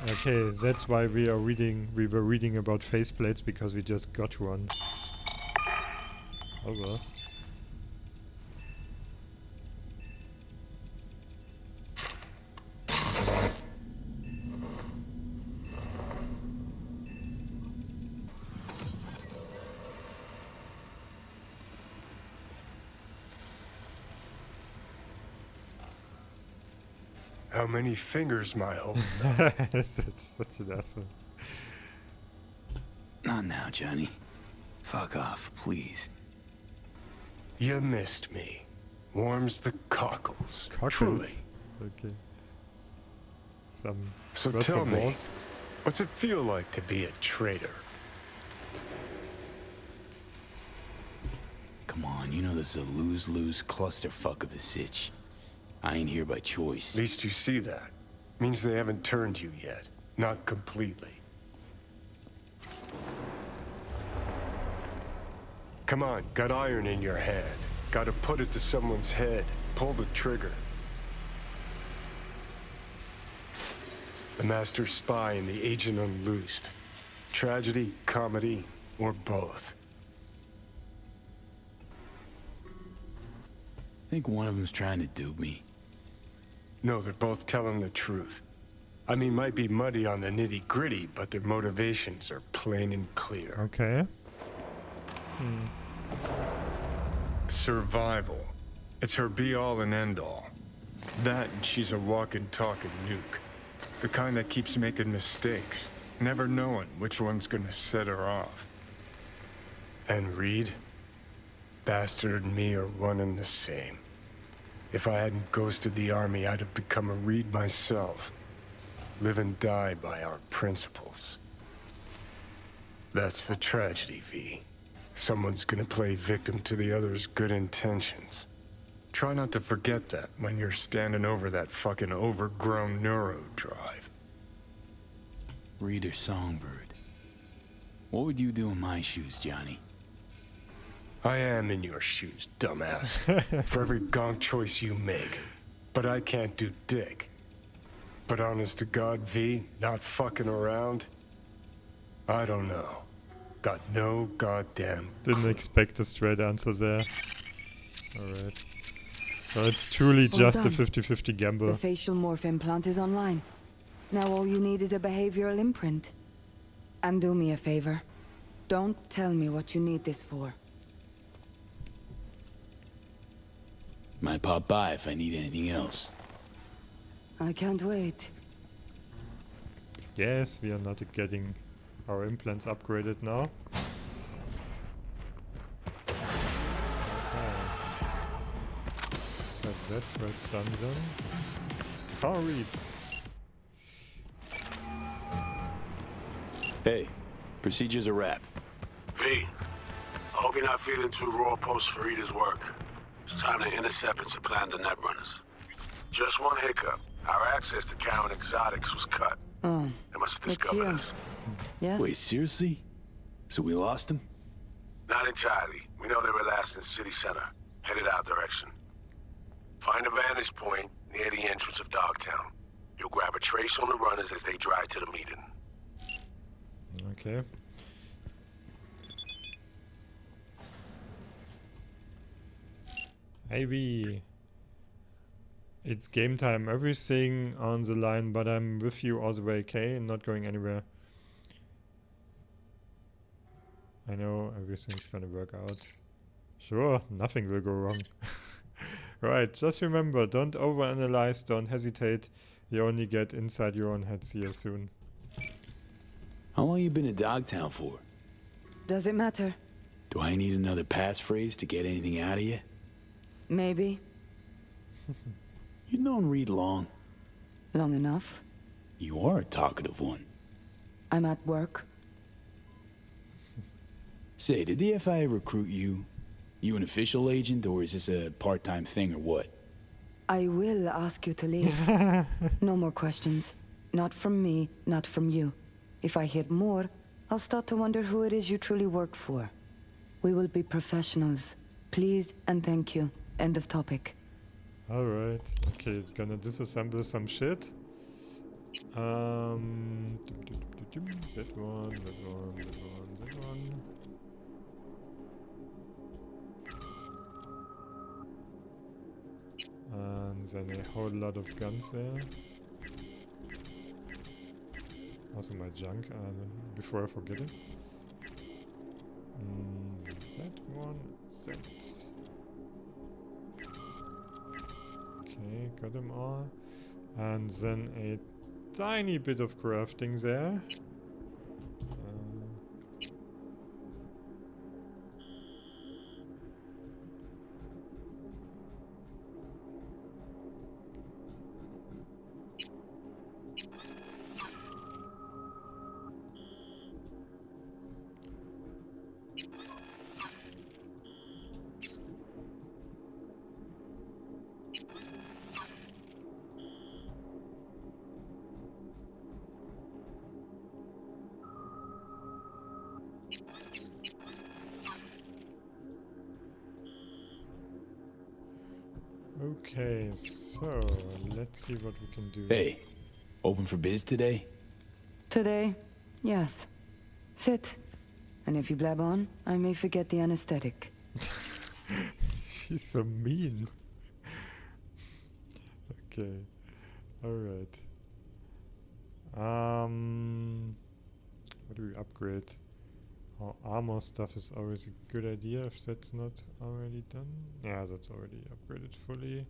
Okay, that's why we were reading about faceplates, because we just got one. Oh well. How many fingers, my hope? That's such an asshole. Not now, Johnny. Fuck off, please. You missed me. Warms the cockles. Cockles? Truly. Okay. So tell me, what's it feel like to be a traitor? Come on, you know this is a lose-lose clusterfuck of a sitch. I ain't here by choice. At least you see that. Means they haven't turned you yet. Not completely. Come on, got iron in your hand. Gotta put it to someone's head. Pull the trigger. The master spy and the agent unloosed. Tragedy, comedy, or both. Think one of them's trying to dupe me? No, they're both telling the truth. I mean, might be muddy on the nitty-gritty, but their motivations are plain and clear. Okay. Survival. It's her be-all and end-all. That and she's a walking, talking nuke. The kind that keeps making mistakes, never knowing which one's gonna set her off. And Reed? Bastard and me are one and the same. If I hadn't ghosted the army, I'd have become a Reed myself. Live and die by our principles. That's the tragedy, V. Someone's gonna play victim to the other's good intentions. Try not to forget that when you're standing over that fucking overgrown neuro drive. Reed or Songbird? What would you do in my shoes, Johnny? I am in your shoes, dumbass. For every gonk choice you make. But I can't do dick. But honest to God, V, not fucking around? I don't know. Got no goddamn Didn't expect a straight answer there. Alright. So it's truly just a 50-50 gamble. The facial morph implant is online. Now all you need is a behavioral imprint. And do me a favor. Don't tell me what you need this for. Might pop by if I need anything else. I can't wait. Yes, we are not getting our implants upgraded now. Got that first done then. Car reads. Hey, procedure's a wrap. V, I hope you're not feeling too raw post Farida's work. It's time to intercept and supplant the netrunners. Just one hiccup. Our access to Karen Exotics was cut. Oh, They must have it's discovered you. us. Yes? Wait, seriously? So we lost him? Not entirely. We know they were last in city center, headed out direction. Find a vantage point near the entrance of Dogtown. You'll grab a trace on the runners as they drive to the meeting. Okay. Maybe it's game time. Everything on the line, but I'm with you all the way, okay? And not going anywhere. I know everything's gonna work out. Sure, nothing will go wrong. Right, just remember, don't overanalyze, don't hesitate. You only get inside your own heads here soon. How long you been in Dogtown for? Does it matter? Do I need another passphrase to get anything out of you? Maybe. You known Reed long. Long enough. You are a talkative one. I'm at work. Say, did the FIA recruit you? You an official agent, or is this a part-time thing, or what? I will ask you to leave. No more questions. Not from me, not from you. If I hear more, I'll start to wonder who it is you truly work for. We will be professionals. Please and thank you. End of topic. Alright, okay, gonna disassemble some shit. That one, that one, that one, that one. And then a whole lot of guns there. Also my junk, before I forget it. That one, that. Okay, got them all. And then a tiny bit of crafting there. Okay, so let's see what we can do. Hey, open for biz today? Today, yes. Sit. And if you blab on, I may forget the anesthetic. She's so mean. Okay. Alright. What do we upgrade? Our armor stuff is always a good idea if that's not already done. Yeah, that's already upgraded fully.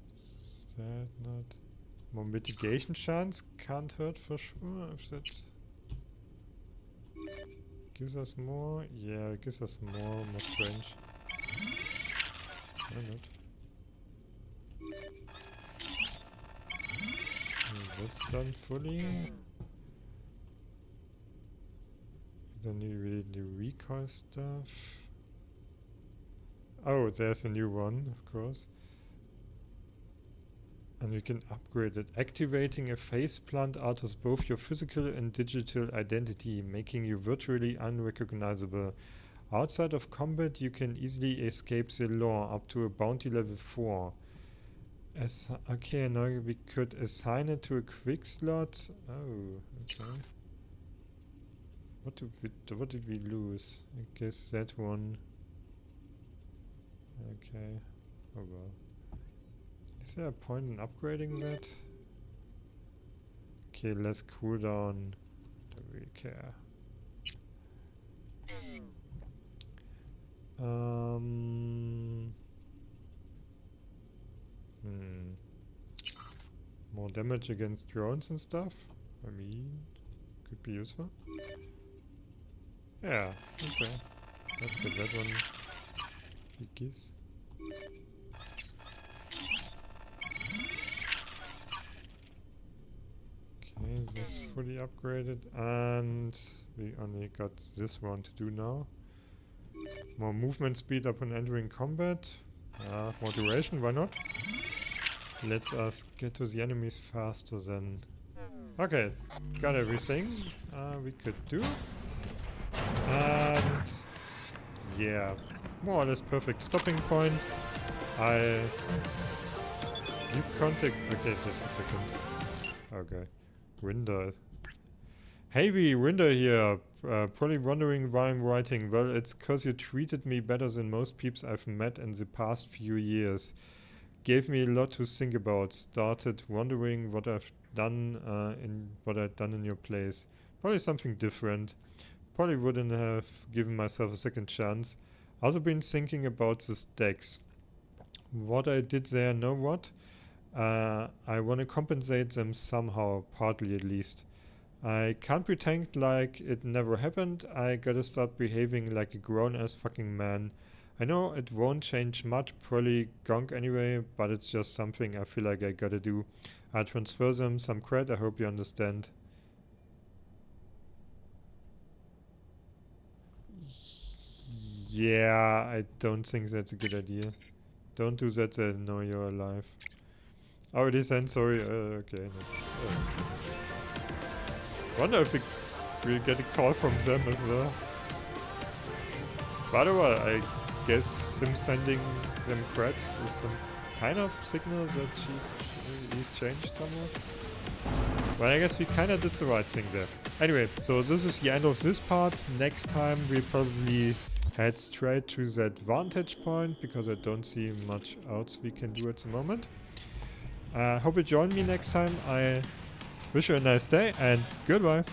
Is that not... More mitigation chance can't hurt for sure if that gives us more. Yeah, it gives us more strange. Why not? That's done fully. Then you really do recoil stuff. Oh, there's a new one, of course. And we can upgrade it. Activating a faceplant alters both your physical and digital identity, making you virtually unrecognizable. Outside of combat, you can easily escape the law up to a bounty level 4. Okay, now we could assign it to a quick slot. Oh, okay. What did we lose? I guess that one. Okay. Oh well. Is there a point in upgrading that? Okay, less cooldown. Don't really care. More damage against drones and stuff. I mean, could be useful. Yeah, okay. Let's get that one. Kikis. Okay, that's fully upgraded, and we only got this one to do now. More movement speed upon entering combat. More duration, why not? Let us get to the enemies faster then. Okay, got everything we could do. And yeah, more or less perfect stopping point. You contact... Okay, just a second. Okay. Winder. Hey, Winder here. Probably wondering why I'm writing. Well, it's cause you treated me better than most peeps I've met in the past few years. Gave me a lot to think about. Started wondering what I've done in your place. Probably something different. Probably wouldn't have given myself a second chance. Also been thinking about the stacks. What I did there, know what? I want to compensate them somehow, partly at least. I can't pretend like it never happened. I gotta start behaving like a grown-ass fucking man. I know it won't change much, probably gunk anyway, but it's just something I feel like I gotta do. I transfer them some cred, I hope you understand. Yeah, I don't think that's a good idea. Don't do that, they know you're alive. Oh, it is then, sorry, okay. No. Wonder if we'll get a call from them as well. By the way, I guess him sending them creds is some kind of signal that he's changed somewhat. But I guess we kind of did the right thing there. Anyway, so this is the end of this part. Next time we'll probably head straight to that vantage point, because I don't see much else we can do at the moment. Hope you join me next time. I wish you a nice day and goodbye.